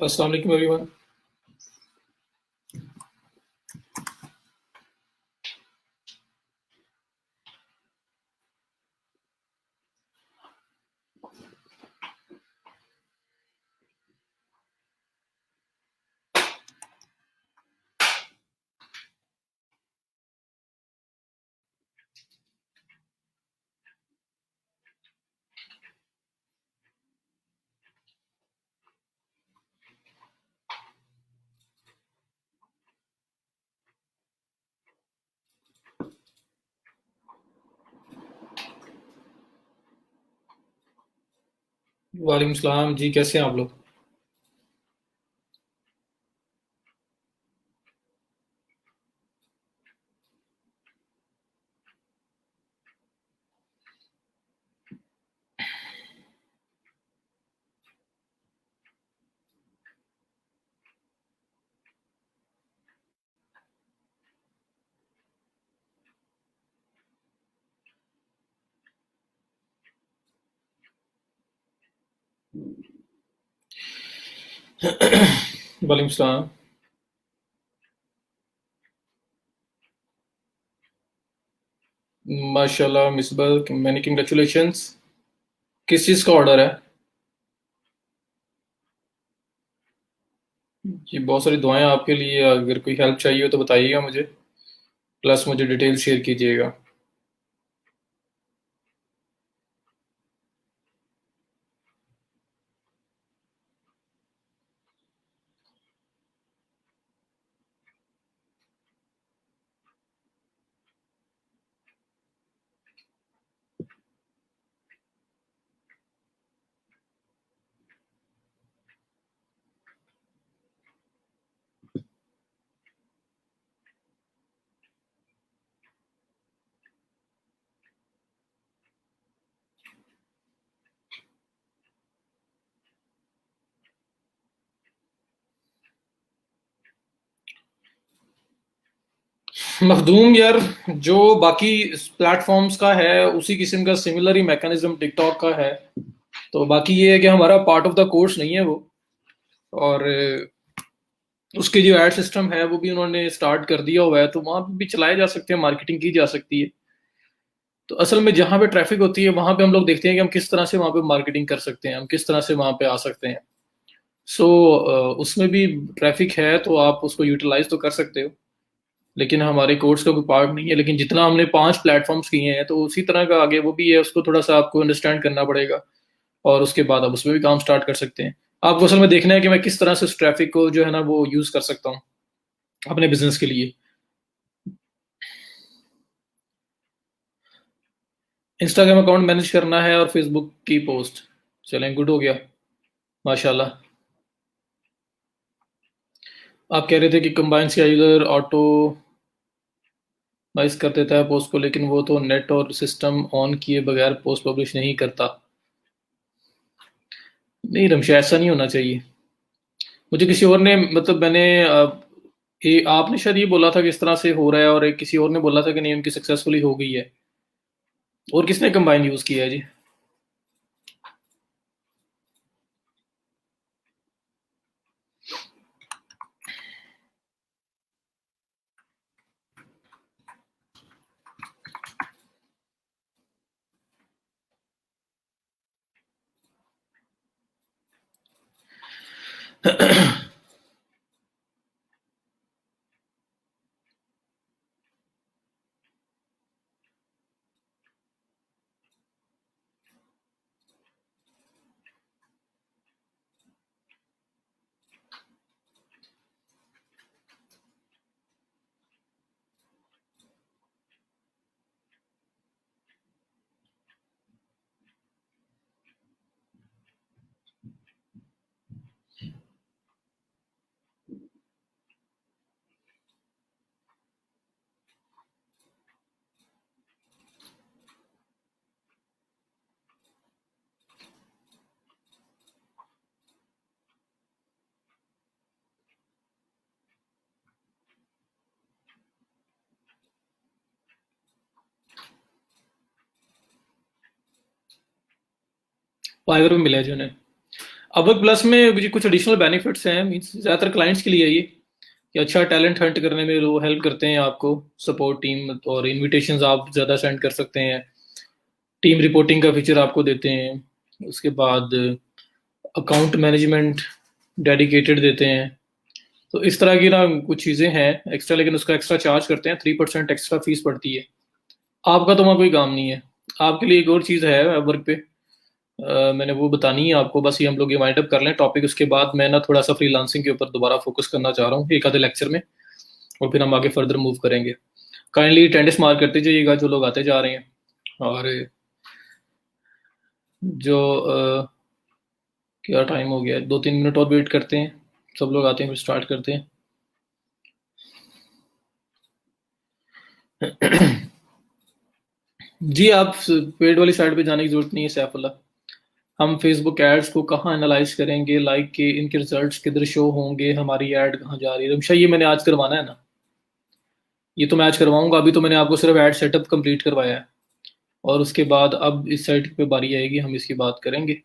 अस्सलाम वालेकुम एवरीवन। वालेकुम सलाम जी, कैसे हैं आप लोग? वालेकुम सलाम। माशाल्लाह मिसबा, मैनी कंग्रेचुलेशंस। किस चीज़ का ऑर्डर है? जी, बहुत सारी दुआएं आपके लिए। अगर कोई हेल्प चाहिए हो तो बताइएगा मुझे, प्लस मुझे डिटेल शेयर कीजिएगा। मखदूम यार, जो बाकी प्लेटफॉर्म्स का है उसी किस्म का सिमिलर ही मैकेनिज्म टिकटॉक का है। तो बाकी ये है कि हमारा पार्ट ऑफ द कोर्स नहीं है वो। और उसके जो एड सिस्टम है वो भी उन्होंने स्टार्ट कर दिया हुआ है, तो वहाँ पे भी चलाए जा सकते हैं, मार्केटिंग की जा सकती है। तो असल में जहाँ पे ट्रैफिक होती है वहाँ पे हम लोग देखते हैं कि हम किस तरह से वहाँ पे मार्केटिंग कर सकते हैं, हम किस तरह से वहाँ पे आ सकते हैं। सो उसमें भी ट्रैफिक है तो आप उसको यूटिलाइज तो कर सकते हो, लेकिन हमारे कोर्स का कोई पार्ट नहीं है। लेकिन जितना हमने 5 प्लेटफॉर्म्स किए हैं तो उसी तरह का आगे वो भी है, उसको थोड़ा सा आपको अंडरस्टैंड करना पड़ेगा। और उसके बाद आप उसमें भी काम स्टार्ट कर सकते हैं। आपको असल में देखना है कि मैं किस तरह से उस ट्रैफिक को जो है ना वो यूज़ कर सकता हूँ अपने बिजनेस के लिए। इंस्टाग्राम अकाउंट मैनेज करना है और फेसबुक की पोस्ट। चलें, गुड हो गया। माशाल्लाह। आप कह रहे थे कि कंबाइन शेड्यूलर ऑटो वाइज कर देता है पोस्ट को, लेकिन वो तो नेट और सिस्टम ऑन किए बगैर पोस्ट पब्लिश नहीं करता। नहीं रमशा, ऐसा नहीं होना चाहिए। मुझे किसी और ने, मतलब मैंने आपने शायद ये बोला था कि इस तरह से हो रहा है, और एक किसी और ने बोला था कि नहीं उनकी सक्सेसफुली हो गई है। और किसने कंबाइन यूज़ किया है जी? फाइवर में मिला है जिन्हें। अपवर्क प्लस में मुझे कुछ एडिशनल बेनिफिट्स हैं, मीन्स ज़्यादातर क्लाइंट्स के लिए है ये, कि अच्छा टैलेंट हंट करने में वो हेल्प करते हैं आपको, सपोर्ट टीम, और इनविटेशंस आप ज़्यादा सेंड कर सकते हैं। टीम रिपोर्टिंग का फीचर आपको देते हैं। उसके बाद अकाउंट मैनेजमेंट डेडिकेटेड देते हैं। तो इस तरह की ना कुछ चीज़ें हैं एक्स्ट्रा, लेकिन उसका एक्स्ट्रा चार्ज करते हैं, 3% एक्स्ट्रा फीस पड़ती है। आपका तो वहाँ कोई काम नहीं है। आपके लिए एक और चीज़ है वर्क पे, मैंने वो बतानी है आपको। बस ये हम लोग ये वाइंड अप कर लें टॉपिक, उसके बाद मैं ना थोड़ा सा फ्रीलांसिंग के ऊपर दोबारा फोकस करना चाह रहा हूँ एक आधे लेक्चर में, और फिर हम आगे फर्दर मूव करेंगे। काइंडली अटेंडेंस मार्क करते जाइएगा जो लोग आते जा रहे हैं, और जो क्या टाइम हो गया है, 2-3 मिनट और वेट करते हैं, सब लोग आते हैं फिर स्टार्ट करते हैं। जी, आप पेड वाली साइड पे जाने की जरूरत नहीं है सैफुल्ला। हम फेसबुक एड्स को कहाँ एनालाइज करेंगे, लाइक के इनके रिजल्ट्स किधर शो होंगे, हमारी ऐड कहाँ जा रही है, रमशा ये मैंने आज करवाना है ना, ये तो मैं आज करवाऊंगा। अभी तो मैंने आपको सिर्फ ऐड सेटअप कंप्लीट करवाया है, और उसके बाद अब इस साइट पे बारी आएगी, हम इसकी बात करेंगे।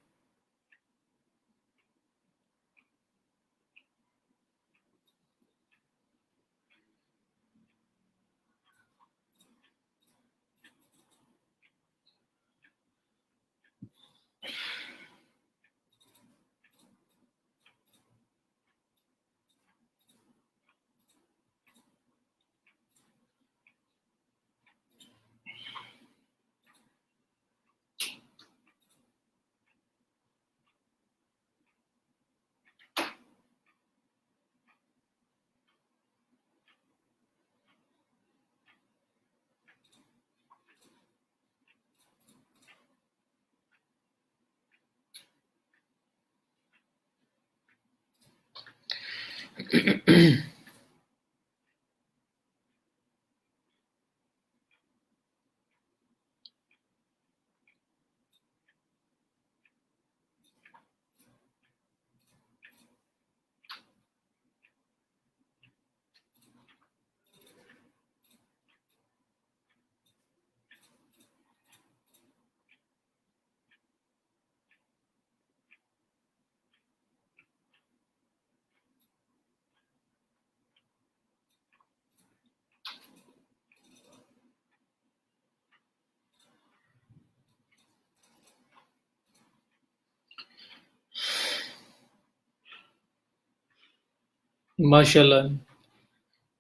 माशाल्लाह,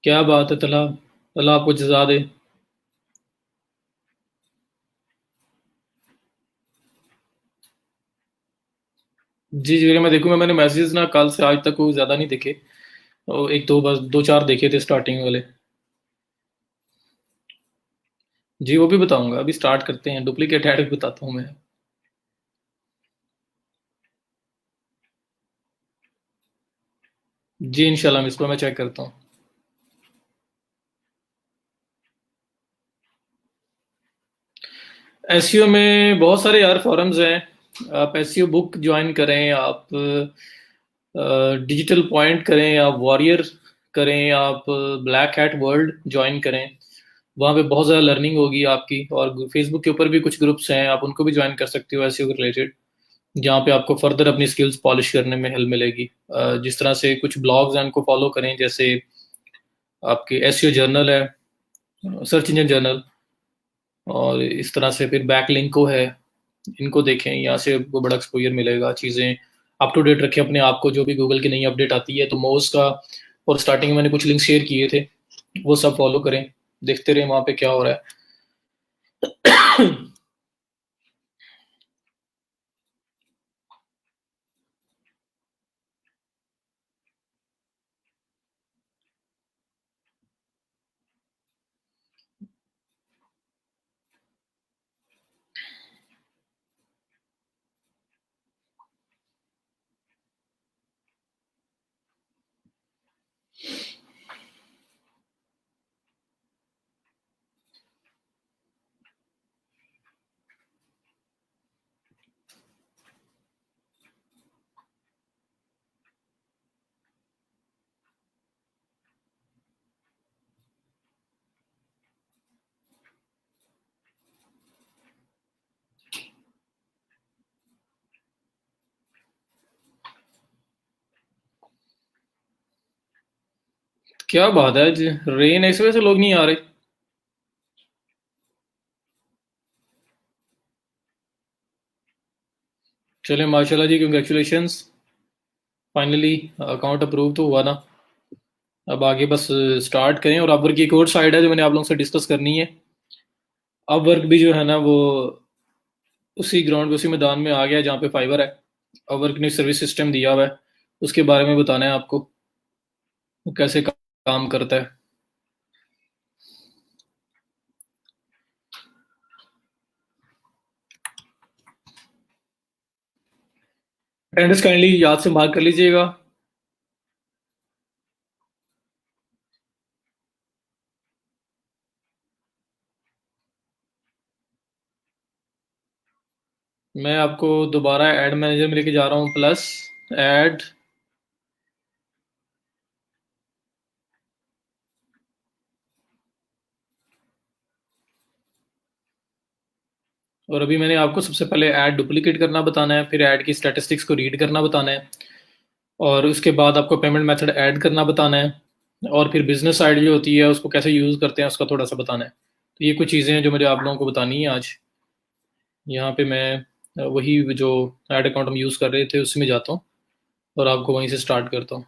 क्या बात है, तला अल्लाह आपको जजा दे। जी जी, मैं देखूंगा। मैंने मैसेजेस ना कल से आज तक कोई ज़्यादा नहीं देखे, और एक दो, बस दो चार देखे थे स्टार्टिंग वाले। जी वो भी बताऊंगा, अभी स्टार्ट करते हैं, डुप्लीकेट ऐड भी बताता हूँ मैं। जी इंशाल्लाह, इस पर मैं चेक करता हूँ। एसईओ में बहुत सारे यार फॉरम्स हैं। आप एसईओ बुक ज्वाइन करें, आप डिजिटल पॉइंट करें, आप वॉरियर करें, आप ब्लैक हैट वर्ल्ड ज्वाइन करें। वहाँ पे बहुत ज़्यादा लर्निंग होगी आपकी, और फेसबुक के ऊपर भी कुछ ग्रुप्स हैं, आप उनको भी ज्वाइन कर सकते हो एसईओ के रिलेटेड, जहाँ पे आपको फर्दर अपनी स्किल्स पॉलिश करने में हेल्प मिलेगी। जिस तरह से कुछ ब्लॉग्स हैं उनको फॉलो करें, जैसे आपके एसईओ जर्नल है, सर्च इंजन जर्नल, और इस तरह से फिर बैक लिंको है, इनको देखें, यहाँ से आपको बड़ा एक्सपोजर मिलेगा। चीज़ें अप टू डेट रखें अपने आप को, जो भी गूगल की नई अपडेट आती है तो मोज का, और स्टार्टिंग में मैंने कुछ लिंक शेयर किए थे, वो सब फॉलो करें, देखते रहें वहाँ पे क्या हो रहा है। क्या बात है, आज रेन इस वजह से लोग नहीं आ रहे। चले माशाल्लाह जी, कंग्रेचुलेशंस। फाइनली अकाउंट अप्रूव तो हुआ ना। अब आगे बस स्टार्ट करें। और अपवर्क की एक और साइड है जो मैंने आप लोगों से डिस्कस करनी है। अपवर्क भी जो है ना वो उसी ग्राउंड पे, उसी मैदान में आ गया है जहाँ पे फाइवर है। अपवर्क ने सर्विस सिस्टम दिया हुआ है, उसके बारे में बताना है आपको, वो कैसे काम करता है। अटेंडेंस काइंडली याद से मार्क कर लीजिएगा। मैं आपको दोबारा ऐड मैनेजर में लेके जा रहा हूँ, प्लस ऐड। और अभी मैंने आपको सबसे पहले ऐड डुप्लीकेट करना बताना है, फिर ऐड की स्टैटिस्टिक्स को रीड करना बताना है, और उसके बाद आपको पेमेंट मेथड ऐड करना बताना है, और फिर बिजनेस साइड जो होती है उसको कैसे यूज़ करते हैं उसका थोड़ा सा बताना है। तो ये कुछ चीज़ें हैं जो मुझे आप लोगों को बतानी है आज। यहाँ पे मैं वही जो ऐड अकाउंट हम यूज़ कर रहे थे उसमें जाता हूँ और आपको वहीं से स्टार्ट करता हूँ।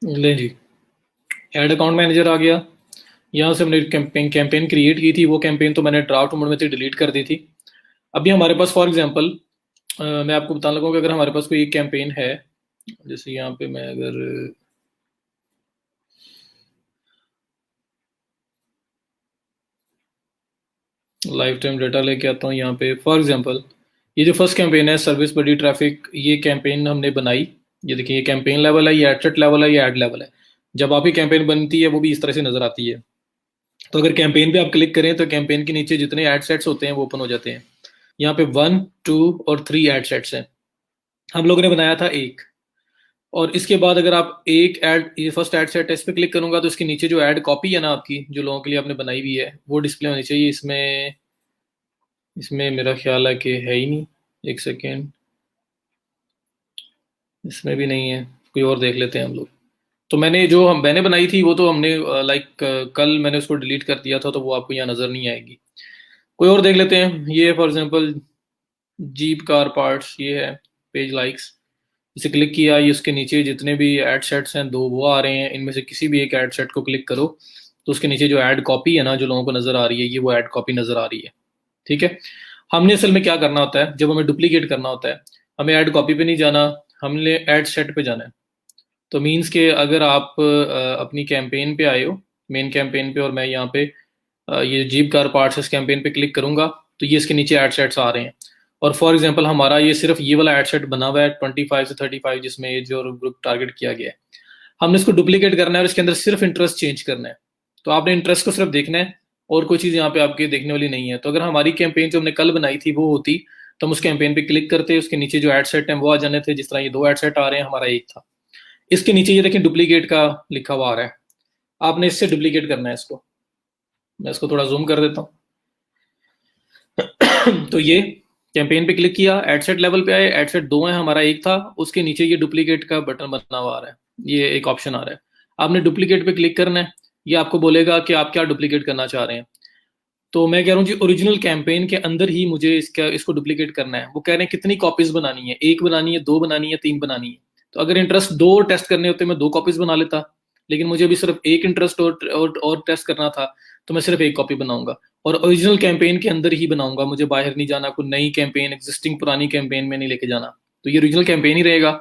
लें जी, ऐड अकाउंट मैनेजर आ गया। यहाँ से हमने कैंपेन कैंपेन क्रिएट की थी, वो कैंपेन तो मैंने ड्राफ्ट मोड में थी, डिलीट कर दी थी। अभी हमारे पास फॉर एग्जांपल मैं आपको बताने लगा कि अगर हमारे पास कोई एक कैंपेन है, जैसे यहाँ पे मैं अगर लाइफ टाइम डाटा लेके आता हूँ यहाँ पे, फॉर एग्जांपल ये जो फर्स्ट कैंपेन है सर्विस बडी ट्रैफिक, ये कैंपेन हमने बनाई। ये देखिए, ये कैंपेन लेवल है, ये एडसेट लेवल है, ये एड लेवल है। जब आपकी कैंपेन बनती है वो भी इस तरह से नजर आती है। तो अगर कैंपेन पे आप क्लिक करें तो कैंपेन के नीचे जितने एड सेट्स होते हैं वो ओपन हो जाते हैं। यहाँ पे 1, 2 और 3 एड सेट्स हैं। हम लोगों ने बनाया था एक। और इसके बाद अगर आप एक ऐड, ये फर्स्ट ऐड सेट है, इस पे क्लिक करूंगा तो इसके नीचे जो ऐड कॉपी है ना आपकी, जो लोगों के लिए आपने बनाई हुई है, वो डिस्प्ले होनी चाहिए। इसमें इसमें मेरा ख्याल है कि है ही नहीं। एक सेकेंड, इसमें भी नहीं है। कोई और देख लेते हैं हम लोग। तो मैंने बनाई थी वो तो हमने लाइक कल मैंने उसको डिलीट कर दिया था, तो वो आपको यहाँ नज़र नहीं आएगी। कोई और देख लेते हैं। ये for example jeep car parts, ये है पेज लाइक्स। इसे क्लिक किया, ये उसके नीचे जितने भी एड सेट्स हैं दो वो आ रहे हैं। इनमें से किसी भी एक एड सेट को क्लिक करो तो उसके नीचे जो ऐड कॉपी है ना, जो लोगों को नज़र आ रही है, ये वो ऐड कॉपी नज़र आ रही है। ठीक है। हमने असल में क्या करना होता है, जब हमें डुप्लीकेट करना होता है, हमें ऐड कॉपी पे नहीं जाना, हमने ऐड सेट पे जाना है। तो मीन्स के अगर आप अपनी कैंपेन पे आए हो, मेन कैंपेन पे, और मैं यहाँ पे ये जीप कार पार्ट्स इस कैंपेन पे क्लिक करूंगा तो ये इसके नीचे एड सेट्स आ रहे हैं। और फॉर एग्जांपल हमारा ये सिर्फ ये वाला एड सेट बना हुआ है 25 से 35, जिसमें एज और ग्रुप टारगेट किया गया है। हमने इसको डुप्लीकेट करना है और इसके अंदर सिर्फ इंटरेस्ट चेंज करना है। तो आपने इंटरेस्ट को सिर्फ देखना है, और कोई चीज़ यहाँ पे आपके देखने वाली नहीं है। तो अगर हमारी कैंपेन जो हमने कल बनाई थी वो होती, तो हम उस कैंपेन पे क्लिक करते, उसके नीचे जो एड सेट है वो आ जाने थे। जिस तरह ये 2 एड सेट आ रहे हैं, हमारा एक था। इसके नीचे ये देखिए डुप्लीकेट का लिखा हुआ आ रहा है। आपने इससे डुप्लीकेट करना है इसको। मैं इसको थोड़ा जूम कर देता हूँ। तो ये कैंपेन पे क्लिक किया, एडसेट लेवल पे आए, एडसेट दो है, हमारा एक था। उसके नीचे ये डुप्लीकेट का बटन बना हुआ आ रहा है, ये एक ऑप्शन आ रहा है। आपने डुप्लीकेट पे क्लिक करना है। ये आपको बोलेगा कि आप क्या डुप्लीकेट करना चाह रहे हैं। तो मैं कह रहा हूँ जी, ओरिजिनल कैंपेन के अंदर ही मुझे इसको डुप्लीकेट करना है। वो कह रहे हैं कितनी कॉपीज बनानी है, एक बनानी है, दो बनानी है, तीन बनानी है। तो अगर इंटरेस्ट दो टेस्ट करने होते मैं 2 कॉपीज बना लेता, लेकिन मुझे अभी सिर्फ एक इंटरेस्ट और टेस्ट करना था, तो मैं सिर्फ एक कॉपी बनाऊंगा। और ओरिजिनल कैंपेन के अंदर ही बनाऊंगा, मुझे बाहर नहीं जाना, कोई नई कैंपेन एग्जिस्टिंग पुरानी कैंपेन में नहीं लेके जाना। तो ये ओरिजिनल कैंपेन ही रहेगा,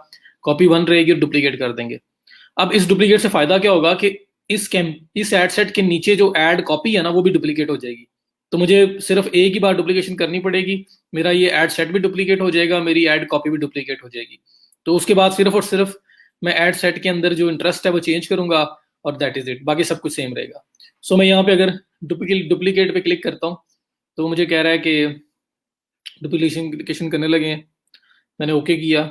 कॉपी वन रहेगी और डुप्लीकेट कर देंगे। अब इस डुप्लीकेट से फायदा क्या होगा कि इस एड सेट के नीचे जो एड कॉपी है ना वो भी डुप्लीकेट हो जाएगी। तो मुझे सिर्फ एक ही बार डुप्लीकेशन करनी पड़ेगी, मेरा ये ऐड सेट भी डुप्लीकेट हो जाएगा, मेरी ऐड कॉपी भी डुप्लीकेट हो जाएगी। तो उसके बाद सिर्फ और सिर्फ मैं ऐड सेट के अंदर जो इंटरेस्ट है वो चेंज करूंगा, और दैट इज इट, बाकी सब कुछ सेम रहेगा। सो मैं यहाँ पे अगर डुप्लीकेट पे क्लिक करता हूँ तो वो मुझे कह रहा है कि डुप्लीकेशन करने लगे हैं। मैंने ओके किया।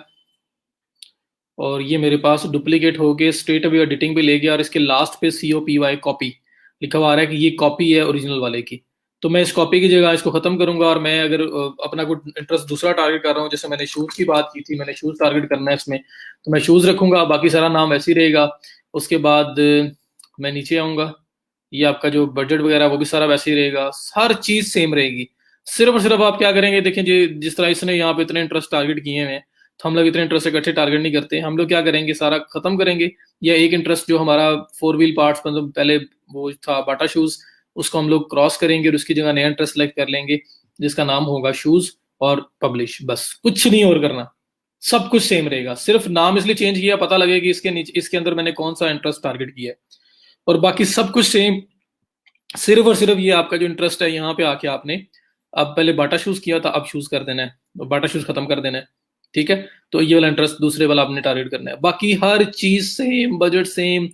और ये मेरे पास डुप्लीकेट हो के स्ट्रेट अवे एडिटिंग पे ले गया और इसके लास्ट पे COPY कॉपी लिखा हुआ आ रहा है कि ये कॉपी है ओरिजिनल वाले की। तो मैं इस कॉपी की जगह इसको खत्म करूंगा और मैं अगर अपना कोई इंटरेस्ट दूसरा टारगेट कर रहा हूँ, जैसे मैंने शूज की बात की थी, मैंने शूज टारगेट करना है इसमें, तो मैं शूज रखूंगा, बाकी सारा नाम वैसे ही रहेगा। उसके बाद मैं नीचे आऊंगा, ये आपका जो बजट वगैरह वो भी सारा वैसे ही रहेगा, हर चीज सेम रहेगी। सिर्फ और सिर्फ आप क्या करेंगे, देखें जी, जिस तरह इसने यहाँ पे इतने इंटरेस्ट टारगेट किए हुए हैं, तो हम लोग इतने इंटरेस्ट इकट्ठे टारगेट नहीं करते। हम लोग क्या करेंगे, सारा खत्म करेंगे, या एक इंटरेस्ट जो हमारा 4 व्हील पार्ट्स, मतलब पहले वो था बाटा शूज, उसको हम लोग क्रॉस करेंगे और उसकी जगह नया इंटरेस्ट सेलेक्ट कर लेंगे जिसका नाम होगा शूज, और पब्लिश। बस कुछ नहीं और करना, सब कुछ सेम रहेगा, सिर्फ नाम इसलिए चेंज किया पता लगे कि इसके नीचे इसके अंदर मैंने कौन सा इंटरेस्ट टारगेट किया है, और बाकी सब कुछ सेम। सिर्फ और सिर्फ ये आपका जो इंटरेस्ट है, यहाँ पे आके आपने अब पहले बाटा शूज किया था, अब शूज कर देना है, बाटा शूज खत्म कर देना है, ठीक है। तो ये वाला इंटरेस्ट दूसरे वाला आपने टारगेट करना है, बाकी हर चीज same, budget same,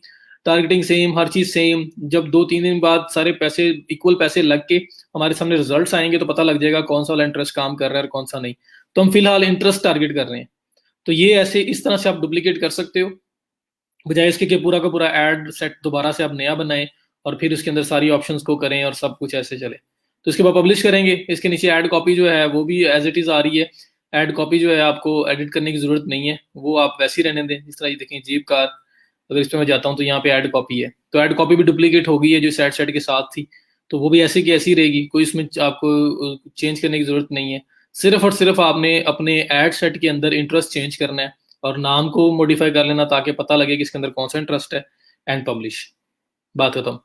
targeting same, हर चीज सेम। जब 2-3 दिन बाद सारे पैसे इक्वल पैसे लग के हमारे सामने रिजल्ट्स आएंगे तो पता लग जाएगा कौन सा वाला इंटरेस्ट काम कर रहा है और कौन सा नहीं। तो हम फिलहाल इंटरेस्ट टारगेट कर रहे हैं। तो ये ऐसे इस तरह से आप डुप्लीकेट कर सकते हो, बजाय इसके कि पूरा का पूरा एड सेट दोबारा से आप नया बनाएं और फिर उसके अंदर सारी ऑप्शंस को करें और सब कुछ ऐसे चले। तो इसके बाद पब्लिश करेंगे, इसके नीचे ऐड कॉपी जो है वो भी एज इट इज आ रही है। ऐड कॉपी जो है आपको एडिट करने की जरूरत नहीं है, वो आप वैसे ही रहने दें। जिस तरह ये देखें जीप कार, अगर इस पर मैं जाता हूँ तो यहाँ पे ऐड कॉपी है, तो ऐड कॉपी भी डुप्लीकेट हो गई है जो सेट सेट के साथ थी, तो वो भी ऐसे की ऐसी रहेगी, कोई इसमें आपको चेंज करने की जरूरत नहीं है। सिर्फ और सिर्फ आपने अपने एड सेट के अंदर इंटरेस्ट चेंज करना है और नाम को मॉडिफाई कर लेना ताकि पता लगे कि इसके अंदर कौन सा इंटरेस्ट है, एंड पब्लिश, बात खत्म।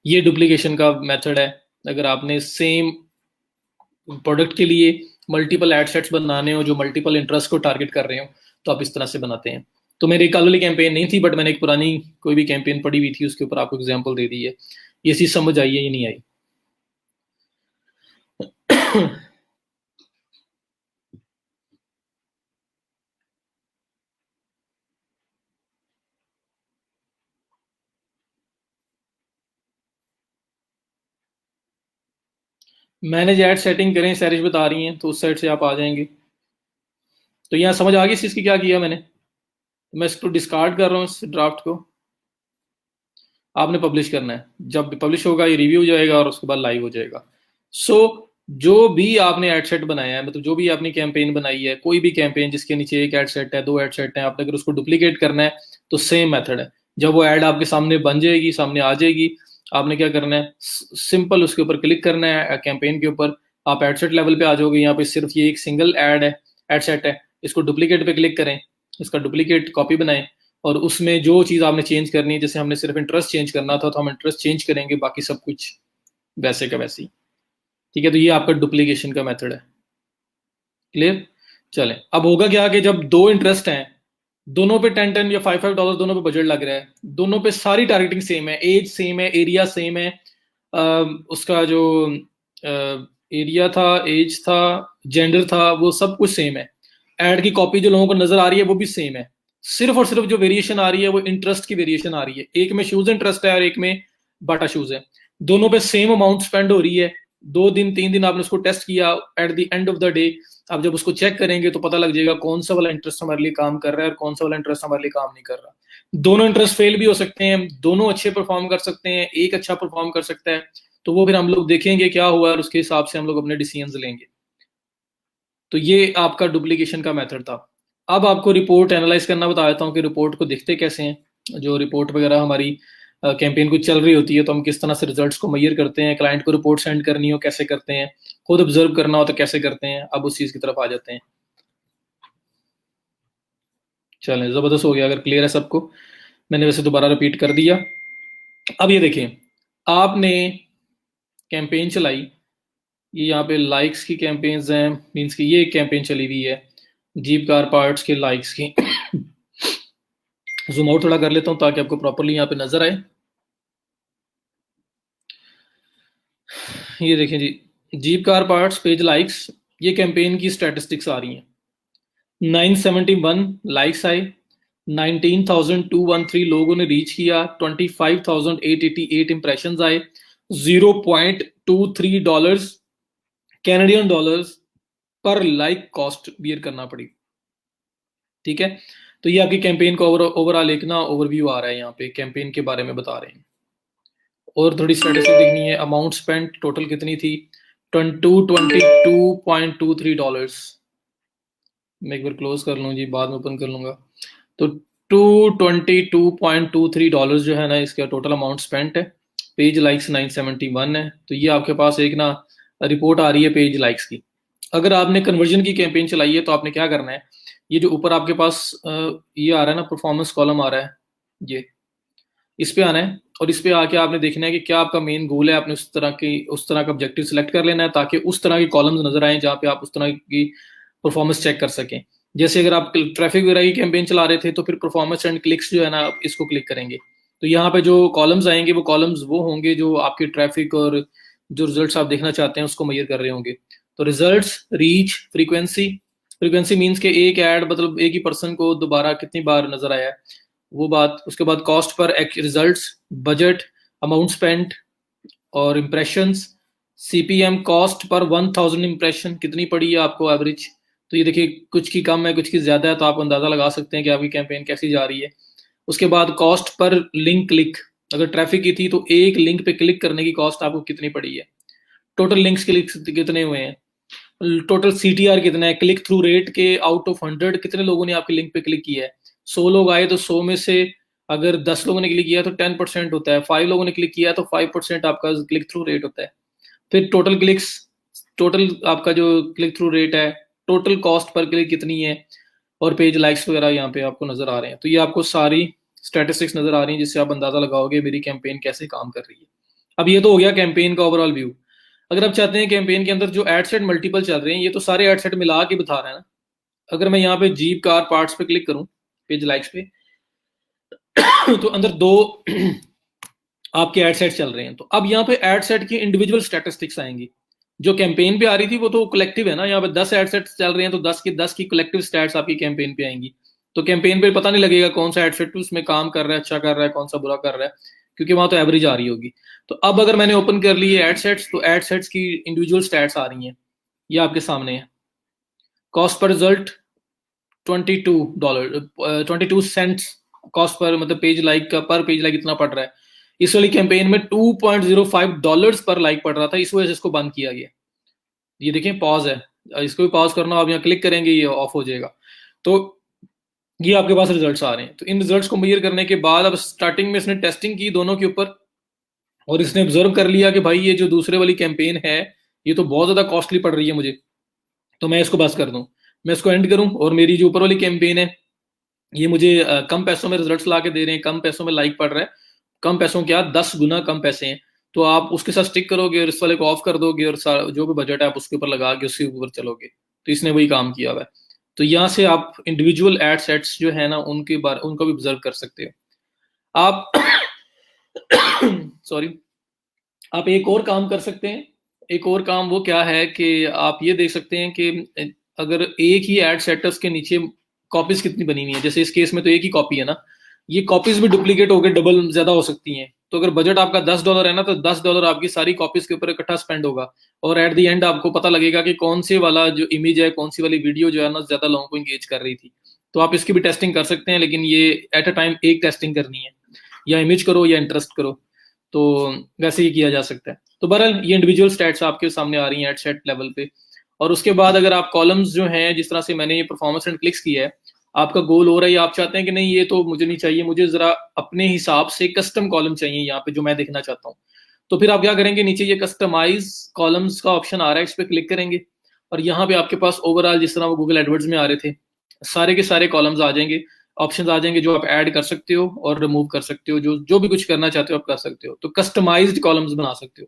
ये डुप्लीकेशन का मेथड है। अगर आपने सेम प्रोडक्ट के लिए मल्टीपल एड सेट्स बनाने हो जो मल्टीपल इंटरेस्ट को टारगेट कर रहे हो, तो आप इस तरह से बनाते हैं। तो मेरी कल वाली कैंपेन नहीं थी, बट मैंने एक पुरानी कोई भी कैंपेन पढ़ी हुई थी, उसके ऊपर आपको एग्जाम्पल दे दी है। ये चीज समझ आई है या नहीं आई? मैनेज एड सेटिंग करें, सैरिश बता रही हैं, तो उस साइड से आप आ जाएंगे। तो यहाँ समझ आ गई इस चीज की क्या किया मैंने। मैं इसको डिस्कार्ड कर रहा हूँ, इस ड्राफ्ट को। आपने पब्लिश करना है, जब पब्लिश होगा ये रिव्यू हो जाएगा और उसके बाद लाइव हो जाएगा। सो जो भी आपने एड सेट बनाया है, मतलब जो भी आपने कैंपेन बनाई है, कोई भी कैंपेन जिसके नीचे एक एड सेट है, 2 एड सेट है, आपने अगर उसको डुप्लीकेट करना है तो सेम मेथड है। जब वो एड आपके सामने बन जाएगी, सामने आ जाएगी, आपने क्या करना है, सिंपल उसके ऊपर क्लिक करना है, कैंपेन के ऊपर। आप एड सेट लेवल पे आ जाओगे, यहाँ पे सिर्फ ये एक सिंगल एड है, एड सेट है, इसको डुप्लीकेट पे क्लिक करें, इसका डुप्लीकेट कॉपी बनाएं, और उसमें जो चीज़ आपने चेंज करनी है, जैसे हमने सिर्फ इंटरेस्ट चेंज करना था तो हम इंटरेस्ट चेंज करेंगे, बाकी सब कुछ वैसे का वैसे ही, ठीक है। तो ये आपका डुप्लीकेशन का मेथड है। क्लियर? चलें, अब होगा क्या कि जब 2 इंटरेस्ट हैं, दोनों पे 10-10 या $5-5 दोनों पे बजट लग रहा है, दोनों पे सारी टारगेटिंग सेम है, एज सेम है, एरिया सेम है, उसका जो एरिया था, एज था, जेंडर था, वो सब कुछ सेम है। एड की कॉपी जो लोगों को नजर आ रही है वो भी सेम है। सिर्फ और सिर्फ जो वेरिएशन आ रही है वो इंटरेस्ट की वेरिएशन आ रही है। एक में शूज इंटरेस्ट है और एक में बाटा शूज है, दोनों पे सेम अमाउंट स्पेंड हो रही है। 2 दिन 3 दिन आपने उसको टेस्ट किया, at the end of the day आप जब उसको चेक करेंगे तो पता लग जाएगा कौन सा वाला इंटरेस्ट हमारे लिए काम कर रहा है और कौन सा वाला इंटरेस्ट हमारे लिए काम नहीं कर रहा। दोनों इंटरेस्ट फेल भी हो सकते हैं, दोनों अच्छे परफॉर्म कर सकते हैं, एक अच्छा परफॉर्म कर सकता है, तो वो फिर हम लोग देखेंगे क्या हुआ और उसके हिसाब से हम लोग अपने डिसीजंस लेंगे। तो ये आपका डुप्लीकेशन का मेथड था। अब आपको रिपोर्ट एनालाइज करना बता देता हूँ कि रिपोर्ट को देखते कैसे हैं। जो रिपोर्ट वगैरह हमारी कैंपेन कुछ चल रही होती है तो हम किस तरह से रिजल्ट्स को मेजर करते हैं, क्लाइंट को रिपोर्ट सेंड करनी हो कैसे करते हैं, खुद ऑब्जर्व करना हो तो कैसे करते हैं। अब उस चीज की तरफ आ जाते हैं। चलें, जबरदस्त हो गया अगर क्लियर है सबको। मैंने वैसे दोबारा रिपीट कर दिया। अब ये देखें, आपने कैंपेन चलाई, ये यहाँ पे लाइक्स की कैंपेन्स हैं, मीन्स की ये एक कैंपेन चली हुई है जीप कार पार्ट्स के लाइक्स की। जूम आउट थोड़ा कर लेता हूँ ताकि आपको प्रॉपरली यहाँ पे नजर आए। ये देखें जी, Jeep car parts page likes, ये कैंपेन की स्टैटिस्टिक्स आ रही हैं। 971 लाइक्स आए, 19,213 लोगों ने रीच किया, 25,888 इंप्रेशन आए, $0.23 कैनेडियन डॉलर्स पर लाइक कॉस्ट बियर करना पड़ी। ठीक है। तो ये आपकी कैंपेन का ओवरऑल एक ना ओवरव्यू आ रहा है, यहाँ पे कैंपेन के बारे में बता रहे हैं। और थोड़ी स्टैटिस्टिक देखनी है, अमाउंट स्पेंट टोटल कितनी थी, $222.23। मैं एक बार क्लोज कर लूँ जी, बाद में ओपन कर लूँगा। तो $222.23 जो है ना, इसका टोटल अमाउंट स्पेंट है। पेज लाइक्स 971 है। तो ये आपके पास एक ना रिपोर्ट आ रही है पेज लाइक्स की। अगर आपने कन्वर्जन की कैंपेन चलाई है तो आपने क्या करना है, ये जो ऊपर आपके पास ये आ रहा है ना, परफॉर्मेंस कॉलम आ रहा है, ये इस पे आना है और इस पे आके आपने देखना है कि क्या आपका मेन गोल है। आपने उस तरह का ऑब्जेक्टिव सेलेक्ट कर लेना है ताकि उस तरह के कॉलम्स नजर आए जहाँ पे आप उस तरह की परफॉर्मेंस चेक कर सकें। जैसे अगर आप ट्रैफिक वगैरह की कैंपेन चला रहे थे तो फिर परफॉर्मेंस एंड क्लिक्स जो है ना, आप इसको क्लिक करेंगे तो यहाँ पे जो कॉलम्स आएंगे वो कॉलम्स वो होंगे जो आपके ट्रैफिक और जो रिजल्ट्स आप देखना चाहते हैं उसको मेजर कर रहे होंगे। तो results, reach, frequency. Frequency means के एक ऐड मतलब एक ही पर्सन को दोबारा कितनी बार नजर आया है, वो बात। उसके बाद cost per results, budget, amount spent और impressions, CPM cost per 1000 impression कितनी पड़ी है आपको एवरेज। तो ये देखिए कुछ की कम है कुछ की ज्यादा है, तो आप अंदाजा लगा सकते हैं कि आपकी कैंपेन कैसी जा रही है। उसके बाद कॉस्ट पर लिंक क्लिक, अगर ट्रैफिक की थी तो एक लिंक पे क्लिक करने की कॉस्ट आपको कितनी पड़ी है। टोटल लिंक्स क्लिक कितने हुए हैं, टोटल सीटीआर कितना है, क्लिक थ्रू रेट के आउट ऑफ 100 कितने लोगों ने आपके लिंक पे क्लिक किया है। 100 लोग आए तो 100 में से अगर 10 लोगों ने क्लिक किया तो 10% होता है, 5 लोगों ने क्लिक किया तो 5% आपका क्लिक थ्रू रेट होता है। फिर टोटल क्लिक्स, टोटल आपका जो क्लिक थ्रू रेट है, टोटल कॉस्ट पर क्लिक कितनी है और पेज लाइक्स वगैरह यहाँ पे आपको नजर आ रहे हैं। तो ये आपको सारी स्टैटिस्टिक्स नजर आ रही हैं जिससे आप अंदाजा लगाओगे मेरी कैंपेन कैसे काम कर रही है। अब ये तो हो गया कैंपेन का ओवरऑल व्यू। अगर आप चाहते हैं कैंपेन के अंदर जो एड सेट मल्टीपल चल रहे हैं, ये तो सारे एड सेट मिला के बता रहे हैं ना। अगर मैं यहाँ पे जीप कार पार्ट्स पे क्लिक करूं पेज लाइक्स पे तो अंदर दो आपके एड सेट चल रहे हैं। तो अब यहाँ पे एड सेट की इंडिविजुअल स्टैटिस्टिक्स आएंगी। जो कैंपेन पे आ रही थी वो तो कलेक्टिव है ना, यहाँ पे 10 एड सेट चल रहे हैं तो 10 की कलेक्टिव स्टैट्स आपकी कैंपेन पे आएंगी। तो कैंपेन पे पता नहीं लगेगा कौन सा एड सेट उसमें काम कर रहा है, अच्छा कर रहा है, कौन सा बुरा कर रहा है, क्योंकि वहां तो एवरेज आ रही होगी। तो अब अगर मैंने ओपन कर ली है एड सेट्स, तो एड सेट्स की इंडिविजुअल स्टैट्स आ रही हैं, ये आपके सामने है। Cost per result $22, 22 cents cost per, मतलब पेज लाइक का पर पेज लाइक इतना पड़ रहा है। इस वाली कैंपेन में $2.05 पर लाइक पड़ रहा था, इस वजह से इसको बंद किया गया। ये देखें पॉज है, इसको भी पॉज करना, आप यहाँ क्लिक करेंगे ये ऑफ हो जाएगा। तो ये आपके पास रिजल्ट्स आ रहे हैं। तो इन रिजल्ट्स को मेजर करने के बाद अब स्टार्टिंग में इसने टेस्टिंग की दोनों के ऊपर और इसने ऑब्जर्व कर लिया कि भाई ये जो दूसरे वाली कैंपेन है ये तो बहुत ज्यादा कॉस्टली पड़ रही है मुझे, तो मैं इसको बस कर दूं, मैं इसको एंड करूं और मेरी जो ऊपर वाली कैंपेन है ये मुझे कम पैसों में रिजल्ट्स ला के दे रहे हैं, कम पैसों में लाइक पड़ रहा है, कम पैसों क्या 10 गुना कम पैसे हैं, तो आप उसके साथ स्टिक करोगे और इस वाले को ऑफ कर दोगे और जो भी बजट है आप उसके ऊपर लगा के उसके ऊपर चलोगे। तो इसने वही काम किया हुआ है। तो यहाँ से आप इंडिविजुअल एड सेट्स जो है ना उनके बारे उनको भी ऑब्जर्व कर सकते हो आप सॉरी। आप एक और काम कर सकते हैं, एक और काम वो क्या है कि आप ये देख सकते हैं कि अगर एक ही एड सेटर्स के नीचे कॉपीज कितनी बनी हुई है, जैसे इस केस में तो एक ही कॉपी है ना, ये कॉपीज भी डुप्लीकेट होकर डबल ज्यादा हो सकती हैं। तो अगर बजट आपका $10 है ना, तो $10 आपकी सारी कॉपीज के ऊपर इकट्ठा स्पेंड होगा और एट द एंड आपको पता लगेगा कि कौन से वाला जो इमेज है, कौन सी वाली वीडियो जो है ना ज्यादा लोगों को इंगेज कर रही थी। तो आप इसकी भी टेस्टिंग कर सकते हैं, लेकिन ये एट अ टाइम एक टेस्टिंग करनी है, या इमेज करो या इंटरेस्ट करो, तो वैसे ही किया जा सकता है। तो बहरहाल ये इंडिविजुअल स्टैट्स आपके सामने आ रही हैं एट सेट लेवल पे। और उसके बाद अगर आप कॉलम्स जो हैं, जिस तरह से मैंने ये परफॉर्मेंस एंड क्लिक्स किया है, आपका गोल हो रहा है, आप चाहते हैं कि नहीं ये तो मुझे नहीं चाहिए, मुझे जरा अपने हिसाब से कस्टम कॉलम चाहिए यहाँ पे जो मैं देखना चाहता हूँ। तो फिर आप क्या करेंगे, नीचे ये कस्टमाइज कॉलम्स का ऑप्शन आ रहा है, इस पर क्लिक करेंगे और यहाँ पे आपके पास ओवरऑल जिस तरह वो गूगल एडवर्ड्स में आ रहे थे सारे के सारे कॉलम्स आ जाएंगे, ऑप्शंस आ जाएंगे जो आप ऐड कर सकते हो और रिमूव कर सकते हो, जो जो भी कुछ करना चाहते हो आप कर सकते हो। तो कस्टमाइज्ड कॉलम्स बना सकते हो।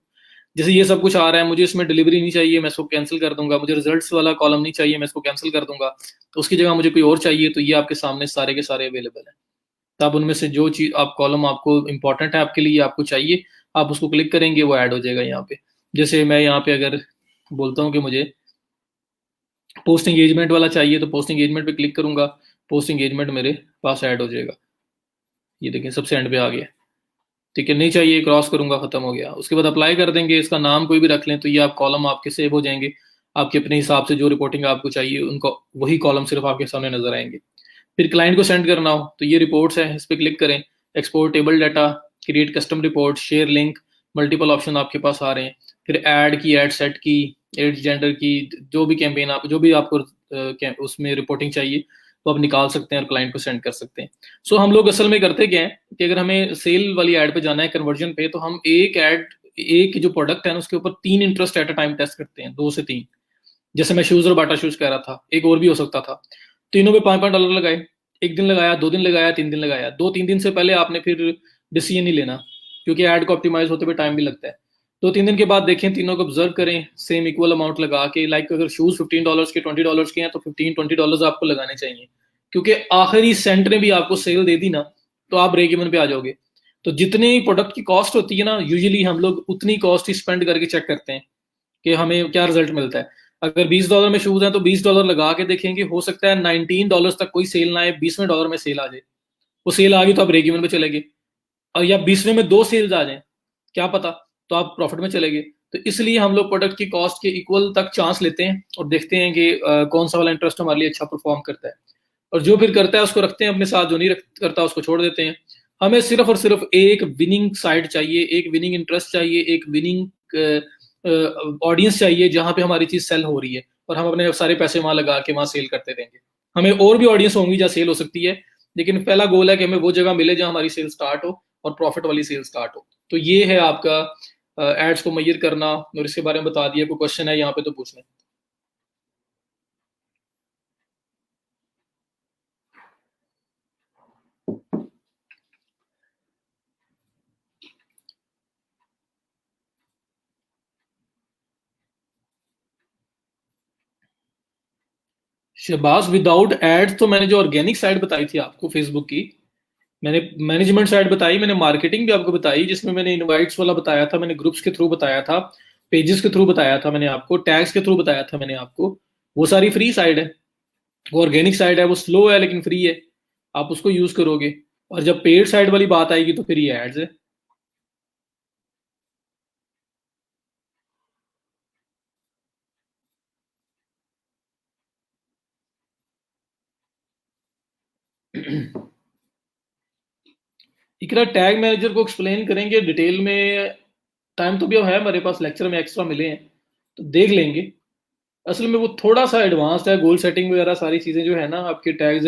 जैसे ये सब कुछ आ रहा है, मुझे इसमें डिलीवरी नहीं चाहिए, मैं इसको कैंसिल कर दूंगा, मुझे रिजल्ट्स वाला कॉलम नहीं चाहिए, मैं इसको कैंसिल कर दूंगा, तो उसकी जगह मुझे कोई और चाहिए, तो ये आपके सामने सारे के सारे अवेलेबल है। तो आप उनमें से जो चीज आप कॉलम आपको इंपॉर्टेंट है आपके लिए, आपको चाहिए, आप उसको क्लिक करेंगे वो ऐड हो जाएगा यहाँ पे। जैसे मैं यहाँ पे अगर बोलता हूँ कि मुझे पोस्ट एंगेजमेंट वाला चाहिए, तो पोस्ट एंगेजमेंट पे क्लिक करूंगा, पोस्ट एंगेजमेंट मेरे पास ऐड हो जाएगा। ये देखें सबसे एंड पे आ गया। ठीक है, नहीं चाहिए क्रॉस करूंगा, खत्म हो गया। उसके बाद अप्लाई कर देंगे, इसका नाम कोई भी रख लें, तो ये आप कॉलम आपके सेव हो जाएंगे, आपके अपने हिसाब से जो रिपोर्टिंग आपको चाहिए उनको वही कॉलम सिर्फ आपके सामने नजर आएंगे। फिर क्लाइंट को सेंड करना हो तो ये रिपोर्ट्स है, इस पर क्लिक करें, export table data, create custom report, share link, multiple option आपके पास आ रहे हैं। फिर ऐड की, ऐड सेट की, एड जेंडर की, जो भी कैंपेन आप, जो भी आपको उसमें रिपोर्टिंग चाहिए तो आप निकाल सकते हैं और क्लाइंट को सेंड कर सकते हैं। सो हम लोग असल में करते क्या है कि अगर हमें सेल वाली ऐड पे जाना है, कन्वर्जन पे, तो हम एक ऐड, एक जो प्रोडक्ट है ना उसके ऊपर 3 interest at a time test करते हैं, 2 से 3। जैसे मैं शूज और बाटा शूज कह रहा था, एक और भी हो सकता था। तीनों पे $5 लगाए, 1 दिन लगाया, 2 दिन लगाया, 3 दिन लगाया। 2-3 दिन से पहले आपने फिर डिसीजन नहीं लेना, क्योंकि ऐड को ऑप्टिमाइज होते हुए टाइम भी लगता है। 2-3 दिन के बाद देखें, तीनों को ऑब्जर्व करें, सेम इक्वल अमाउंट लगा के, लाइक अगर शूज $15 के, $20 के हैं तो $15-20 आपको लगाने चाहिए, क्योंकि आखिरी सेंट ने भी आपको सेल दे दी ना तो आप ब्रेक इवन पे आ जाओगे। तो जितनी प्रोडक्ट की कॉस्ट होती है ना, यूजुअली हम लोग उतनी कॉस्ट ही स्पेंड करके चेक करते हैं कि हमें क्या रिजल्ट मिलता है। अगर $20 में शूज हैं तो $20 लगा के देखेंगे, हो सकता है $19 तक कोई सेल ना आए, $20वें में सेल आ जाए। वो सेल आ गई तो आप ब्रेक इवन पे चले गए, और या 20वें में 2 सेल्स आ जाए, क्या पता, तो आप प्रॉफिट में चले गए। तो इसलिए हम लोग प्रोडक्ट की कॉस्ट के इक्वल तक चांस लेते हैं और देखते हैं कि कौन सा वाला इंटरेस्ट हमारे लिए अच्छा परफॉर्म करता है, और जो फिर करता है उसको रखते हैं अपने साथ, जो नहीं करता उसको छोड़ देते हैं। हमें सिर्फ और सिर्फ एक विनिंग साइड चाहिए, एक विनिंग इंटरेस्ट चाहिए, एक विनिंग ऑडियंस चाहिए जहां पे हमारी चीज सेल हो रही है, और हम अपने सारे पैसे वहां लगा के वहां सेल करते रहेंगे। हमें और भी ऑडियंस होंगी जहाँ सेल हो सकती है, लेकिन पहला गोल है कि हमें वो जगह मिले जहां हमारी सेल स्टार्ट हो और प्रॉफिट वाली सेल स्टार्ट हो। तो ये है आपका एड्स को मैयर करना, और इसके बारे में बता दिया। कोई क्वेश्चन है यहाँ पे तो पूछ लें। शहबाज, विदाउट एड्स तो मैंने जो ऑर्गेनिक साइड बताई थी आपको फेसबुक की, मैंने मैनेजमेंट साइड बताई, मैंने मार्केटिंग भी आपको बताई, जिसमें मैंने इनवाइट्स वाला बताया था, मैंने ग्रुप्स के थ्रू बताया था, पेजेस के थ्रू बताया था मैंने आपको, टैग्स के थ्रू बताया था मैंने आपको। वो सारी फ्री साइड है। वो ऑर्गेनिक साइड है, वो स्लो है लेकिन फ्री है, आप उसको यूज करोगे। और जब पेड साइड वाली बात आएगी तो फिर ये एड्स है। इकरा, टैग मैनेजर को एक्सप्लेन करेंगे डिटेल में, टाइम तो भी अब है हमारे पास, लेक्चर में एक्स्ट्रा मिले हैं तो देख लेंगे। असल में वो थोड़ा सा एडवांस्ड है, गोल सेटिंग वगैरह सारी चीज़ें जो है ना, आपके टैग्स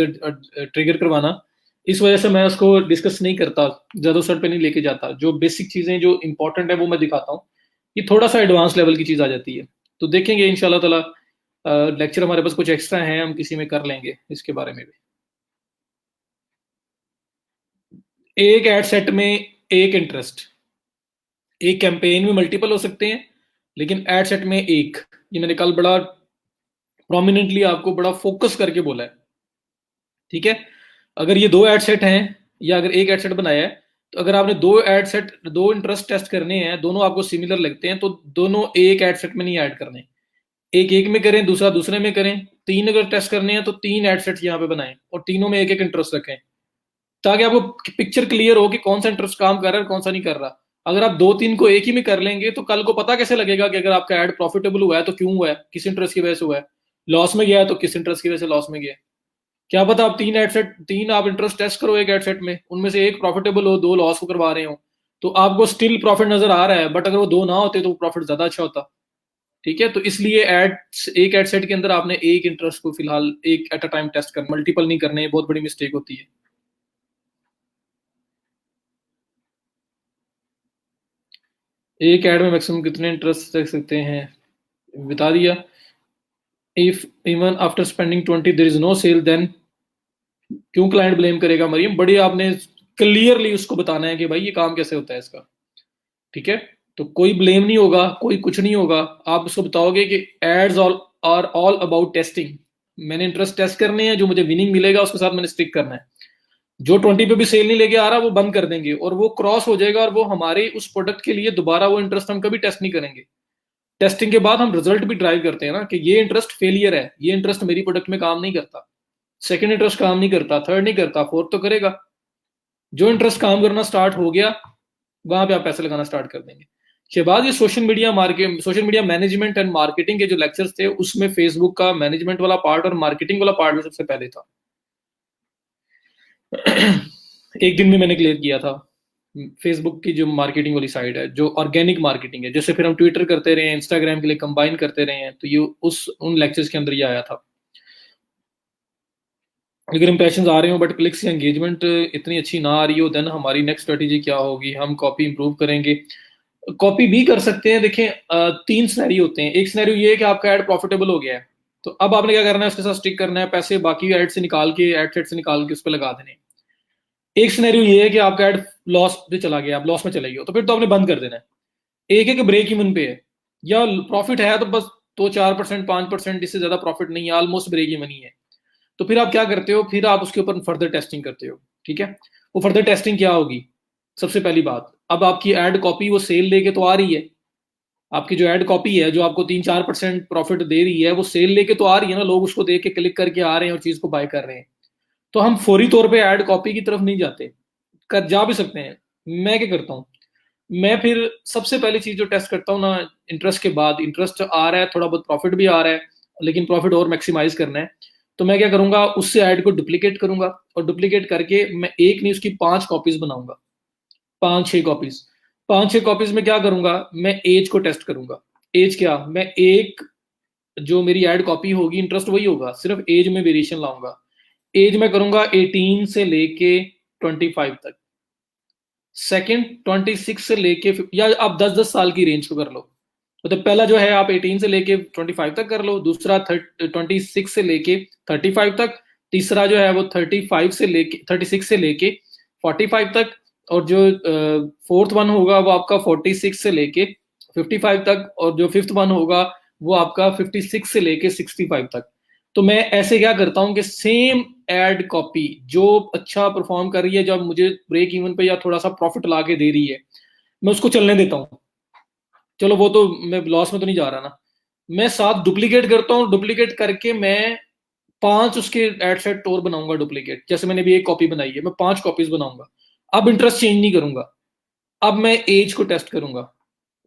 ट्रिगर करवाना, इस वजह से मैं उसको डिस्कस नहीं करता, ज़्यादा सर पे नहीं लेके जाता। जो बेसिक चीज़ें जो इंपॉर्टेंट है वो मैं दिखाता हूँ। ये थोड़ा सा एडवांस लेवल की चीज़ आ जाती है, तो देखेंगे इंशाल्लाह ताला। लेक्चर हमारे पास कुछ एक्स्ट्रा हैं, हम किसी में कर लेंगे इसके बारे में भी। एक एड सेट में एक इंटरेस्ट, एक कैंपेन में मल्टीपल हो सकते हैं, लेकिन एड सेट में एक। ये मैंने कल बड़ा प्रोमिनेंटली आपको बड़ा फोकस करके बोला है, ठीक है। अगर ये 2 एड सेट हैं, या अगर एक एड सेट बनाया है, तो अगर आपने 2 एड सेट, 2 इंटरेस्ट टेस्ट करने हैं, दोनों आपको सिमिलर लगते हैं, तो दोनों एक एड सेट में नहीं ऐड करने, एक एक में करें, दूसरा दूसरे में करें। 3 अगर टेस्ट करने हैं तो 3 एड सेट यहाँ पे बनाएं, और तीनों में एक एक इंटरेस्ट रखें, ताकि आपको पिक्चर क्लियर हो कि कौन सा इंटरेस्ट काम कर रहा है और कौन सा नहीं कर रहा। अगर आप 2-3 को एक ही में कर लेंगे तो कल को पता कैसे लगेगा कि अगर आपका ऐड प्रॉफिटेबल हुआ है तो क्यों हुआ है, किस इंटरेस्ट की वजह से हुआ है, लॉस में गया है तो किस इंटरेस्ट की वजह से लॉस में गया है। क्या पता आप 3 एडसेट, 3 आप इंटरेस्ट टेस्ट करो एक एडसेट में, उनमें से एक प्रॉफिटेबल हो, 2 लॉस को करवा रहे हो, तो आपको स्टिल प्रॉफिट नजर आ रहा है, बट अगर वो 2 ना होते तो प्रॉफिट ज्यादा अच्छा होता। ठीक है, तो इसलिए एक एडसेट के अंदर आपने एक इंटरेस्ट को फिलहाल एक एट अ टाइम टेस्ट करना, मल्टीपल नहीं करने, बहुत बड़ी मिस्टेक होती है। एक ऐड में मैक्सिमम कितने इंटरेस्ट रख सकते हैं, बता दिया। If even after spending 20 there is no sale, then क्यों क्लाइंट ब्लेम करेगा। मरियम, बड़ी आपने क्लियरली उसको बताना है कि भाई ये काम कैसे होता है इसका, ठीक है। तो कोई ब्लेम नहीं होगा, कोई कुछ नहीं होगा। आप उसको बताओगे कि ads all are all about testing, मैंने इंटरेस्ट टेस्ट करने हैं, जो मुझे विनिंग मिलेगा उसके साथ मैंने स्टिक करना है। जो 20 पे भी सेल नहीं लेके आ रहा वो बंद कर देंगे, और वो क्रॉस हो जाएगा, और वो हमारे उस प्रोडक्ट के लिए दोबारा वो इंटरेस्ट हम कभी टेस्ट नहीं करेंगे। टेस्टिंग के बाद हम रिजल्ट भी ड्राइव करते हैं ना, कि ये इंटरेस्ट फेलियर है, ये इंटरेस्ट मेरी प्रोडक्ट में काम नहीं करता, सेकंड इंटरेस्ट काम नहीं करता, थर्ड नहीं करता, फोर्थ तो करेगा। जो इंटरेस्ट काम करना स्टार्ट हो गया, वहां पे आप पैसे लगाना स्टार्ट कर देंगे। शहबाज, ये social media market, social media management and marketing के जो लेक्चर्स थे, उसमें फेसबुक का मैनेजमेंट वाला पार्ट और मार्केटिंग वाला पार्ट भी सबसे पहले था। एक दिन में मैंने क्लियर किया था। फेसबुक की जो मार्केटिंग वाली साइड है, जो ऑर्गेनिक मार्केटिंग है, जैसे फिर हम ट्विटर करते रहे हैं, इंस्टाग्राम के लिए कंबाइन करते रहे हैं, तो ये उस उन लेक्चर्स के अंदर ये आया था। अगर इंप्रेशंस आ रहे हो बट क्लिक्स या एंगेजमेंट इतनी अच्छी ना आ रही हो, देन हमारी नेक्स्ट स्ट्रेटेजी क्या होगी? हम कॉपी इंप्रूव करेंगे। कॉपी भी कर सकते हैं। देखें, तीन सिनेरियो होते हैं। एक सिनेरियो ये है कि आपका ऐड प्रॉफिटेबल हो गया है, तो अब आपने क्या करना है, उसके साथ स्टिक करना है, पैसे बाकी ऐड से निकाल के, ऐड सेट से निकाल के उस पर लगा देने। एक सिनेरियो ये है कि आपका ऐड लॉस पे चला गया, आप लॉस में चले गए हो, तो फिर तो आपने बंद कर देना है। एक है कि ब्रेक इवन पे है, या प्रॉफिट है तो बस 2-4%, 5%, इससे ज्यादा प्रॉफिट नहीं है, ऑलमोस्ट ब्रेक इवन ही है। तो फिर आप क्या करते हो, फिर आप उसके ऊपर फर्दर टेस्टिंग करते हो। ठीक है, वो फर्दर टेस्टिंग क्या होगी? सबसे पहली बात, अब आपकी एड कॉपी वो सेल लेके तो आ रही है। आपकी जो एड कॉपी है जो आपको 3-4% प्रॉफिट दे रही है, वो सेल लेके तो आ रही है ना, लोग उसको देख के क्लिक करके आ रहे हैं और चीज को बाय कर रहे हैं। तो हम फौरी तौर पे एड कॉपी की तरफ नहीं जाते, कर जा भी सकते हैं। मैं क्या करता हूँ, मैं फिर सबसे पहली चीज जो टेस्ट करता हूँ ना, इंटरेस्ट के बाद, इंटरेस्ट आ रहा है, थोड़ा बहुत प्रॉफिट भी आ रहा है, लेकिन प्रॉफिट और मैक्सिमाइज करना है, तो मैं क्या करूंगा, उससे ऐड को डुप्लीकेट करूंगा, और डुप्लीकेट करके मैं एक नहीं उसकी 5 कॉपीज बनाऊंगा। 5-6 कॉपीज। 5-6 कॉपीज में क्या करूंगा, मैं एज को टेस्ट करूंगा। एज क्या, मैं एक जो मेरी एड कॉपी होगी, इंटरेस्ट वही होगा, सिर्फ एज में वेरिएशन लाऊंगा। एज में करूंगा 18 से लेके 25 तक। सेकंड 26 से लेके या आप 10-10 साल की रेंज को कर लो। मतलब पहला जो है आप 18 से लेके 25 तक कर लो, दूसरा 26 से लेके 35 तक, तीसरा जो है वो 36 से लेके 45 तक, और जो फोर्थ वन होगा वो आपका 46 से लेके 55 तक, और जो फिफ्थ वन होगा वो आपका 56 से लेके 65 तक। तो मैं ऐसे क्या करता हूँ कि सेम एड कॉपी जो अच्छा परफॉर्म कर रही है, जब मुझे ब्रेक इवन पे या थोड़ा सा प्रॉफिट ला के दे रही है, मैं उसको चलने देता हूँ। चलो वो तो मैं लॉस में तो नहीं जा रहा ना। मैं 7 डुप्लीकेट करता हूँ, डुप्लीकेट करके मैं 5 उसके एड सेट और बनाऊंगा डुप्लीकेट। जैसे मैंने भी एक कॉपी बनाई है, मैं 5 कॉपीज बनाऊंगा। अब इंटरेस्ट चेंज नहीं करूंगा, अब मैं एज को टेस्ट करूंगा।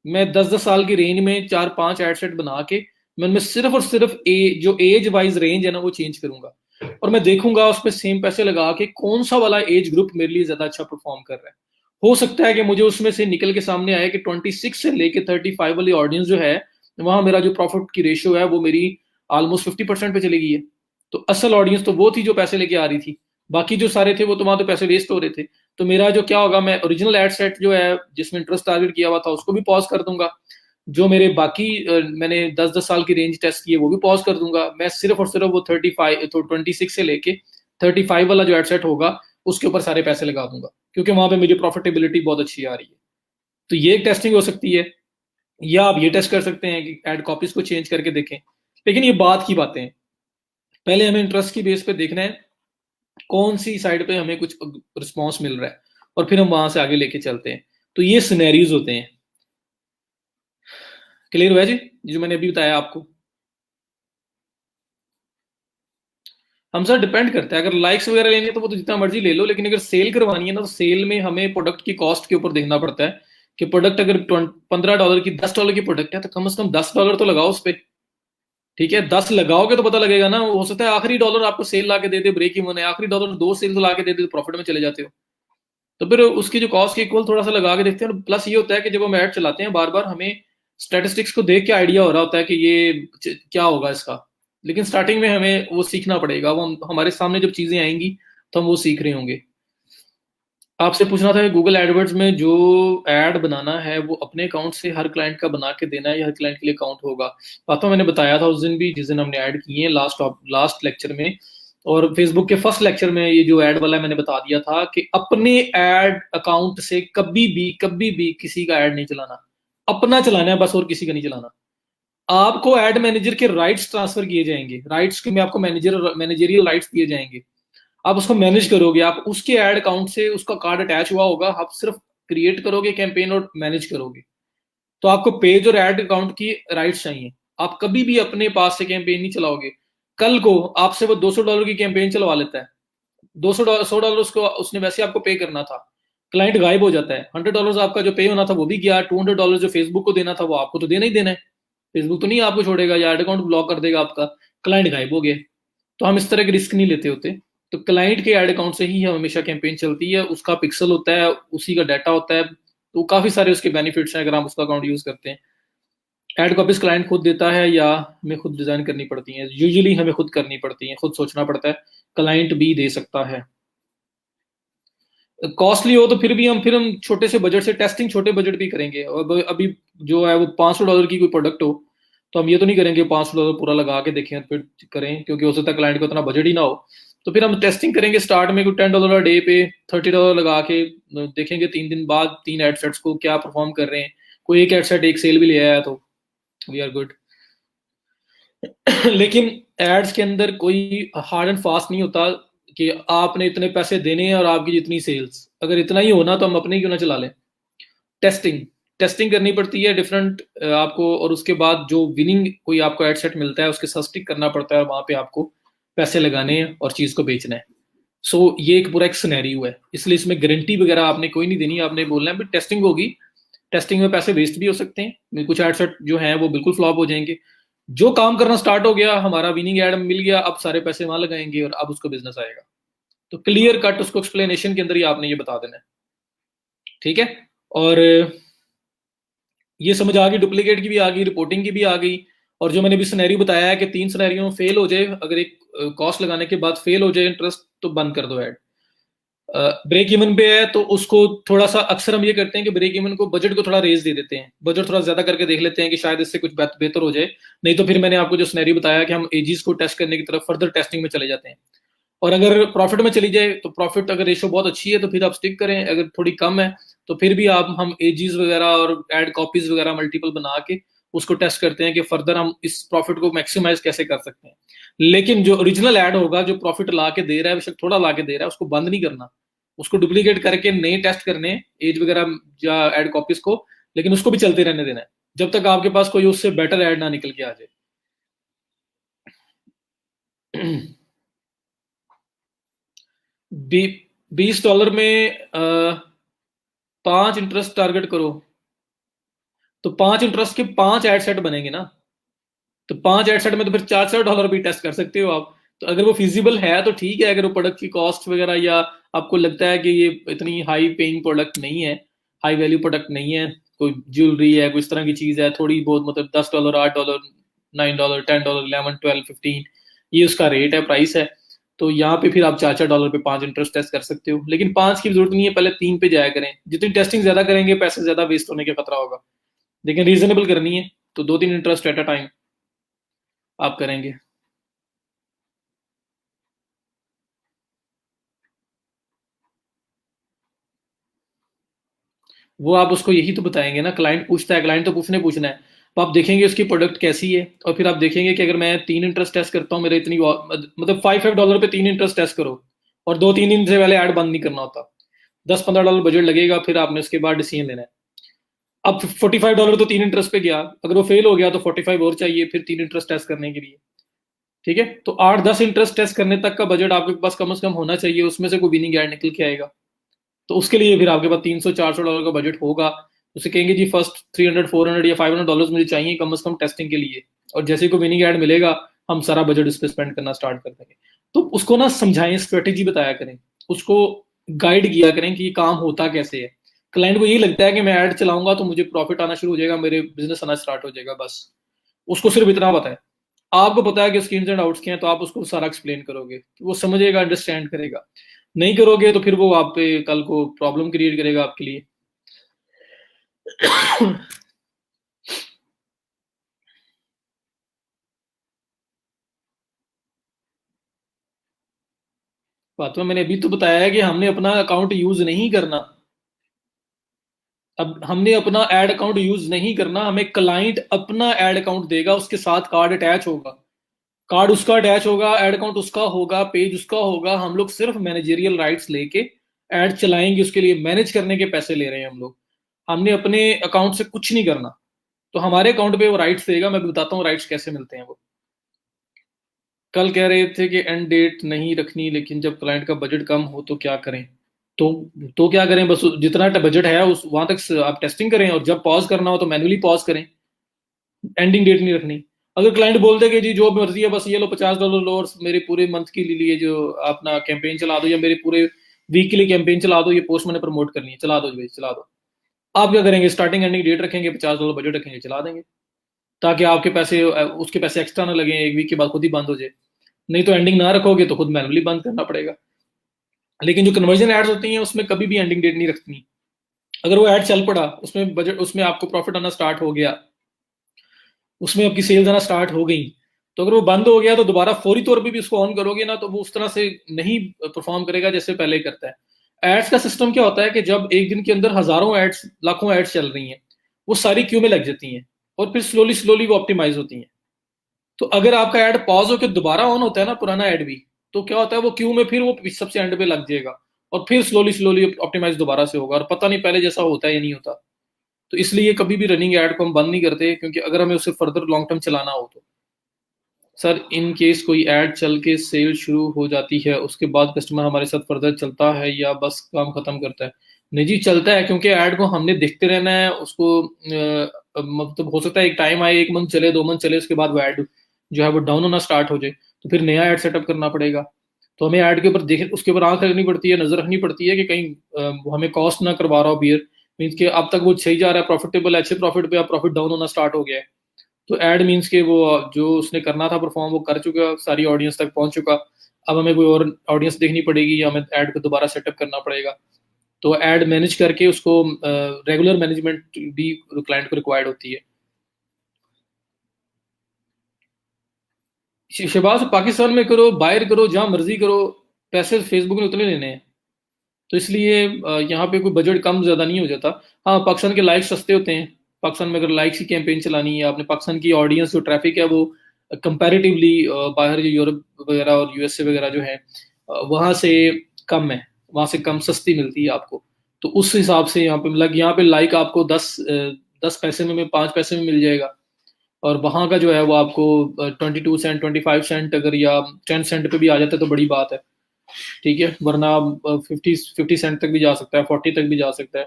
मैं 10-10 साल की रेंज में 4-5 एड सेट बना के, मैं उनमें सिर्फ और सिर्फ जो एज वाइज रेंज है ना वो चेंज करूंगा, और मैं देखूंगा उस पर सेम पैसे लगा के कौन सा वाला एज ग्रुप मेरे लिए ज्यादा अच्छा परफॉर्म कर रहा है। हो सकता है कि मुझे उसमें से निकल के सामने आए कि 26 से लेके 35 वाली ऑडियंस जो है, वहां मेरा जो प्रॉफिट की रेशियो है वो मेरी ऑलमोस्ट 50% पे चली गई है। तो असल ऑडियंस तो वो थी जो पैसे लेके आ रही थी, बाकी जो सारे थे वो तो वहां तो पैसे वेस्ट हो रहे थे। तो मेरा जो क्या होगा, मैं ओरिजिनल एड सेट जो है जिसमें इंटरेस्ट टारगेट किया हुआ था उसको भी पॉज कर दूंगा। जो मेरे बाकी मैंने 10-10 साल की रेंज टेस्ट की है वो भी पॉज कर दूंगा। मैं सिर्फ और सिर्फ वो 35 तो 26 से लेके 35 वाला जो एड सेट होगा उसके ऊपर सारे पैसे लगा दूंगा, क्योंकि वहां पे मुझे प्रॉफिटेबिलिटी बहुत अच्छी आ रही है। तो ये एक टेस्टिंग हो सकती है। या आप ये टेस्ट कर सकते हैं कि एड कॉपीज को चेंज करके देखें। लेकिन ये बात की बातें हैं, पहले हमें इंटरेस्ट की बेस पे देखना है कौन सी साइड पे हमें कुछ रिस्पॉन्स मिल रहा है, और फिर हम वहां से आगे लेके चलते हैं। तो ये सिनेरियोज होते हैं। क्लियर हुआ जी, जो मैंने अभी बताया आपको? हम सर डिपेंड करता है, अगर लाइक्स वगैरह लेंगे तो वो तो जितना मर्जी ले लो, लेकिन अगर सेल करवानी है ना, तो सेल में हमें प्रोडक्ट की कॉस्ट के ऊपर देखना पड़ता है कि प्रोडक्ट अगर $15 की, $10 की प्रोडक्ट है, तो कम से कम $10 तो लगाओ उस पर। ठीक है, 10 लगाओगे तो पता लगेगा ना। हो सकता है आखिरी डॉलर आपको सेल ला के दे दे, ब्रेक इवन है, आखिरी डॉलर 2 सेल्स ला के दे दे तो प्रॉफिट में चले जाते हो। तो फिर उसकी जो कॉस्ट के इक्वल थोड़ा सा लगा के देखते हैं। प्लस ये होता है कि जब हम ऐड चलाते हैं बार बार, हमें स्टैटिस्टिक्स को देख के आइडिया हो रहा होता है कि ये क्या होगा इसका। लेकिन स्टार्टिंग में हमें वो सीखना पड़ेगा, वो हमारे सामने जब चीजें आएंगी तो हम वो सीख रहे होंगे। आपसे पूछना था कि गूगल एडवर्ड्स में जो ऐड बनाना है वो अपने अकाउंट से हर क्लाइंट का बना के देना है या हर क्लाइंट के लिए अकाउंट होगा? बात तो मैंने बताया था उस दिन भी, जिस दिन हमने ऐड किए हैं लास्ट लास्ट लेक्चर में। और फेसबुक के फर्स्ट लेक्चर में ये जो ऐड वाला है मैंने बता दिया था कि अपने ऐड अकाउंट से कभी भी किसी का ऐड नहीं चलाना। अपना चलाना है बस, और किसी का नहीं चलाना। आपको एड मैनेजर के राइट्स ट्रांसफर किए जाएंगे, राइट्स के में आपको मैनेजरियल राइट्स दिए जाएंगे। आप उसको मैनेज करोगे, आप उसके ऐड अकाउंट से उसका कार्ड अटैच हुआ होगा, आप सिर्फ क्रिएट करोगे कैंपेन और मैनेज करोगे। तो आपको पेज और ऐड अकाउंट की राइट्स चाहिए। आप कभी भी अपने पास से कैंपेन नहीं चलाओगे। कल को आपसे वो $200 की कैंपेन चलवा लेता है, $200 $100 उसको उसने वैसे आपको पे करना था, क्लाइंट गायब हो जाता है, $100 आपका जो पे होना था वो भी गया, $200 जो फेसबुक को देना था वो आपको तो देना ही देना है। फेसबुक तो नहीं आपको छोड़ेगा या एड अकाउंट ब्लॉक कर देगा आपका, क्लाइंट गायब हो गया। तो हम इस तरह के रिस्क नहीं लेते होते। तो क्लाइंट के ऐड अकाउंट से ही हमेशा कैंपेन चलती है, उसका पिक्सल होता है, उसी का डाटा होता है, तो काफ़ी सारे उसके बेनिफिट्स हैं अगर आप उसका अकाउंट यूज़ करते हैं। ऐड कॉपीज क्लाइंट खुद देता है या हमें खुद डिज़ाइन करनी पड़ती हैं? यूजुअली हमें खुद करनी पड़ती हैं, खुद सोचना पड़ता है, क्लाइंट भी दे सकता है। कॉस्टली हो तो फिर हम छोटे से बजट से टेस्टिंग छोटे बजट भी करेंगे। अब अभी जो है वो $500 की कोई प्रोडक्ट हो, तो हम ये तो नहीं करेंगे $500 पूरा लगा के देखें फिर करें, क्योंकि हो सकता है क्लाइंट को इतना बजट ही ना हो। तो फिर हम टेस्टिंग करेंगे स्टार्ट में कोई $10 डे पे $30 लगा के देखेंगे 3 दिन बाद 3 एड सेट्स को क्या परफॉर्म कर रहे हैं। कोई एक एड सेट एक सेल भी ले आया तो वी आर गुड। लेकिन एड्स के अंदर कोई हार्ड एंड फास्ट नहीं होता कि आपने इतने पैसे देने हैं और आपकी जितनी सेल्स। अगर इतना ही होना तो हम अपने क्यों ना चला लें। टेस्टिंग टेस्टिंग करनी पड़ती है डिफरेंट आपको, और उसके बाद जो विनिंग कोई आपको एड सेट मिलता है उसके साथ स्टिक करना पड़ता है, वहां पे आपको पैसे लगाने हैं और चीज को बेचना है। सो ये एक पूरा एक सिनेरियो है, इसलिए इसमें गारंटी वगैरह आपने कोई नहीं देनी। आपने बोलना है टेस्टिंग होगी, टेस्टिंग में पैसे वेस्ट भी हो सकते हैं, कुछ एड सेट जो है वो बिल्कुल फ्लॉप हो जाएंगे। जो काम करना स्टार्ट हो गया, हमारा विनिंग एड मिल गया, अब सारे पैसे वहां लगाएंगे और अब उसको बिजनेस आएगा। तो क्लियर कट उसको एक्सप्लेनेशन के अंदर ही आपने ये बता देना है, ठीक है। और ये समझ आ गई, डुप्लीकेट की भी आ गई, रिपोर्टिंग की भी आ गई। और जो मैंने भी सिनेरियो बताया है कि 3 सिनेरियो में फेल हो जाए, अगर एक कॉस्ट लगाने के बाद फेल हो जाए इंटरेस्ट, तो बंद कर दो ऐड। ब्रेक इवन पे है तो उसको थोड़ा सा, अक्सर हम ये करते हैं कि ब्रेक इवन को बजट को थोड़ा रेज दे देते हैं, बजट थोड़ा ज्यादा करके देख लेते हैं कि शायद इससे कुछ बेहतर हो जाए। नहीं तो फिर मैंने आपको जो सिनेरियो बताया कि हम एजीज को टेस्ट करने की तरफ फर्दर टेस्टिंग में चले जाते हैं। और अगर प्रॉफिट में चली जाए तो प्रॉफिट अगर रेशो बहुत अच्छी है तो फिर आप स्टिक करें, अगर थोड़ी कम है तो फिर भी आप हम एजीज वगैरह और एड कॉपीज वगैरह मल्टीपल बना के उसको टेस्ट करते हैं कि फर्दर हम इस प्रॉफिट को मैक्सिमाइज कैसे कर सकते हैं। लेकिन जो ओरिजिनल ऐड होगा, जो प्रॉफिट ला के दे रहा है, बेशक थोड़ा ला के दे रहा है, उसको बंद नहीं करना, उसको डुप्लीकेट करके नए टेस्ट करने एज वगैरह या एड कॉपीज को, लेकिन उसको भी चलते रहने देना है जब तक आपके पास कोई उससे बेटर ऐड ना निकल के आ जाए। $20 में 5 इंटरेस्ट टारगेट करो, तो 5 इंटरेस्ट के 5 एड सेट बनेंगे ना। तो 5 एड सेट में तो फिर $4 भी टेस्ट कर सकते हो आप। तो अगर वो फिजिबल है तो ठीक है, अगर वो प्रोडक्ट की कॉस्ट वगैरह या आपको लगता है कि ये इतनी हाई पेइंग प्रोडक्ट नहीं है, हाई वैल्यू प्रोडक्ट नहीं है, कोई ज्वेलरी है, कोई इस तरह की चीज है थोड़ी बहुत, मतलब $10, $8, $9, $10, 11, 12, 15, ये उसका रेट है, प्राइस है। तो यहाँ पे फिर आप $4 पे 5 इंटरेस्ट टेस्ट कर सकते हो, लेकिन 5 की जरूरत नहीं है, पहले 3 पे जाया करें। जितनी टेस्टिंग ज्यादा करेंगे पैसे ज्यादा वेस्ट होने का खतरा होगा, लेकिन रीजनेबल करनी है तो 2-3 इंटरेस्ट एट अ टाइम आप करेंगे। वो आप उसको यही तो बताएंगे ना, क्लाइंट पूछता है, क्लाइंट तो पूछना है, तो आप देखेंगे उसकी प्रोडक्ट कैसी है, और फिर आप देखेंगे कि अगर मैं 3 इंटरेस्ट टेस्ट करता हूँ, मेरे इतनी मतलब $5 पे 3 इंटरेस्ट टेस्ट करो, और 2-3 दिन से पहले ऐड बंद नहीं करना होता। $10-15 बजट लगेगा, फिर आपने उसके बाद डिसीजन लेना है। अब $45 तो 3 इंटरेस्ट पे गया, अगर वो फेल हो गया तो 45 और चाहिए फिर 3 इंटरेस्ट टेस्ट करने के लिए, ठीक है। तो 8-10 इंटरेस्ट टेस्ट करने तक का बजट आपके पास कम से कम होना चाहिए, उसमें से कोई विनिंग ऐड निकल के आएगा। तो उसके लिए फिर आपके पास $300-400 का बजट होगा। उसे कहेंगे जी फर्स्ट 300-400 या $500 मुझे चाहिए कम से कम टेस्टिंग के लिए, और जैसे ही कोई विनिंग ऐड मिलेगा हम सारा बजट उस पर स्पेंड करना स्टार्ट कर देंगे। तो उसको ना समझाएं, स्ट्रेटेजी बताया करें, उसको गाइड किया करें कि ये काम होता कैसे है। क्लाइंट को यही लगता है कि मैं ऐड चलाऊंगा तो मुझे प्रॉफिट आना शुरू हो जाएगा, मेरे बिजनेस आना स्टार्ट हो जाएगा, बस उसको सिर्फ इतना पता है। आपको पता है कि उसके इन्स एंड आउट्स क्या हैं, तो आप उसको सारा एक्सप्लेन करोगे, वो समझेगा, अंडरस्टैंड करेगा। नहीं करोगे तो फिर वो आप पे कल को प्रॉब्लम क्रिएट करेगा आपके लिए। बात में मैंने अभी तो बताया है कि हमने अपना अकाउंट यूज नहीं करना। अब हमने अपना ऐड अकाउंट यूज नहीं करना, हमें क्लाइंट अपना ऐड अकाउंट देगा, उसके साथ कार्ड अटैच होगा, कार्ड उसका अटैच होगा, ऐड अकाउंट उसका होगा, पेज उसका होगा। हम लोग सिर्फ मैनेजेरियल राइट्स लेके ऐड चलाएंगे, उसके लिए मैनेज करने के पैसे ले रहे हैं हम लोग। हमने अपने अकाउंट से कुछ नहीं करना। तो हमारे अकाउंट पे वो राइट्स देगा, मैं बताता हूँ राइट्स कैसे मिलते हैं वो। कल कह रहे थे कि एंड डेट नहीं रखनी, लेकिन जब क्लाइंट का बजट कम हो तो क्या करें? तो तो क्या करें, बस जितना बजट है उस वहां तक आप टेस्टिंग करें, और जब पॉज करना हो तो मैन्युअली पॉज करें, एंडिंग डेट नहीं रखनी। अगर क्लाइंट बोल दे कि जी जो मर्जी है बस ये लो $50 लो और मेरे पूरे मंथ के लिए जो अपना कैंपेन चला दो या मेरे पूरे वीक के लिए कैंपेन चला दो, ये पोस्ट मैंने प्रमोट करनी है, चला दो जी भाई चला दो। आप क्या करेंगे, स्टार्टिंग एंडिंग डेट रखेंगे, $50 बजट रखेंगे, चला देंगे, ताकि आपके पैसे उसके पैसे एक्स्ट्रा ना लगे, एक वीक के बाद खुद ही बंद हो जाए। नहीं तो एंडिंग ना रखोगे तो खुद मैनुअली बंद करना पड़ेगा। लेकिन जो कन्वर्जन एड्स होती हैं उसमें कभी भी एंडिंग डेट नहीं रखती। अगर वो एड चल पड़ा, उसमें बजट, उसमें आपको प्रॉफिट आना स्टार्ट हो गया, उसमें आपकी सेल्स आना स्टार्ट हो गई, तो अगर वो बंद हो गया तो दोबारा फौरी तौर पे भी उसको ऑन करोगे ना तो वो उस तरह से नहीं परफॉर्म करेगा जैसे पहले करता है। एड्स का सिस्टम क्या होता है कि जब एक दिन के अंदर हजारों एड्स, लाखों एड्स चल रही हैं, वो सारी क्यू में लग जाती हैं और फिर स्लोली स्लोली वो ऑप्टिमाइज होती हैं। तो अगर आपका ऐड पॉज होकर दोबारा ऑन होता है ना, पुराना ऐड भी, तो क्या होता है वो क्यू में फिर वो सबसे एंड पे लग जाएगा और फिर स्लोली स्लोली ऑप्टिमाइज दोबारा से होगा और पता नहीं पहले जैसा होता है या नहीं होता। तो इसलिए कभी भी रनिंग ऐड को हम बंद नहीं करते, क्योंकि अगर हमें उसे फर्दर लॉन्ग टर्म चलाना हो तो। सर इन केस कोई ऐड चल के सेल शुरू हो जाती है, उसके बाद कस्टमर हमारे साथ फर्दर चलता है या बस काम खत्म करता है? नहीं जी, चलता है, क्योंकि ऐड को हमने देखते रहना है उसको। मतलब हो सकता है एक टाइम आए, 1 मंथ चले, 2 मंथ चले, उसके बाद वो ऐड जो है वो डाउन होना स्टार्ट हो जाए, तो फिर नया ऐड सेटअप करना पड़ेगा। तो हमें ऐड के ऊपर देख, उसके ऊपर आंख रखनी पड़ती है, नजर रखनी पड़ती है कि कहीं वो हमें कॉस्ट ना करवा रहा हो बियर। मीन्स के अब तक वो सही जा रहा है, प्रॉफिटेबल है, अच्छे प्रॉफिट पे, अब प्रॉफिट डाउन होना स्टार्ट हो गया है। तो ऐड मीन्स के वो जो उसने करना था परफॉर्म वो कर चुका, सारी ऑडियंस तक पहुंच चुका। अब हमें कोई और ऑडियंस देखनी पड़ेगी या हमें ऐड को दोबारा सेटअप करना पड़ेगा। तो ऐड मैनेज करके उसको रेगुलर मैनेजमेंट भी क्लाइंट को रिक्वायर्ड होती है। शहबाज, पाकिस्तान में करो, बाहर करो, जहां मर्जी करो, पैसे फेसबुक ने उतने लेने हैं। तो इसलिए यहाँ पे कोई बजट कम ज़्यादा नहीं हो जाता। हाँ, पाकिस्तान के लाइक्स सस्ते होते हैं। पाकिस्तान में अगर लाइक्स की कैंपेन चलानी है आपने, पाकिस्तान की ऑडियंस जो ट्रैफिक है वो कंपैरेटिवली बाहर जो यूरोप वगैरह और यूएसए वगैरह जो है वहाँ से कम है, वहाँ से कम सस्ती मिलती है आपको। तो उस हिसाब से यहाँ पे मतलब यहाँ पे लाइक आपको 10 पैसे में 5 पैसे में मिल जाएगा, और वहाँ का जो है वो आपको 22 सेंट, 25 सेंट अगर या 10 सेंट पे भी आ जाता है तो बड़ी बात है। ठीक है, वरना 50 50 सेंट तक भी जा सकता है, 40 तक भी जा सकता है,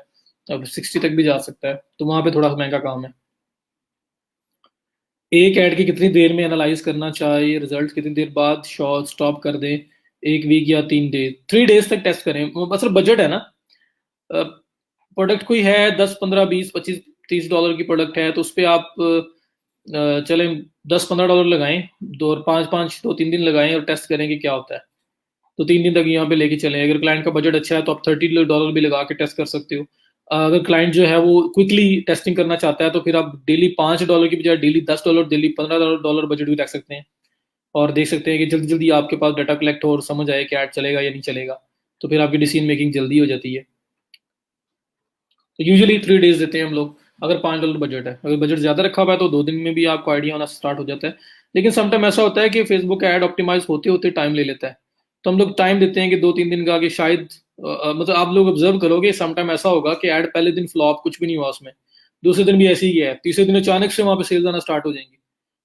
अब 60 तक भी जा सकता है, तो वहां पे थोड़ा महंगा काम है। एक ऐड की कितनी देर में एनालाइज करना चाहिए, रिजल्ट कितनी देर बाद शॉट स्टॉप कर दें, 1 वीक या 3 डेज? 3 डेज तक टेस्ट करें, असल बजट है ना। प्रोडक्ट कोई है 10 15 20 25 30 डॉलर की प्रोडक्ट है, तो उस पर आप चलें $10 15 लगाएं, 2 और 5 5 2 3 दिन लगाएं और टेस्ट करें कि क्या होता है। तो 3 दिन तक यहाँ पे लेके चलें। अगर क्लाइंट का बजट अच्छा है तो आप $30 भी लगा के टेस्ट कर सकते हो। अगर क्लाइंट जो है वो क्विकली टेस्टिंग करना चाहता है तो फिर आप डेली $5 की बजाय डेली $10, डेली $15 बजट भी रख सकते हैं, और देख सकते हैं कि जल्दी जल्दी आपके पास डाटा कलेक्ट हो और समझ आए कि ऐड चलेगा या नहीं चलेगा, तो फिर आपकी डिसीजन मेकिंग जल्दी हो जाती है। तो यूजुअली 3 डेज देते हैं हम लोग, अगर $5 बजट है। अगर बजट ज़्यादा रखा हुआ है तो 2 दिन में भी आपको आइडिया होना स्टार्ट हो जाता है। लेकिन समटाइम ऐसा होता है कि फेसबुक ऐड ऑप्टिमाइज होते होते टाइम ले लेता है, तो हम लोग टाइम देते हैं कि 2 3 दिन का, कि शायद मतलब आप लोग ऑब्जर्व करोगे समटाइम ऐसा होगा कि ऐड पहले दिन फ्लॉप, कुछ भी नहीं हुआ उसमें, दूसरे दिन भी ऐसे ही है, तीसरे दिन अचानक से वहाँ पे सेल्स आना स्टार्ट हो जाएंगी।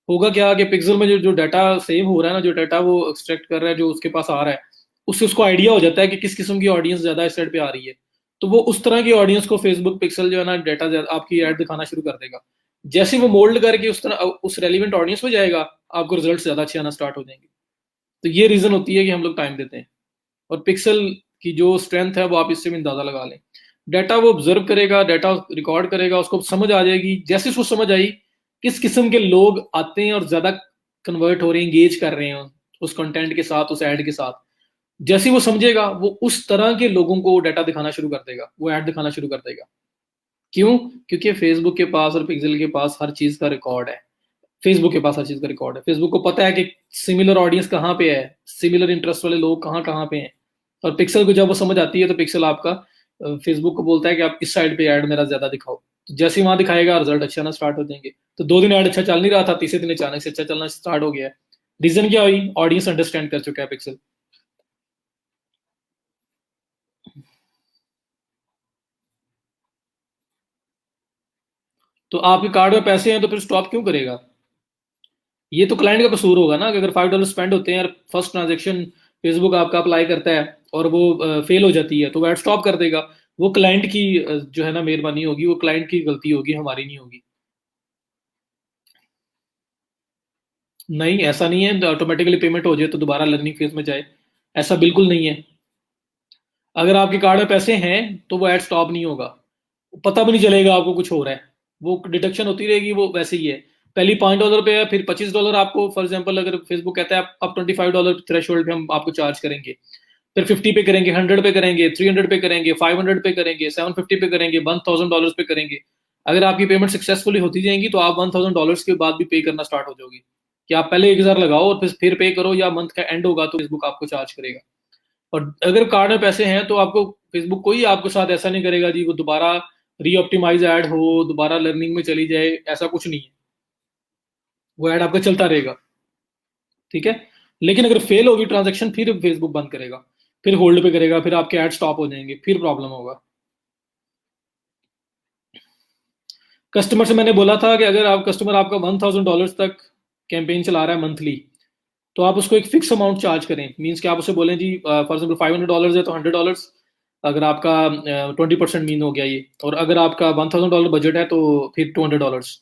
होगा क्या कि पिक्सल में जो जो डाटा सेव हो रहा है ना, जो डाटा वो एक्सट्रैक्ट कर रहा है, जो उसके पास आ रहा है, उससे उसको आइडिया हो जाता है कि किस किस्म की ऑडियंस ज्यादा इस साइड पे आ रही है। तो वो उस तरह की ऑडियंस को फेसबुक पिक्सल जो है ना डाटा आपकी ऐड दिखाना शुरू कर देगा। जैसे वो मोल्ड करके उस तरह उस रेलिवेंट ऑडियंस में जाएगा, आपको रिजल्ट ज्यादा अच्छे आना स्टार्ट हो जाएंगे। तो ये रीजन होती है कि हम लोग टाइम देते हैं। और पिक्सल की जो स्ट्रेंथ है वो आप इससे भी अंदाजा लगा लें। डाटा वो ऑब्जर्व करेगा, डाटा रिकॉर्ड करेगा, उसको समझ आ जाएगी, जैसे उसको समझ आई किस किस्म के लोग आते हैं और ज्यादा कन्वर्ट हो रहे हैं, एंगेज कर रहे हैं उस कंटेंट के साथ, उस ऐड के साथ, जैसे ही वो समझेगा वो उस तरह के लोगों को डाटा दिखाना शुरू कर देगा, वो ऐड दिखाना शुरू कर देगा। क्यों? क्योंकि फेसबुक के पास और पिक्सल के पास हर चीज का रिकॉर्ड है। फेसबुक के पास हर चीज का रिकॉर्ड है, फेसबुक को पता है कि सिमिलर ऑडियंस कहाँ पे है, सिमिलर इंटरेस्ट वाले लोग कहाँ कहाँ पे हैं। और पिक्सल को जब वो समझ आती है तो पिक्सल आपका फेसबुक को बोलता है कि आप इस साइड पे ऐड मेरा ज्यादा दिखाओ, तो जैसे ही वहां दिखाएगा रिजल्ट अच्छा आना स्टार्ट हो जाएंगे। तो 2 दिन ऐड अच्छा चल नहीं रहा था, तीसरे दिन अचानक से अच्छा चलना स्टार्ट हो गया है। रीजन क्या हुई? ऑडियंस अंडरस्टैंड कर चुका है पिक्सल। तो आपके कार्ड में पैसे हैं तो फिर स्टॉप क्यों करेगा? ये तो क्लाइंट का कसूर होगा ना, कि अगर $5 स्पेंड होते हैं और फर्स्ट ट्रांजेक्शन फेसबुक आपका अप्लाई करता है और वो फेल हो जाती है तो वो एड स्टॉप कर देगा। वो क्लाइंट की जो है ना मेहरबानी होगी, वो क्लाइंट की गलती होगी, हमारी नहीं होगी। नहीं, ऐसा नहीं है ऑटोमेटिकली पेमेंट हो जाए तो दोबारा लर्निंग फेज में जाए, ऐसा बिल्कुल नहीं है। अगर आपके कार्ड में पैसे हैं तो वो ऐड स्टॉप नहीं होगा, पता भी नहीं चलेगा आपको कुछ हो रहा है, वो डिडक्शन होती रहेगी, वो वैसे ही है। पहली $5 पे है, फिर $25 आपको, फॉर एग्जांपल अगर फेसबुक कहता है आप $25 थ्रेशोल्ड पे हम आपको चार्ज करेंगे, फिर 50 पे करेंगे, 100 पे करेंगे, 300 पे करेंगे, 500 पे करेंगे, 750 पे करेंगे, $1000 पे करेंगे। अगर आपकी पेमेंट सक्सेसफुली होती जाएंगी तो आप $1000 के बाद भी पे करना स्टार्ट हो जाओगे, कि आप पहले 1000 लगाओ और फिर पे करो, या मंथ का एंड होगा तो फेसबुक आपको चार्ज करेगा। और अगर कार्ड में पैसे हैं तो आपको फेसबुक कोई आपके साथ ऐसा नहीं करेगा जी वो दोबारा रीऑप्टिमाइज ऐड हो, दोबारा लर्निंग में चली जाए, ऐसा कुछ नहीं है, वो ऐड आपका चलता रहेगा। ठीक है। लेकिन अगर फेल होगी ट्रांजेक्शन फिर फेसबुक बंद करेगा, फिर होल्ड पे करेगा, फिर आपके ऐड स्टॉप हो जाएंगे, फिर प्रॉब्लम होगा। कस्टमर से मैंने बोला था कि अगर आप कस्टमर आपका $1000 तक कैंपेन चला रहा है मंथली, तो आप उसको एक फिक्स अमाउंट चार्ज करें। मीन्स कि आप उसे बोलें जी फॉर एग्जाम्पल $500 है तो $100, अगर आपका 20% मीन हो गया ये, और अगर आपका $1000 बजट है तो फिर $200,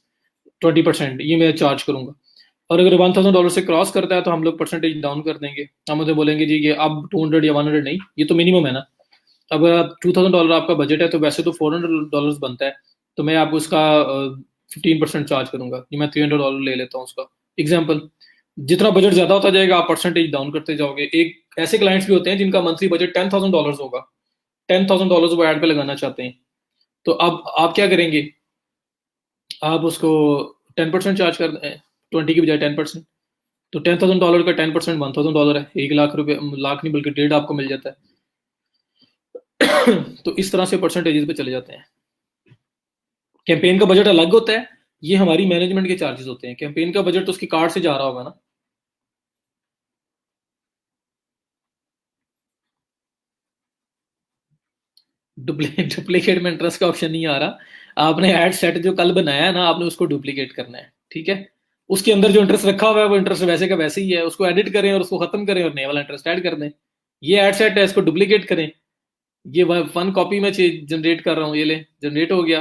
20% ये मैं चार्ज करूंगा। और अगर $1000 से क्रॉस करता है तो हम लोग परसेंटेज डाउन कर देंगे, हम उसे बोलेंगे जी ये अब 200 या 100 नहीं, ये तो मिनिमम है ना। अब $2000 आपका बजट है तो वैसे तो $400 बनता है, तो मैं आपको उसका 15% चार्ज करूंगा, कि मैं $300 ले लेता हूँ उसका एग्जाम्पल। जितना बजट ज्यादा होता जाएगा आप परसेंटेज डाउन करते जाओगे। एक ऐसे क्लाइंट्स भी होते हैं जिनका मंथली बजट $10,000 होगा, $10,000 वो ऐड पे लगाना चाहते हैं, तो अब आप क्या करेंगे, आप उसको 10% चार्ज कर दें, 20 की बजाय 10%। तो $10,000 का 10% $1,000 है, 1 लाख रुपए, लाख नहीं बल्कि डेढ़ आपको मिल जाता है। तो इस तरह से परसेंटेजेस पे चले जाते हैं। कैंपेन का बजट अलग होता है, ये हमारी मैनेजमेंट के चार्जेस होते हैं। कैंपेन का बजट तो उसकी कार्ड से जा रहा होगा ना। डुप्लीकेट में इंटरेस्ट का ऑप्शन नहीं आ रहा, आपने एड सेट जो कल बनाया है ना, आपने उसको डुप्लीकेट करना है, ठीक है। उसके अंदर जो इंटरेस्ट रखा हुआ है वो इंटरेस्ट वैसे का वैसे ही है, उसको एडिट करें और उसको खत्म करें और नया वाला इंटरेस्ट ऐड कर दें। ये एड सेट है, इसको डुप्लीकेट करें। ये वन कॉपी में जनरेट कर रहा हूँ, ये ले जनरेट हो गया।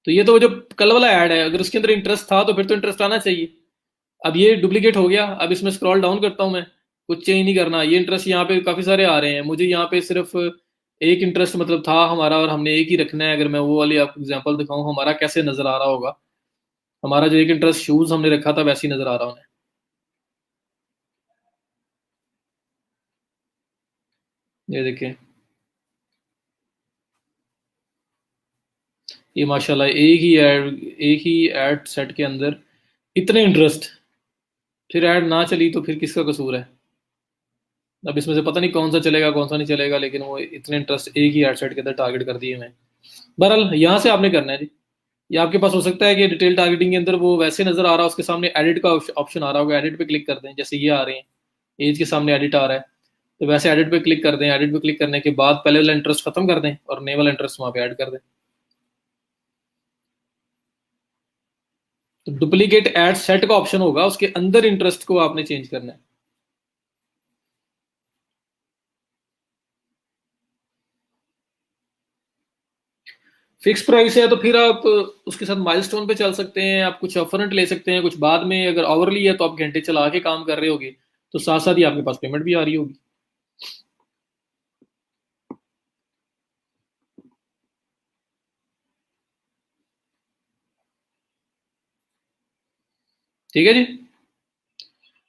तो ये तो वो जो कल वाला ऐड है, अगर उसके अंदर इंटरेस्ट था तो फिर तो इंटरेस्ट आना चाहिए। अब ये डुप्लीकेट हो गया, अब इसमें स्क्रॉल डाउन करता हूं मैं, कुछ चेंज नहीं करना, ये इंटरेस्ट यहाँ पे काफी सारे आ रहे हैं, मुझे यहाँ पे सिर्फ एक इंटरेस्ट मतलब था हमारा और हमने एक ही रखना है। अगर मैं वो वाली आपको एग्जांपल दिखाऊं हमारा कैसे नजर आ रहा होगा, हमारा जो एक इंटरेस्ट शूज हमने रखा था वैसे ही नजर आ रहा उन्हें। ये देखिए, ये माशाल्लाह एक ही ऐड सेट के अंदर इतने इंटरेस्ट, फिर ऐड ना चली तो फिर किसका कसूर है। अब इसमें से पता नहीं कौन सा चलेगा कौन सा नहीं चलेगा, लेकिन वो इतने इंटरेस्ट एक ही ऐड सेट के अंदर टारगेट कर दिए मैं। बहरहाल यहाँ से आपने करना है जी। या आपके पास हो सकता है कि डिटेल टारगेटिंग के अंदर वो वैसे नजर आ रहा है, उसके सामने एडिट का ऑप्शन आ रहा होगा, एडिट पे क्लिक कर दें, जैसे ये आ रहे हैं, एज के सामने एडिट आ रहा है, तो वैसे एडिट पे क्लिक कर दें। एडिट पे क्लिक करने के बाद पहले वाला इंटरेस्ट खत्म कर दें और नए वाला इंटरेस्ट वहां पे ऐड कर दें। तो डुप्लीकेट एड सेट का ऑप्शन होगा, उसके अंदर इंटरेस्ट को आपने चेंज करना है। फिक्स प्राइस है तो फिर आप उसके साथ माइलस्टोन पे चल सकते हैं, आप कुछ अपफ्रंट ले सकते हैं, कुछ बाद में। अगर ओवरली है तो आप घंटे चला के काम कर रहे होगे, तो साथ साथ ही आपके पास पेमेंट भी आ रही होगी। ठीक है जी।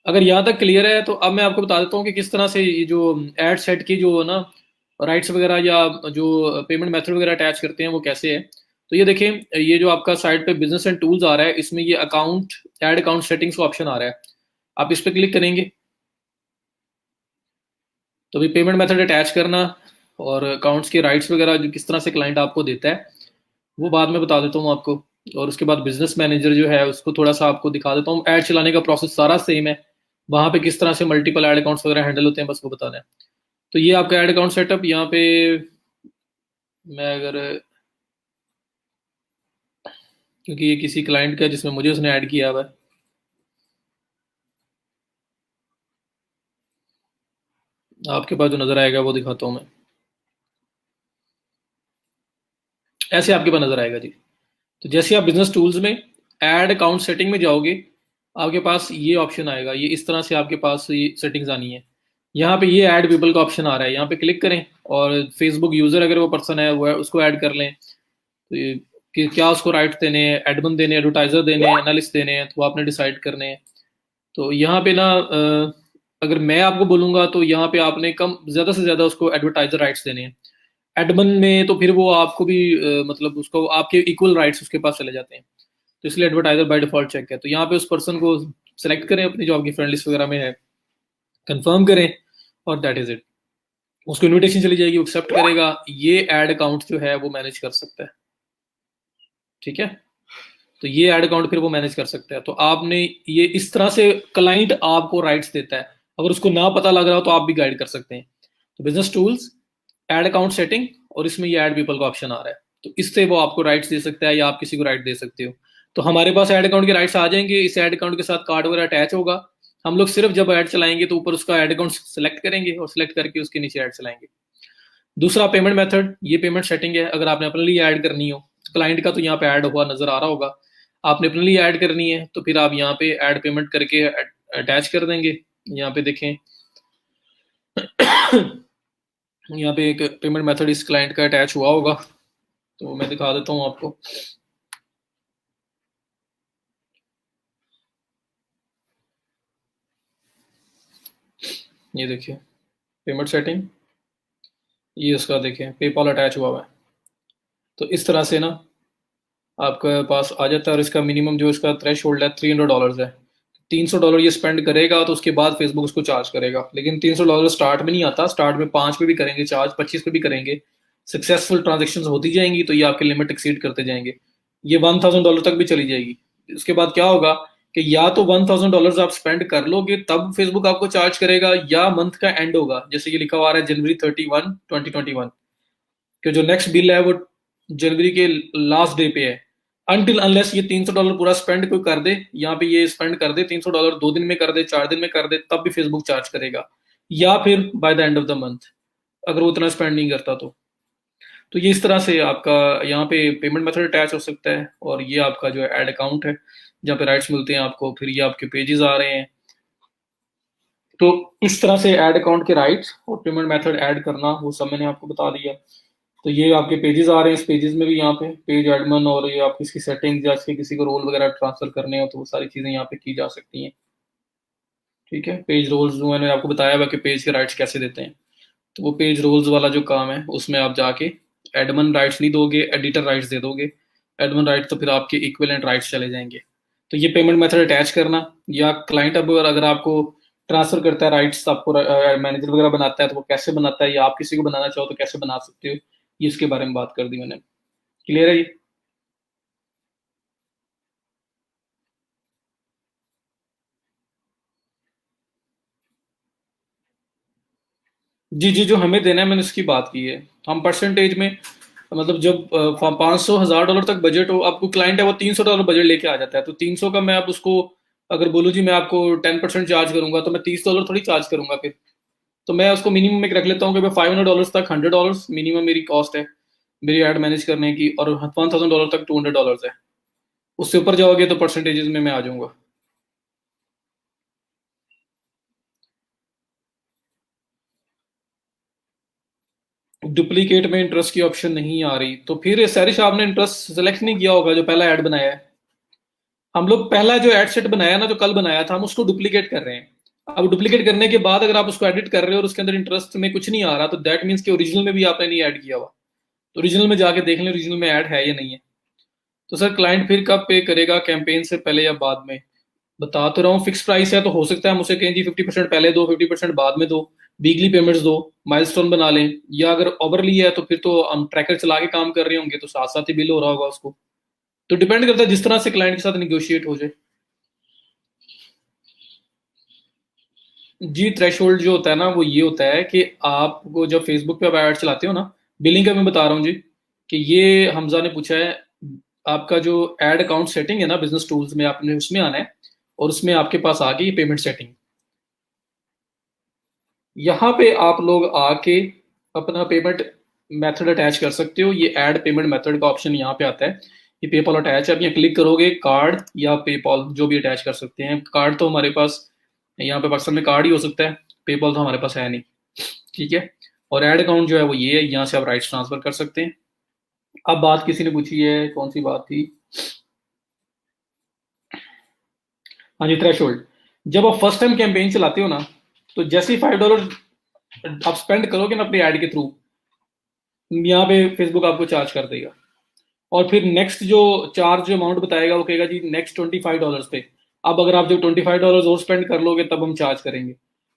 अगर यहाँ तक क्लियर है तो अब मैं आपको बता देता हूँ कि किस तरह से ये जो एड सेट की जो ना राइट्स वगैरह या जो पेमेंट मेथड वगैरह अटैच करते हैं वो कैसे है। तो ये देखें, ये जो आपका साइट पे बिजनेस एंड टूल्स आ रहा है, इसमें ये अकाउंट ऐड अकाउंट सेटिंग्स का ऑप्शन आ रहा है, आप इस पर क्लिक करेंगे तो भी पेमेंट मेथड अटैच करना और अकाउंट्स के राइट्स वगैरह जो किस तरह से क्लाइंट आपको देता है वो बाद में बता देता हूँ आपको। और उसके बाद बिजनेस मैनेजर जो है उसको थोड़ा सा आपको दिखा देता हूँ, ऐड चलाने का प्रोसेस सारा सेम है, वहां पे किस तरह से मल्टीपल ऐड अकाउंट्स वगैरह हैंडल होते हैं बस वो बताना है। तो ये आपका ऐड अकाउंट सेटअप यहाँ पे, मैं अगर, क्योंकि ये किसी क्लाइंट का है जिसमें मुझे उसने ऐड किया हुआ है, आपके पास जो नजर आएगा वो दिखाता हूँ मैं। ऐसे आपके पास नजर आएगा जी। तो जैसे आप बिजनेस टूल्स में ऐड अकाउंट सेटिंग में जाओगे, आपके पास ये ऑप्शन आएगा, ये इस तरह से आपके पास ये सेटिंग्स आनी है। यहाँ पे ये ऐड पीपल का ऑप्शन आ रहा है, यहाँ पे क्लिक करें और फेसबुक यूजर अगर वो पर्सन है वो है, उसको ऐड कर लें। तो ये कि क्या उसको राइट देने हैं, एडमिन देने हैं, एडवर्टाइजर देने हैं, एनालिस्ट देने हैं, तो वो आपने डिसाइड करने हैं। तो यहाँ पे ना अगर मैं आपको बोलूंगा तो यहाँ पे आपने कम ज्यादा से ज्यादा उसको एडवर्टाइजर राइट्स देने हैं। एडमिन में तो फिर वो आपको भी मतलब उसको आपके इक्वल राइट्स उसके पास चले जाते हैं। तो इसलिए एडवर्टाइजर बाय डिफॉल्ट चेक है। तो यहाँ पे उस पर्सन को सेलेक्ट करें अपनी जो आपकी फ्रेंड लिस्ट वगैरह में है, कंफर्म करें और दैट इज इट। उसको इनविटेशन चली जाएगी, वो एक्सेप्ट करेगा, ये एड अकाउंट जो है वो मैनेज कर सकता है। ठीक है, तो ये एड अकाउंट फिर वो मैनेज कर सकता है। तो आपने ये इस तरह से क्लाइंट आपको राइट्स देता है, अगर उसको ना पता लग रहा हो तो आप भी गाइड कर सकते हैं। तो business tools, add account setting, और इसमें ये एड पीपल का ऑप्शन आ रहा है, तो इससे वो आपको राइट्स दे सकता है या आप किसी को राइट दे सकते हो। तो हमारे पास एड अकाउंट के राइट्स आ जाएंगे, इस एड अकाउंट के साथ कार्ड वगैरह अटैच होगा। हम लोग सिर्फ जब ऐड चलाएंगे तो ऊपर उसका एड अकाउंट सेलेक्ट करेंगे और सेलेक्ट करके उसके नीचे ऐड चलाएंगे। दूसरा पेमेंट मेथड, ये पेमेंट सेटिंग है। अगर आपने अपने लिए ऐड करनी हो, क्लाइंट का तो यहाँ पे ऐड हुआ नजर आ रहा होगा, आपने अपने लिए ऐड करनी है तो फिर आप यहाँ पे ऐड पेमेंट करके अटैच कर देंगे। यहाँ पे देखें यहाँ पे एक पेमेंट मेथड इस क्लाइंट का अटैच हुआ होगा, तो मैं दिखा देता हूँ आपको। ये देखिए पेमेंट सेटिंग, ये उसका देखिए पेपॉल अटैच हुआ हुआ है। तो इस तरह से ना आपके पास आ जाता है, और इसका मिनिमम जो इसका थ्रेश होल्ड है $300 है। $300 ये स्पेंड करेगा तो उसके बाद फेसबुक उसको चार्ज करेगा, लेकिन $300 स्टार्ट में नहीं आता, स्टार्ट में 5 पे भी करेंगे चार्ज, 25 पे भी करेंगे। सक्सेसफुल ट्रांजेक्शन होती जाएंगी तो ये आपके लिमिट एक्सीड करते जाएंगे, ये $1000 तक भी चली जाएगी। उसके बाद क्या होगा कि या तो $1000 आप स्पेंड कर लोगे तब फेसबुक आपको चार्ज करेगा, या मंथ का एंड होगा, जैसे ये लिखा हुआ है January 31, 2021, कि जो नेक्स्ट बिल है वो जनवरी के लास्ट डे पे है। अनटिल अनलेस ये $300 पूरा स्पेंड कोई कर दे, यहाँ पे ये स्पेंड कर दे $300 2 दिन में कर दे, 4 दिन में कर दे, तब भी फेसबुक चार्ज करेगा, या फिर by the end of the month अगर वो उतना स्पेंड नहीं करता तो ये इस तरह से आपका यहाँ पे पेमेंट मेथड अटैच हो सकता है। और ये आपका जो है एड अकाउंट है जहाँ पे राइट्स मिलते हैं आपको, फिर ये आपके पेजेस आ रहे हैं। तो इस तरह से ऐड अकाउंट के राइट्स और पेमेंट मेथड ऐड करना वो सब मैंने आपको बता दिया। तो ये आपके पेजेस आ रहे हैं, इस पेजेस में भी यहाँ पे पेज एडमिन और ये आप किसी सेटिंग या किसी को रोल वगैरह ट्रांसफर करने हो तो वो सारी चीजें यहाँ पे की जा सकती हैं। ठीक है, पेज रोल्स जो मैंने आपको बताया हुआ कि पेज के राइट्स कैसे देते हैं, तो वो पेज रोल्स वाला जो काम है उसमें आप जाके एडमिन राइट्स नहीं दोगे, एडिटर राइट्स दे दोगे। एडमिन राइट तो फिर आपके इक्विवेलेंट राइट्स चले जाएंगे। तो ये पेमेंट मेथड अटैच करना, या क्लाइंट अब अगर आपको ट्रांसफर करता है राइट्स, आपको मैनेजर वगैरह बनाता है तो वो कैसे बनाता है, या आप किसी को बनाना चाहो तो कैसे बना सकते हो, ये इसके बारे में बात कर दी मैंने। क्लियर है ये? जी जी, जो हमें देना है मैंने उसकी बात की है। हम परसेंटेज में मतलब जब 500 1000 डॉलर तक बजट हो, आपको क्लाइंट है वो $300 बजट लेके आ जाता है, तो 300 का मैं अब उसको अगर बोलूँ जी मैं आपको 10% चार्ज करूंगा तो मैं $30 थोड़ी चार्ज करूंगा फिर। तो मैं उसको मिनिमम एक रख लेता हूँ कि मैं $500 तक, $100 मिनिमम मेरी कॉस्ट है मेरी ऐड मैनेज करने की, और $1000 तक $200 है। उससे ऊपर जाओगे तो परसेंटेजेस में मैं आ जाऊंगा। डुप्लीकेट में इंटरेस्ट की ऑप्शन नहीं आ रही, तो फिर सैरिश आपने इंटरेस्ट सेलेक्ट नहीं किया होगा जो पहला ऐड बनाया है। हम लोग पहला जो एड सेट बनाया ना, जो कल बनाया था, हम उसको डुप्लीकेट कर रहे हैं। अब डुप्लीकेट करने के बाद अगर आप उसको एडिट कर रहे हो और उसके अंदर इंटरेस्ट में कुछ नहीं आ रहा, तो दैट मीन्स कि ओरिजिनल में भी आपने नहीं ऐड किया हुआ। तो ओरिजिनल में जाके देख लें ओरिजिनल में ऐड है या नहीं है। तो सर क्लाइंट फिर कब पे करेगा, कैंपेन से पहले या बाद में? बता तो रहा हूँ, फिक्स प्राइस है तो हो सकता है मुझे कहें जी 50% पहले दो, 50% बाद में दो, वीकली पेमेंट्स दो, माइलस्टोन बना लें। या अगर ओवरली है तो फिर तो हम ट्रैकर चला के काम कर रहे होंगे तो साथ साथ ही बिल हो रहा होगा उसको। तो डिपेंड करता है जिस तरह से क्लाइंट के साथ निगोशिएट हो जाए। जी, थ्रेशोल्ड जो होता है ना वो ये होता है कि आपको जब फेसबुक पे आप ऐड चलाते हो ना, बिलिंग का मैं बता रहा हूँ जी, कि ये हमजा ने पूछा है आपका जो एड अकाउंट सेटिंग है ना बिजनेस टूल्स में, आपने उसमें आना है और उसमें आपके पास आ गई पेमेंट सेटिंग। यहाँ पे आप लोग आके अपना पेमेंट मेथड अटैच कर सकते हो, ये ऐड पेमेंट मेथड का ऑप्शन यहाँ पे आता है। ये पेपॉल अटैच है। अब यहाँ क्लिक करोगे, कार्ड या पेपॉल जो भी अटैच कर सकते हैं। कार्ड तो हमारे पास यहाँ पे पाकिस्तान में कार्ड ही हो सकता है, पेपॉल तो हमारे पास है नहीं। ठीक है, और ऐड अकाउंट जो है वो ये है, यहाँ से आप राइट्स ट्रांसफर कर सकते हैं। अब बात किसी ने पूछी है, कौन सी बात थी? हाँ जी, थ्रेशोल्ड। जब आप फर्स्ट टाइम कैंपेन चलाते हो ना, तो जैसे ही $5 आप स्पेंड करोगे ना अपनी ऐड के थ्रू, यहाँ पे फेसबुक आपको चार्ज कर देगा। और फिर नेक्स्ट जो चार्ज अमाउंट बताएगा वो कहेगा जी नेक्स्ट $25 पे। अब अगर आप जो $25 और स्पेंड कर लोगे तब हम चार्ज करेंगे।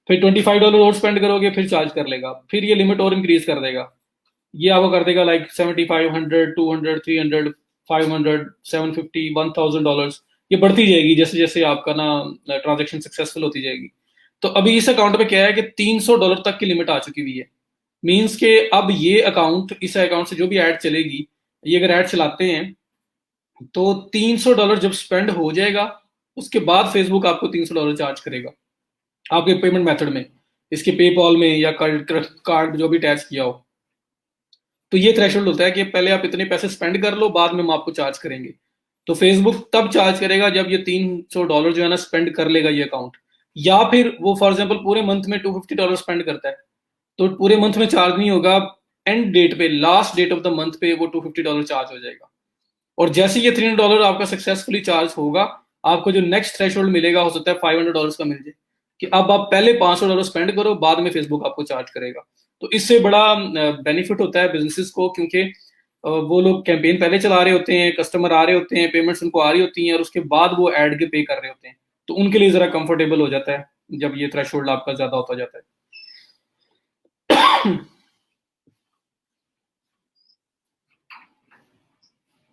फिर $25 और स्पेंड करोगे फिर चार्ज कर लेगा, फिर ये लिमिट और इंक्रीज कर देगा। ये आपको कर देगा लाइक 75, 100, 200, 300, 500, 750, $1000। ये बढ़ती जाएगी जैसे जैसे आपका ना ट्रांजेक्शन सक्सेसफुल होती जाएगी। तो अभी इस अकाउंट पे क्या है कि $300 तक की लिमिट आ चुकी हुई है। मीन्स के अब ये अकाउंट, इस अकाउंट से जो भी ऐड चलेगी, ये अगर ऐड चलाते हैं तो $300 जब स्पेंड हो जाएगा, उसके बाद फेसबुक आपको $300 चार्ज करेगा आपके पेमेंट मेथड में, इसके पेपॉल में या कार्ड जो भी अटैच किया हो। तो ये थ्रेशोल्ड होता है कि पहले आप इतने पैसे स्पेंड कर लो, बाद में हम आपको चार्ज करेंगे। तो फेसबुक तब चार्ज करेगा जब ये $300 जो है ना स्पेंड कर लेगा ये अकाउंट। या फिर वो फॉर एग्जाम्पल पूरे मंथ में $250 स्पेंड करता है, तो पूरे मंथ में चार्ज नहीं होगा, एंड डेट पे, last date of the month पे वो $250 चार्ज हो जाएगा। और जैसे ये $300 आपका सक्सेसफुली चार्ज होगा, आपको जो नेक्स्ट थ्रेशोल्ड मिलेगा हो सकता है $500 का मिल जाए, कि अब आप पहले $500 स्पेंड करो, बाद में फेसबुक आपको चार्ज करेगा। तो इससे बड़ा बेनिफिट होता है बिजनेसेस को, क्योंकि वो लोग कैंपेन पहले चला रहे होते हैं, कस्टमर आ रहे होते हैं, पेमेंट्स उनको आ रही होती हैं, और उसके बाद वो एड के पे कर रहे होते हैं। तो उनके लिए जरा कंफर्टेबल हो जाता है जब ये थ्रेशोल्ड आपका ज्यादा होता जाता है।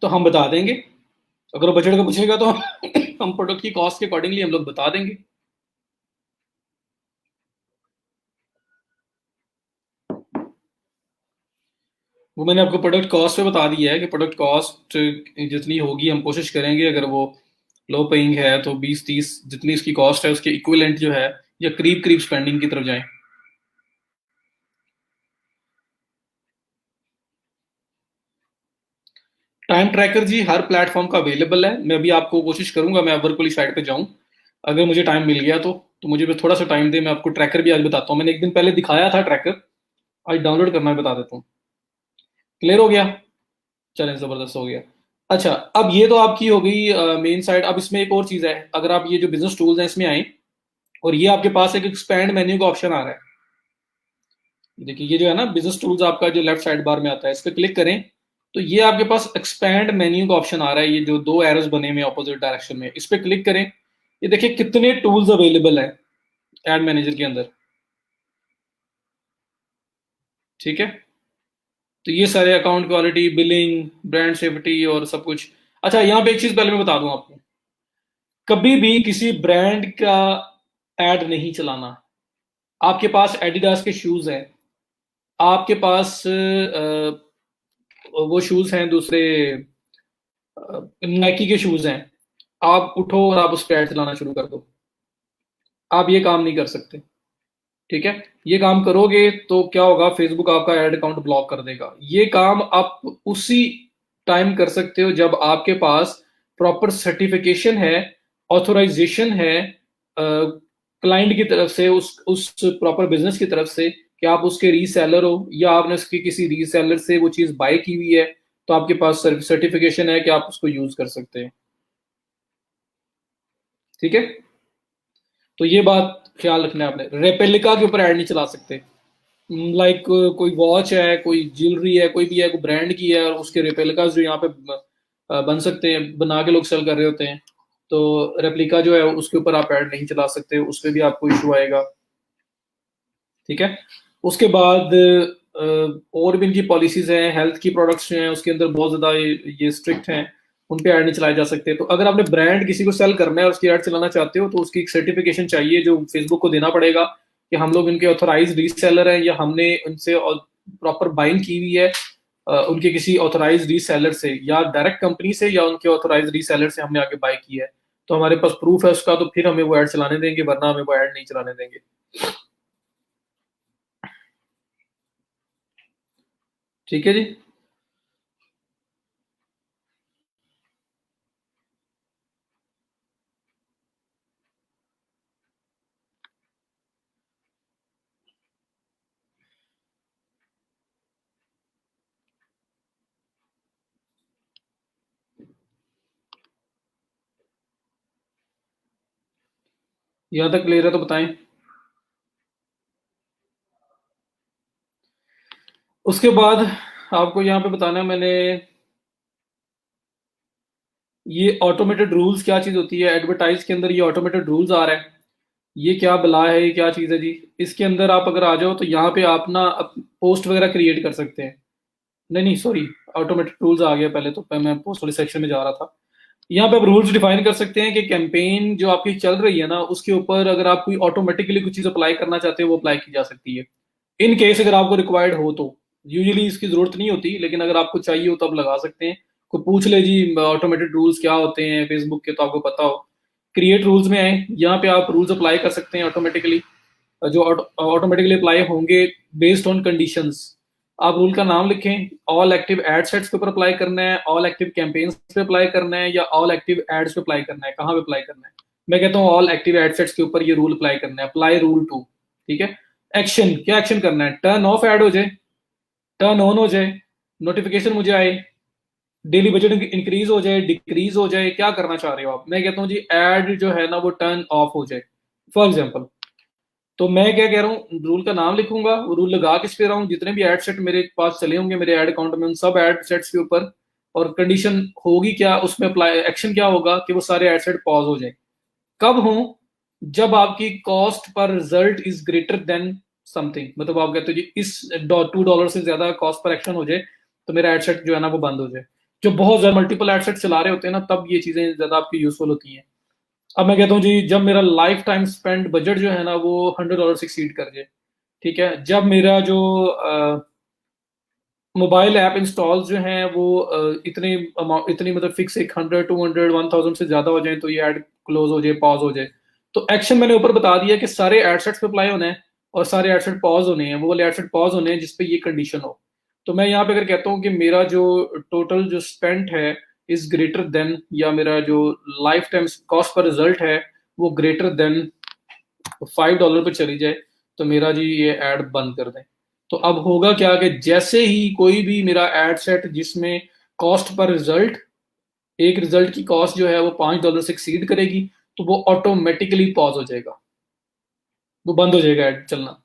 तो हम बता देंगे, अगर वो बजट का पूछेगा तो हम प्रोडक्ट की कॉस्ट के अकॉर्डिंगली हम लोग बता देंगे। वो मैंने आपको प्रोडक्ट कॉस्ट पे बता दिया है कि प्रोडक्ट कॉस्ट जितनी होगी हम कोशिश करेंगे, अगर वो लो पेइंग है तो 20-30 जितनी इसकी कॉस्ट है उसके इक्विवेलेंट जो है, या करीब करीब स्पेंडिंग की तरफ जाएं। टाइम ट्रैकर जी हर प्लेटफॉर्म का अवेलेबल है। मैं भी आपको कोशिश करूंगा मैं वर्क वाली साइड पे जाऊं, अगर मुझे टाइम मिल गया तो मुझे बस थोड़ा सा टाइम दे, मैं आपको ट्रैकर भी आज बताता हूँ। मैंने एक दिन पहले दिखाया था ट्रैकर, आज डाउनलोड करना है बता देता हूँ। क्लियर हो गया? चलें, जबरदस्त हो गया। अच्छा, अब ये तो आपकी हो गई मेन साइड। अब इसमें एक और चीज है, अगर आप ये जो बिजनेस टूल्स हैं इसमें आए, और ये आपके पास एक एक्सपैंड मेन्यू का ऑप्शन आ रहा है। देखिए ये जो है ना बिजनेस टूल्स, आपका जो लेफ्ट साइड बार में आता है, इस पर क्लिक करें तो ये आपके पास एक्सपैंड मेन्यू का ऑप्शन आ रहा है। ये जो दो एरोस बने हुए ऑपोजिट डायरेक्शन में, इस पर क्लिक करें। ये देखिए कितने टूल्स अवेलेबल है एड मैनेजर के अंदर। ठीक है, तो ये सारे account quality, billing, brand safety और सब कुछ। अच्छा, यहाँ पे एक चीज पहले मैं बता दूं आपको, कभी भी किसी ब्रांड का एड नहीं चलाना। आपके पास एडिडास के शूज हैं, आपके पास वो शूज हैं दूसरे, नाइकी के शूज हैं, आप उठो और आप उस पर एड चलाना शुरू कर दो। आप ये काम नहीं कर सकते। ठीक है, ये काम करोगे तो क्या होगा, फेसबुक आपका एड अकाउंट ब्लॉक कर देगा। ये काम आप उसी टाइम कर सकते हो जब आपके पास प्रॉपर सर्टिफिकेशन है, ऑथोराइजेशन है क्लाइंट की तरफ से, उस प्रॉपर बिजनेस की तरफ से, कि आप उसके रीसेलर हो या आपने उसकी किसी रीसेलर से वो चीज बाय की हुई है, तो आपके पास सर्टिफिकेशन है कि आप उसको यूज कर सकते हैं। ठीक है, तो ये बात ख्याल रखना है आपने, रेपेलिका के ऊपर ऐड नहीं चला सकते। लाइक कोई वॉच है, कोई ज्वेलरी है, कोई भी है, कोई ब्रांड की है, और उसके रेप्लिकास जो यहाँ पे बन सकते हैं, बना के लोग सेल कर रहे होते हैं, तो रेप्लिका जो है उसके ऊपर आप ऐड नहीं चला सकते, उस पर भी आपको इशू आएगा। ठीक है, उसके बाद और भी इनकी पॉलिसीज हैं, हेल्थ की प्रोडक्ट्स जो हैं उसके अंदर बहुत ज्यादा ये स्ट्रिक्ट हैं, उन पे ऐड नहीं चलाए जा सकते। तो अगर आपने ब्रांड किसी को सेल करना है और उसकी ऐड चलाना चाहते हो, तो उसकी एक सर्टिफिकेशन चाहिए जो फेसबुक को देना पड़ेगा, कि हम लोग इनके ऑथोराइज रीसेलर हैं, या हमने उनसे प्रॉपर बाइंग की हुई है उनके किसी ऑथोराइज रीसेलर से, या डायरेक्ट कंपनी से, या उनके ऑथोराइज रीसेलर से हमने आगे बाय की है, तो हमारे पास प्रूफ है उसका, तो फिर हमें वो ऐड चलाने देंगे, वरना हमें वो ऐड नहीं चलाने देंगे। ठीक है जी। यहाँ तक क्लियर है तो बताएं। उसके बाद आपको यहाँ पे बताना है मैंने, ये ऑटोमेटेड रूल्स क्या चीज़ होती है। एडवर्टाइज के अंदर ये ऑटोमेटेड रूल्स आ रहा है, ये क्या बला है, ये क्या चीज़ है जी। इसके अंदर आप अगर आ जाओ तो यहाँ पे आप ना पोस्ट वगैरह क्रिएट कर सकते हैं। नहीं नहीं सॉरी, ऑटोमेटेड रूल्स आ गया पहले, तो मैं पोस्ट वाले सेक्शन में जा रहा था। यहाँ पे आप रूल्स डिफाइन कर सकते हैं कि कैंपेन जो आपकी चल रही है ना उसके ऊपर अगर आप कोई ऑटोमेटिकली कुछ चीज़ अप्लाई करना चाहते हो वो अप्लाई की जा सकती है, इन केस अगर आपको रिक्वायर्ड हो तो। यूजुअली इसकी जरूरत नहीं होती, लेकिन अगर आपको चाहिए हो तो आप लगा सकते हैं। कोई पूछ ले जी ऑटोमेटेड रूल्स क्या होते हैं फेसबुक के, तो आपको पता हो। क्रिएट रूल्स में आए, यहाँ पे आप रूल्स अप्लाई कर सकते हैं ऑटोमेटिकली, जो ऑटोमेटिकली अप्लाई होंगे बेस्ड ऑन कंडीशंस। आप रूल का नाम लिखें, ऑल एक्टिव एड सेट्स के ऊपर अप्लाई करना है, ऑल एक्टिव कैंपेन्स पे अप्लाई करना है, या ऑल एक्टिव एड्स पे अप्लाई करना है, कहाँ पे अप्लाई करना है। मैं कहता हूँ ऑल एक्टिव एड सेट्स के ऊपर ये रूल अप्लाई करना है, अप्लाई रूल 2। ठीक है। एक्शन, क्या एक्शन करना है, टर्न ऑफ एड हो जाए, टर्न ऑन हो जाए, नोटिफिकेशन मुझे आए, डेली बजट इंक्रीज हो जाए, डिक्रीज हो जाए, क्या करना चाह रहे हो आप। मैं कहता हूँ जी एड जो है ना वो टर्न ऑफ हो जाए, फॉर एग्जाम्पल। तो मैं क्या कह रहा हूँ, रूल का नाम लिखूंगा, वो रूल लगा किस पे रहा हूँ, जितने भी एड सेट मेरे पास चले होंगे मेरे एड अकाउंट में उन सब एड सेट्स के ऊपर। और कंडीशन होगी क्या उसमें, अप्लाई एक्शन क्या होगा कि वो सारे एड सेट पॉज हो जाए। कब हो, जब आपकी cost per result is greater than something, मतलब आप कहते हो जी इस $2 से ज्यादा कॉस्ट पर एक्शन हो जाए तो मेरा एड सेट जो है ना वो बंद हो जाए। जो बहुत ज्यादा मल्टीपल एड सेट चला रहे होते हैं ना तब ये चीजें ज्यादा आपकी यूजफुल होती हैं। अब मैं कहता हूँ जी जब मेरा लाइफ टाइम स्पेंड बजट जो है ना वो $100 से एक्सीड कर जाए। ठीक है। जब मेरा जो मोबाइल ऐप इंस्टॉल जो हैं वो इतने अमाउंट, इतनी मतलब फिक्स 100 200 1000 से ज्यादा हो जाए तो ये ऐड क्लोज हो जाए, पॉज हो जाए। तो एक्शन मैंने ऊपर बता दिया कि सारे एडसेट्स पे अप्लाई होने हैं और सारे एडसेट पॉज होने हैं, वो वाले एडसेट पॉज होने हैं जिसपे ये कंडीशन हो। तो मैं यहाँ पे अगर कहता हूँ कि मेरा जो टोटल जो स्पेंड है इज ग्रेटर देन, या मेरा जो life time cost per result है वो ग्रेटर देन $5 पे चली जाए, तो मेरा जी ये ऐड बंद कर दें। तो अब होगा क्या कि जैसे ही कोई भी मेरा एड सेट जिसमें कॉस्ट पर रिजल्ट, एक रिजल्ट की कॉस्ट जो है वो $5 से एक्सीड करेगी तो वो ऑटोमेटिकली पॉज हो जाएगा, वो बंद हो जाएगा ऐड चलना।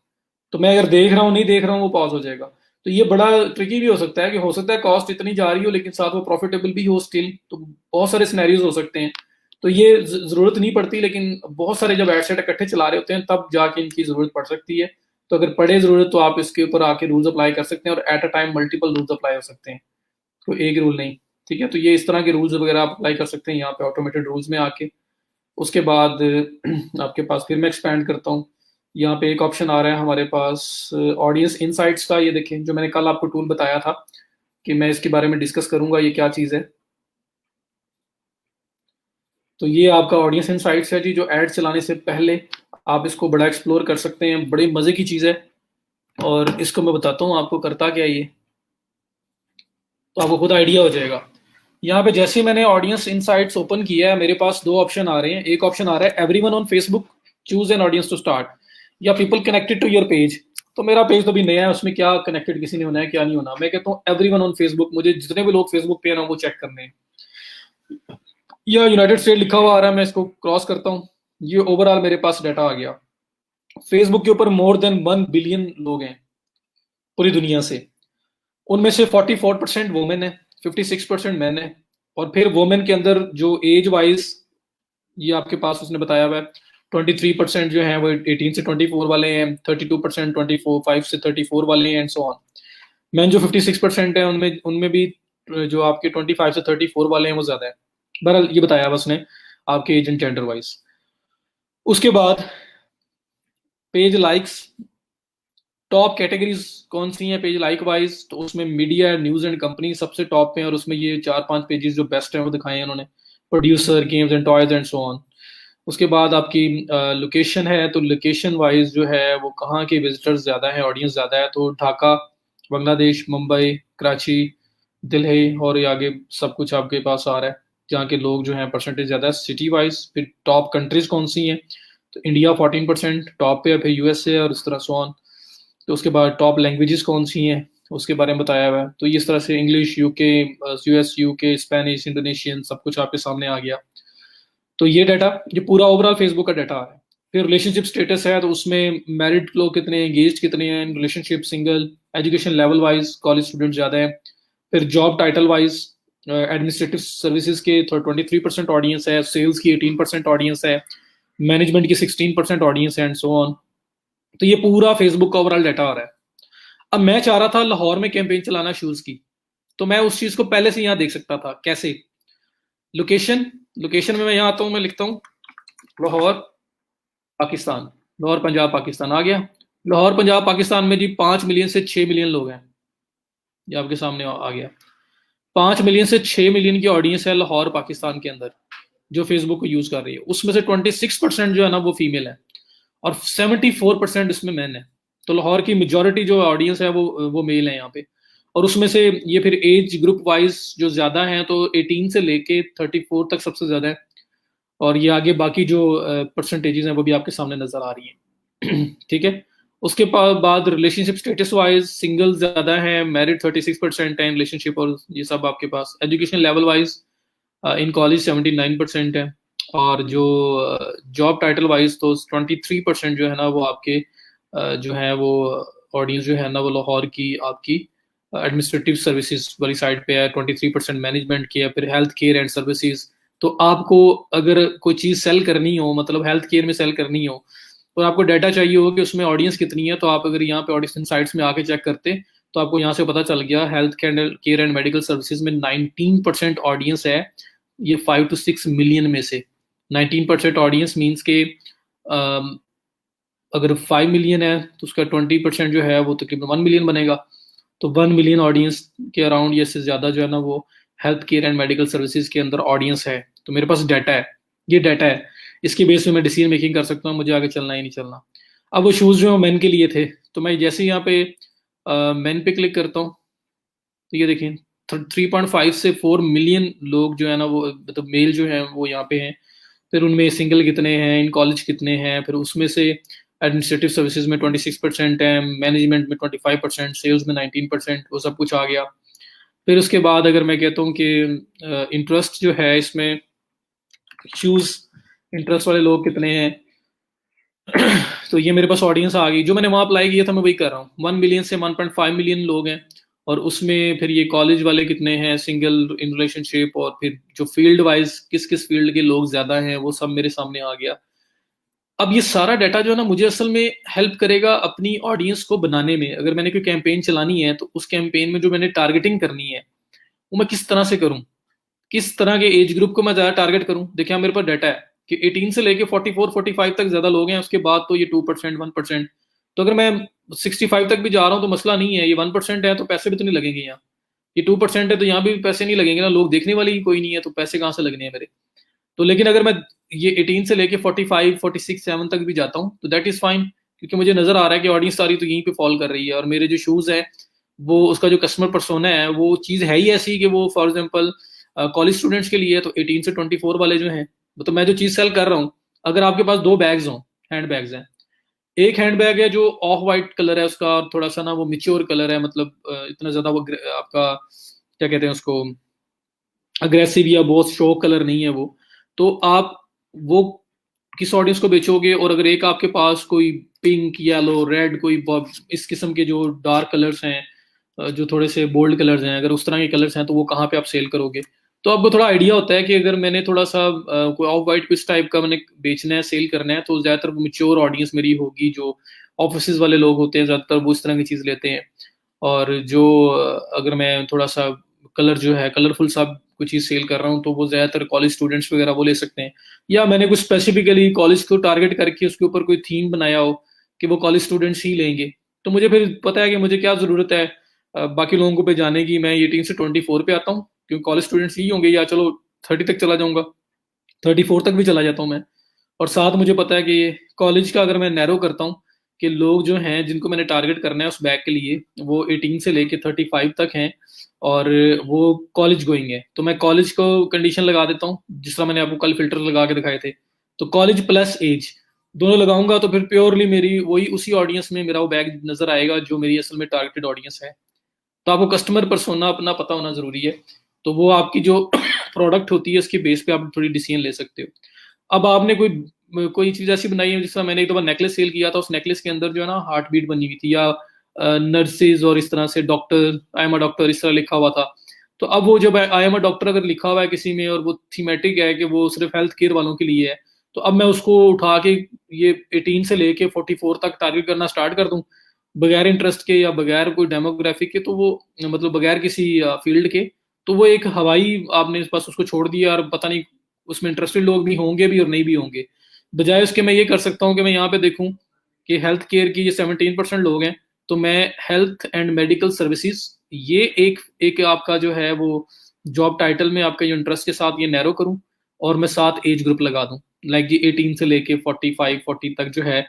तो मैं अगर देख रहा हूँ नहीं देख रहा हूँ वो पॉज हो जाएगा। तो ये बड़ा ट्रिकी भी हो सकता है कि हो सकता है कॉस्ट इतनी जा रही हो लेकिन साथ वो प्रॉफिटेबल भी हो स्टिल, तो बहुत सारे सिनेरियोज हो सकते हैं। तो ये जरूरत नहीं पड़ती, लेकिन बहुत सारे जब एडसेट इकट्ठे चला रहे होते हैं तब जाके इनकी जरूरत पड़ सकती है। तो अगर पड़े जरूरत तो आप इसके ऊपर आके रूल्स अप्लाई कर सकते हैं और eight a time multiple rules apply हो सकते हैं, कोई एक रूल नहीं। ठीक है। तो ये इस तरह के रूल्स वगैरह आप अप्लाई कर सकते हैं यहाँ पे ऑटोमेटेड रूल्स में आके। उसके बाद आपके पास फिर मैं एक्सपैंड करता हूँ, यहाँ पे एक ऑप्शन आ रहा है हमारे पास ऑडियंस इनसाइट्स का। ये देखें जो मैंने कल आपको टूल बताया था कि मैं इसके बारे में डिस्कस करूंगा ये क्या चीज़ है। तो ये आपका ऑडियंस इनसाइट्स है जी, जो एड चलाने से पहले आप इसको बड़ा एक्सप्लोर कर सकते हैं, बड़ी मज़े की चीज़ है। और इसको मैं बताता हूँ आपको करता क्या ये, तो आपको खुद आइडिया हो जाएगा। यहाँ पे जैसे ही मैंने ऑडियंस इनसाइट्स ओपन किया है मेरे पास दो ऑप्शन आ रहे हैं। एक ऑप्शन आ रहा है everyone on Facebook choose an audience to start, या people connected to your page. तो मेरा पेज तो अभी नया है, उसमें क्या कनेक्टेड किसी ने होना है क्या नहीं होना। मैं कहता हूँ एवरीवन ऑन फेसबुक, मुझे जितने भी लोग फेसबुक पे है ना वो चेक करने हैं। या यूनाइटेड स्टेट लिखा हुआ आ रहा है, मैं इसको क्रॉस करता हूँ। ये ओवरऑल मेरे पास डाटा आ गया। फेसबुक के ऊपर मोर देन 1 बिलियन लोग हैं पूरी दुनिया से। उनमें से 44% वुमेन है, 56% मैन है। और फिर वुमेन के अंदर जो एज वाइज ये आपके पास उसने बताया हुआ है, 23% जो है वो 18 से 24 वाले हैं, 32% 25 से 34 वाले हैं, एंड सो ऑन। मैन जो 56% है उनमें उनमें भी जो आपके 25 से 34 वाले हैं वो ज्यादा है। बहरहाल ये बताया हुआ उसने आपके एज एंड जेंडर वाइज। उसके बाद पेज लाइक्स, टॉप कैटेगरीज कौन सी हैं पेज लाइक वाइज, तो उसमें मीडिया, न्यूज एंड कंपनी सबसे टॉप पे हैं, और उसमें ये 4-5 पेजेस जो बेस्ट हैं वो दिखाए हैं उन्होंने, producer, games and toys and so on. उसके बाद आपकी लोकेशन है, तो लोकेशन वाइज जो है वो कहाँ के विजिटर्स ज़्यादा हैं, ऑडियंस ज़्यादा है, तो ढाका, बांग्लादेश, मुंबई, कराची, दिल्ली, और ये आगे सब कुछ आपके पास आ रहा है जहाँ के लोग जो हैं परसेंटेज ज़्यादा है सिटी वाइज। फिर टॉप कंट्रीज कौन सी हैं, तो इंडिया 14% टॉप पे है, फिर यूएसए और इस तरह सो ऑन। तो उसके बाद टॉप लैंग्वेजेस कौन सी हैं उसके बारे में बताया हुआ है। तो इस तरह से English, UK, US, UK, Spanish, Indonesian सब कुछ आपके सामने आ गया। तो ये डाटा, ये पूरा ओवरऑल फेसबुक का डाटा है। फिर रिलेशनशिप स्टेटस है तो उसमें मैरिड लोग कितने हैं, एंगेज्ड कितने हैं, relationship, single, education level wise college student ज़्यादा है। फिर job title wise administrative services के 23% ऑडियंस है, सेल्स की 18% ऑडियंस है, मैनेजमेंट की 16% ऑडियंस है, एंड सो ऑन। तो ये पूरा फेसबुक का ओवरऑल डाटा आ रहा है। अब मैं चाह रहा था लाहौर में कैंपेन चलाना शूज की, तो मैं उस चीज को पहले से यहाँ देख सकता था। कैसे? लोकेशन, लोकेशन में मैं यहाँ आता हूँ, मैं लिखता हूँ लाहौर पाकिस्तान, लाहौर पंजाब पाकिस्तान आ गया। लाहौर पंजाब पाकिस्तान में जी 5 मिलियन से 6 मिलियन लोग हैं, ये आपके सामने आ गया। 5 मिलियन से 6 मिलियन की ऑडियंस है लाहौर पाकिस्तान के अंदर जो फेसबुक को यूज कर रही है। उसमें से 26% जो है ना वो फीमेल है और 74% इसमें मैन है। तो लाहौर की मेजोरिटी जो ऑडियंस है वो मेल है यहाँ पे। और उसमें से ये फिर एज ग्रुप वाइज जो ज्यादा है तो 18 से लेके 34 तक सबसे ज्यादा है। और ये आगे बाकी जो परसेंटेजेस हैं वो भी आपके सामने नजर आ रही हैं। ठीक है। उसके बाद रिलेशनशिप स्टेटस वाइज सिंगल ज्यादा है, मैरिड 36% है रिलेशनशिप, और ये सब आपके पास। Education level wise in college 79% है। और जो जॉब टाइटल वाइज तो 23% जो है ना वो आपके जो है वो ऑडियंस जो है ना वो लाहौर की आपकी एडमिनिस्ट्रेटिव सर्विसेज वाली साइड पे है। 23% मैनेजमेंट की है। फिर हेल्थ केयर एंड सर्विसेज। तो आपको अगर कोई चीज़ सेल करनी हो, मतलब हेल्थ केयर में सेल करनी हो, तो आपको डाटा चाहिए हो कि उसमें ऑडियंस कितनी है। तो आप अगर यहाँ पे ऑडियंस साइट्स में आके चेक करते तो आपको यहाँ से पता चल गया health care and medical services में 19% ऑडियंस है। ये 5 to 6 मिलियन में से 19% ऑडियंस मीन्स के अगर 5 मिलियन है तो उसका 20% जो है वो तकरीबन 1 मिलियन बनेगा। तो 1 मिलियन ऑडियंस के अराउंड या से ज़्यादा जो है ना वो health care and medical services के अंदर ऑडियंस है। तो मेरे पास डाटा है, ये डाटा है, इसके बेस पे मैं डिसीजन मेकिंग कर सकता हूँ मुझे आगे चलना ही नहीं चलना। अब वो शूज़ जो है मेन के लिए थे, तो मैं जैसे ही यहाँ पे मेन पे क्लिक करता हूँ तो ये देखिए 3.5 से 4 मिलियन लोग जो है ना वो मतलब मेल जो है वो यहाँ पे हैं। फिर उनमें सिंगल कितने हैं, इन कॉलेज कितने हैं, फिर उसमें से एडमिनिस्ट्रेटिव सर्विसेज में 26% है, मैनेजमेंट में 25%, सेल्स में 19%, वो सब कुछ आ गया। फिर उसके बाद अगर मैं कहता हूँ कि इंटरेस्ट जो है इसमें चूज इंटरेस्ट वाले लोग कितने हैं, तो ये मेरे पास ऑडियंस आ गई। जो मैंने वहाँ अप्लाई किया था मैं वही कर रहा हूँ। 1 मिलियन से 1.5 मिलियन लोग हैं। और उसमें फिर ये कॉलेज वाले कितने हैं, सिंगल, इन रिलेशनशिप, और फिर जो फील्ड वाइज किस किस फील्ड के लोग ज्यादा हैं वो सब मेरे सामने आ गया। अब ये सारा डाटा जो है ना मुझे असल में हेल्प करेगा अपनी ऑडियंस को बनाने में। अगर मैंने कोई कैंपेन चलानी है तो उस कैंपेन में जो मैंने टारगेटिंग करनी है वो मैं किस तरह से करूं, किस तरह के एज ग्रुप को मैं ज़्यादा टारगेट करूं। देखिए मेरे पास डाटा है कि 18 से लेके 44-45 तक ज़्यादा लोग हैं, उसके बाद तो ये 2%, 1%। तो अगर मैं 65 तक भी जा रहा हूँ तो मसला नहीं है। ये 1% है तो पैसे भी तो नहीं लगेंगे यहाँ। ये 2% है तो यहाँ भी पैसे नहीं लगेंगे ना, लोग देखने वाले ही कोई नहीं है तो पैसे कहाँ से लगने हैं मेरे। तो लेकिन अगर मैं ये 18 से लेके 45, 46, 7 तक भी जाता हूँ तो दैट इज़ फाइन, क्योंकि मुझे नज़र आ रहा है कि ऑडियंस सारी तो यहीं पे फॉल कर रही है। और मेरे जो शूज़ है वो उसका जो कस्टमर परसोना है वो चीज़ है ही ऐसी कि वो फॉर एग्जाम्पल कॉलेज स्टूडेंट्स के लिए। तो 18 से 24 वाले जो हैं, तो मैं जो चीज़ सेल कर रहा हूँ, अगर आपके पास दो बैग्स हों, हैंड बैग्स हैं, एक हैंड बैग है जो ऑफ वाइट कलर है उसका, और थोड़ा सा ना वो मिच्योर कलर है, मतलब इतना ज़्यादा वो आपका क्या कहते हैं उसको, अग्रेसिव या बहुत शो कलर नहीं है वो। तो आप वो किस ऑडियंस को बेचोगे? और अगर एक आपके पास कोई पिंक, येलो, रेड, कोई इस किस्म के जो डार्क कलर्स हैं, जो थोड़े से बोल्ड कलर्स हैं, अगर उस तरह के कलर्स हैं तो वो कहाँ पे आप सेल करोगे? तो आपको थोड़ा आइडिया होता है कि अगर मैंने थोड़ा सा कोई ऑफ वाइट किस टाइप का मैंने बेचना है, सेल करना है, तो ज़्यादातर मेच्योर ऑडियंस मेरी होगी। जो ऑफिस वाले लोग होते हैं ज़्यादातर वो इस तरह की चीज़ लेते हैं। और जो अगर मैं थोड़ा सा कलर जो है कलरफुल सा कोई चीज़ सेल कर रहा हूँ तो वो ज़्यादातर कॉलेज स्टूडेंट्स वगैरह वो ले सकते हैं। या मैंने कुछ स्पेसिफिकली कॉलेज को टारगेट करके उसके ऊपर कोई थीम बनाया हो कि वो कॉलेज स्टूडेंट्स ही लेंगे, तो मुझे फिर पता है कि मुझे क्या ज़रूरत है बाकी लोगों को पे जाने की। मैं 18 से 24 पे आता हूँ क्योंकि कॉलेज स्टूडेंट्स ही होंगे, या चलो 30 तक चला जाऊँगा, 34 तक भी चला जाता हूँ मैं। और साथ मुझे पता है कि कॉलेज का अगर मैं नैरो करता हूँ कि लोग जो हैं जिनको मैंने टारगेट करना है उस बैग के लिए वो 18 से लेके 35 तक हैं और वो कॉलेज गोइंग है, तो मैं कॉलेज को कंडीशन लगा देता हूँ जिस तरह मैंने आपको कल फिल्टर लगा के दिखाए थे। तो कॉलेज प्लस एज दोनों लगाऊंगा तो फिर प्योरली मेरी वही उसी ऑडियंस में मेरा वो बैग नजर आएगा जो मेरी असल में टारगेटेड ऑडियंस है। तो आपको कस्टमर पर्सोना अपना पता होना जरूरी है। तो वो आपकी जो प्रोडक्ट होती है उसकी बेस पे आप थोड़ी डिसीजन ले सकते हो। अब आपने कोई कोई चीज़ ऐसी बनाई है, जिस तरह मैंने एक दफ़ा नेकलेस सेल किया था, उस नेकलेस के अंदर जो है ना हार्ट बीट बनी हुई थी, या नर्सेज और इस तरह से doctor, I am a doctor इस तरह लिखा हुआ था। तो अब वो जब आई एम अ डॉक्टर अगर लिखा हुआ है किसी में और वो थीमेटिक है कि वो सिर्फ हेल्थ केयर वालों के लिए है, तो अब मैं उसको उठा के ये 18 से लेके 44 तक टारगेट करना स्टार्ट कर दूं, बगैर इंटरेस्ट के या बगैर कोई डेमोग्राफिक के, तो वो मतलब बगैर किसी फील्ड के, तो वो एक हवाई आपने बस उसको छोड़ दिया, और पता नहीं उसमें इंटरेस्टेड लोग भी होंगे भी और नहीं भी होंगे। बजाय उसके मैं ये कर सकता हूँ कि मैं यहाँ पे देखूँ कि हेल्थ केयर की ये 17% लोग हैं, तो मैं हेल्थ एंड मेडिकल सर्विसेज, ये एक एक आपका जो है वो जॉब टाइटल में आपका जो इंटरेस्ट के साथ ये नैरो करूं, और मैं साथ एज ग्रुप लगा दूं, लाइक ये 18 से लेके 45-40 तक जो है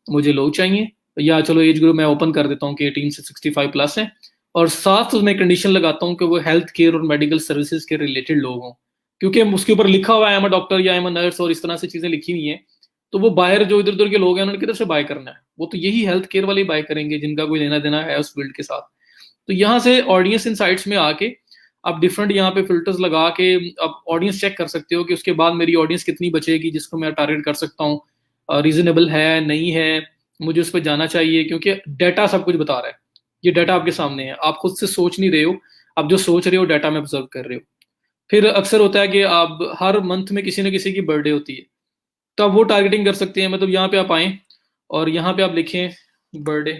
मुझे लोग चाहिए, या चलो एज ग्रुप मैं ओपन कर देता हूँ कि 18 से 65 प्लस है, और साथ उसमें कंडीशन लगाता हूँ कि वो हेल्थ केयर और मेडिकल सर्विसेज के रिलेटेड लोग हों, क्योंकि उसके ऊपर लिखा हुआ है एम अ डॉक्टर या एम अ नर्स और इस तरह से चीजें लिखी हुई हैं, तो वो बाहर जो इधर उधर के लोग हैं उन्होंने किधर से बाय करना है, वो तो यही हेल्थ केयर वाले बाय करेंगे जिनका कोई लेना देना है उस फील्ड के साथ। तो यहाँ से ऑडियंस इनसाइट्स में आके आप डिफरेंट यहाँ पे फिल्टर्स लगा के आप ऑडियंस चेक कर सकते हो कि उसके बाद मेरी ऑडियंस कितनी बचेगी जिसको मैं टारगेट कर सकता हूँ, रीजनेबल है नहीं है, मुझे उस पर जाना चाहिए, क्योंकि डाटा सब कुछ बता रहा है, ये डाटा आपके सामने है, आप खुद से सोच नहीं रहे हो, आप जो सोच रहे हो डाटा में ऑब्जर्व कर रहे हो। फिर अक्सर होता है कि आप हर मंथ में किसी न किसी की बर्थडे होती है, तो आप वो टारगेटिंग कर सकते हैं, मतलब यहाँ पे आप आए और यहाँ पे आप लिखें birthday,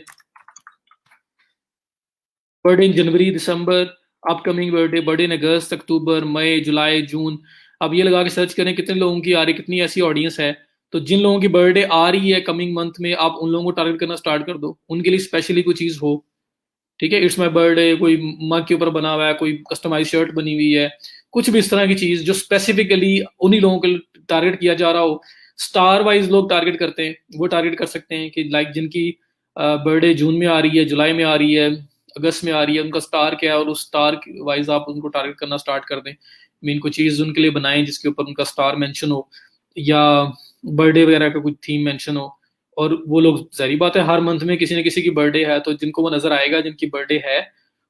birthday in January December, upcoming birthday, birthday in August October May July June, अब ये लगा के सर्च करें कितने लोगों की आ रही, कितनी ऐसी ऑडियंस है, तो जिन लोगों की बर्थडे आ रही है कमिंग मंथ में, आप उन लोगों को टारगेट करना स्टार्ट कर दो, उनके लिए स्पेशली कोई चीज़ हो। ठीक है, इट्स माई बर्थडे, कोई मग के ऊपर बना हुआ है, कोई कस्टमाइज शर्ट बनी हुई है, कुछ भी इस तरह की चीज़ जो स्पेसिफिकली उन्हीं लोगों को टारगेट किया जा रहा हो। स्टार वाइज लोग टारगेट करते हैं, वो टारगेट कर सकते हैं कि लाइक जिनकी बर्थडे जून में आ रही है, जुलाई में आ रही है, अगस्त में आ रही है, उनका स्टार क्या है, और उस स्टार वाइज आप उनको टारगेट करना स्टार्ट कर दें। मीन कोई चीज़ उनके लिए बनाएं जिसके ऊपर उनका स्टार मेंशन हो, या बर्थडे वगैरह का कुछ थीम मेंशन हो, और वो लोग जाहिर बात है हर मंथ में किसी न किसी की बर्थडे है, तो जिनको वो नजर आएगा जिनकी बर्थडे है,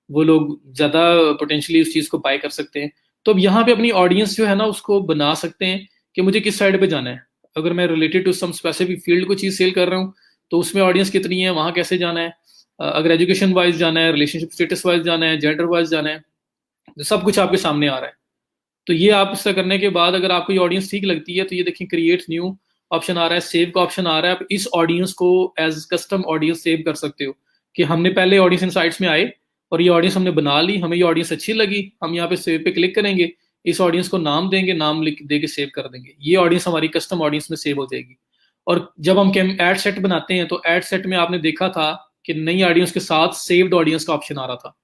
वो लोग ज्यादा पोटेंशियली उस चीज को बाय कर सकते हैं। तो अब यहाँ पे अपनी ऑडियंस जो है ना उसको बना सकते हैं कि मुझे किस साइड पे जाना है। अगर मैं related to some specific field को चीज सेल कर रहा हूँ, तो उसमें ऑडियंस कितनी है, वहां कैसे जाना है, अगर एजुकेशन वाइज जाना है, रिलेशनशिप स्टेटस वाइज जाना है, जेंडर वाइज जाना है, तो सब कुछ आपके सामने आ रहा है। तो ये आप इसका करने के बाद अगर आपको ये ऑडियंस ठीक लगती है, तो ये देखिए क्रिएट न्यू ऑप्शन आ रहा है, सेव का ऑप्शन आ रहा है, आप इस ऑडियंस को एज कस्टम ऑडियंस सेव कर सकते हो, कि हमने पहले ऑडियंस इनसाइट्स में आए और ये ऑडियंस हमने बना ली, हमें ये ऑडियंस अच्छी लगी, हम यहाँ पे सेव पे क्लिक करेंगे, इस ऑडियंस को नाम देंगे, नाम लिख दे के सेव कर देंगे, ये ऑडियंस हमारी कस्टम ऑडियंस में सेव हो जाएगी। और जब हम एड सेट बनाते हैं, तो एड सेट में आपने देखा था कि नई ऑडियंस के साथ सेव्ड ऑडियंस का ऑप्शन आ रहा था।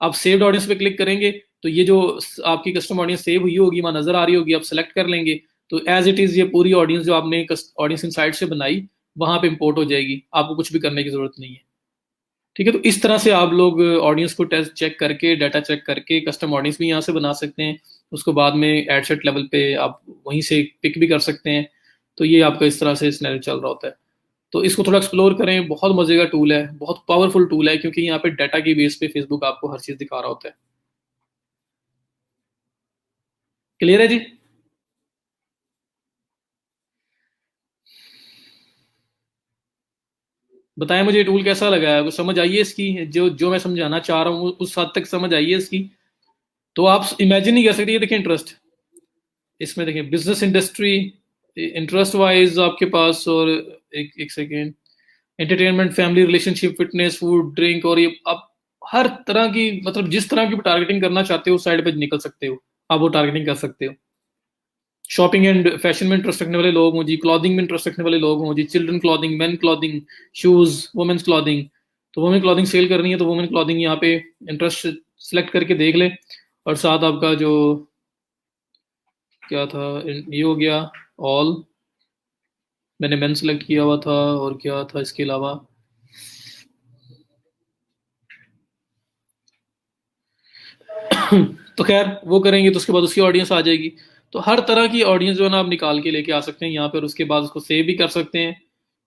आप सेव्ड ऑडियंस पे क्लिक करेंगे, तो ये जो आपकी कस्टम ऑडियंस सेव हुई होगी वहां नजर आ रही होगी, आप सेलेक्ट कर लेंगे, तो एज इट इज ये पूरी ऑडियंस जो आपने ऑडियंस इनसाइट से बनाई वहां पे इंपोर्ट हो जाएगी, आपको कुछ भी करने की जरूरत नहीं है। ठीक है, तो इस तरह से आप लोग ऑडियंस को टेस्ट चेक करके, डाटा चेक करके कस्टम ऑडियंस भी यहाँ से बना सकते हैं, उसको बाद में एड सेट लेवल पे आप वहीं से पिक भी कर सकते हैं। तो ये आपका इस तरह से स्नैरियो चल रहा होता है। तो इसको थोड़ा एक्सप्लोर करें, बहुत मजे का टूल है, बहुत पावरफुल टूल है, क्योंकि यहाँ पे डाटा की बेस पे फेसबुक आपको हर चीज दिखा रहा होता है। क्लियर है जी? बताएं मुझे ये टूल कैसा लगा है, कुछ समझ आई है इसकी, जो जो मैं समझाना चाह रहा हूँ उस हद तक समझ आई है इसकी? तो आप इमेजिन नहीं कर सकते, ये देखिए इंटरेस्ट, इसमें देखिए बिजनेस इंडस्ट्री, इंटरेस्ट वाइज आपके पास, और एक एक second, entertainment, family, relationship, fitness, food, drink, और ये आप हर तरह की, मतलब जिस तरह की टारगेटिंग करना चाहते हो उस साइड पे निकल सकते हो, आप वो टारगेटिंग कर सकते हो। शॉपिंग एंड फैशन में इंटरेस्ट रखने वाले लोग हों जी, क्लॉथिंग में इंटरेस्ट रखने वाले लोग हों जी, children clothing, man clothing, shoes, women's clothing, तो वुमेन क्लॉथिंग सेल करनी है तो वुमेन क्लॉथिंग यहाँ पे इंटरेस्ट सेलेक्ट करके देख ले, और साथ आपका जो क्या था, ये हो गया ऑल, मैंने मेन सेलेक्ट किया हुआ था, और क्या था इसके अलावा, तो खैर वो करेंगे तो उसके बाद उसकी ऑडियंस आ जाएगी। तो हर तरह की ऑडियंस जो है ना आप निकाल के लेके आ सकते हैं यहाँ पर, उसके बाद उसको सेव भी कर सकते हैं,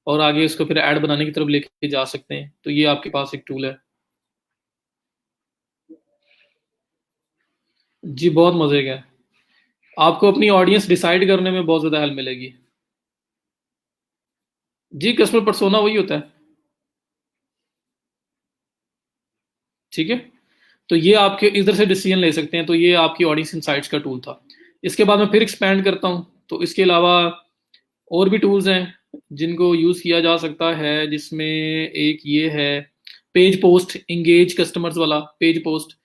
और आगे उसको फिर ऐड बनाने की तरफ लेके जा सकते हैं। तो ये आपके पास एक टूल है जी, बहुत मजे का है, आपको अपनी ऑडियंस डिसाइड करने में बहुत ज़्यादा हेल्प मिलेगी। जी, कस्टमर पर्सोना वही होता है। ठीक है, तो ये आपके इधर से डिसीजन ले सकते हैं। तो ये आपकी ऑडियंस इंसाइट्स का टूल था। इसके बाद मैं फिर एक्सपैंड करता हूँ, तो इसके अलावा और भी टूल्स हैं जिनको यूज़ किया जा सकता है, जिसमें एक ये है पेज पोस्ट, इंगेज कस्टमर्स वाला पेज पोस्ट।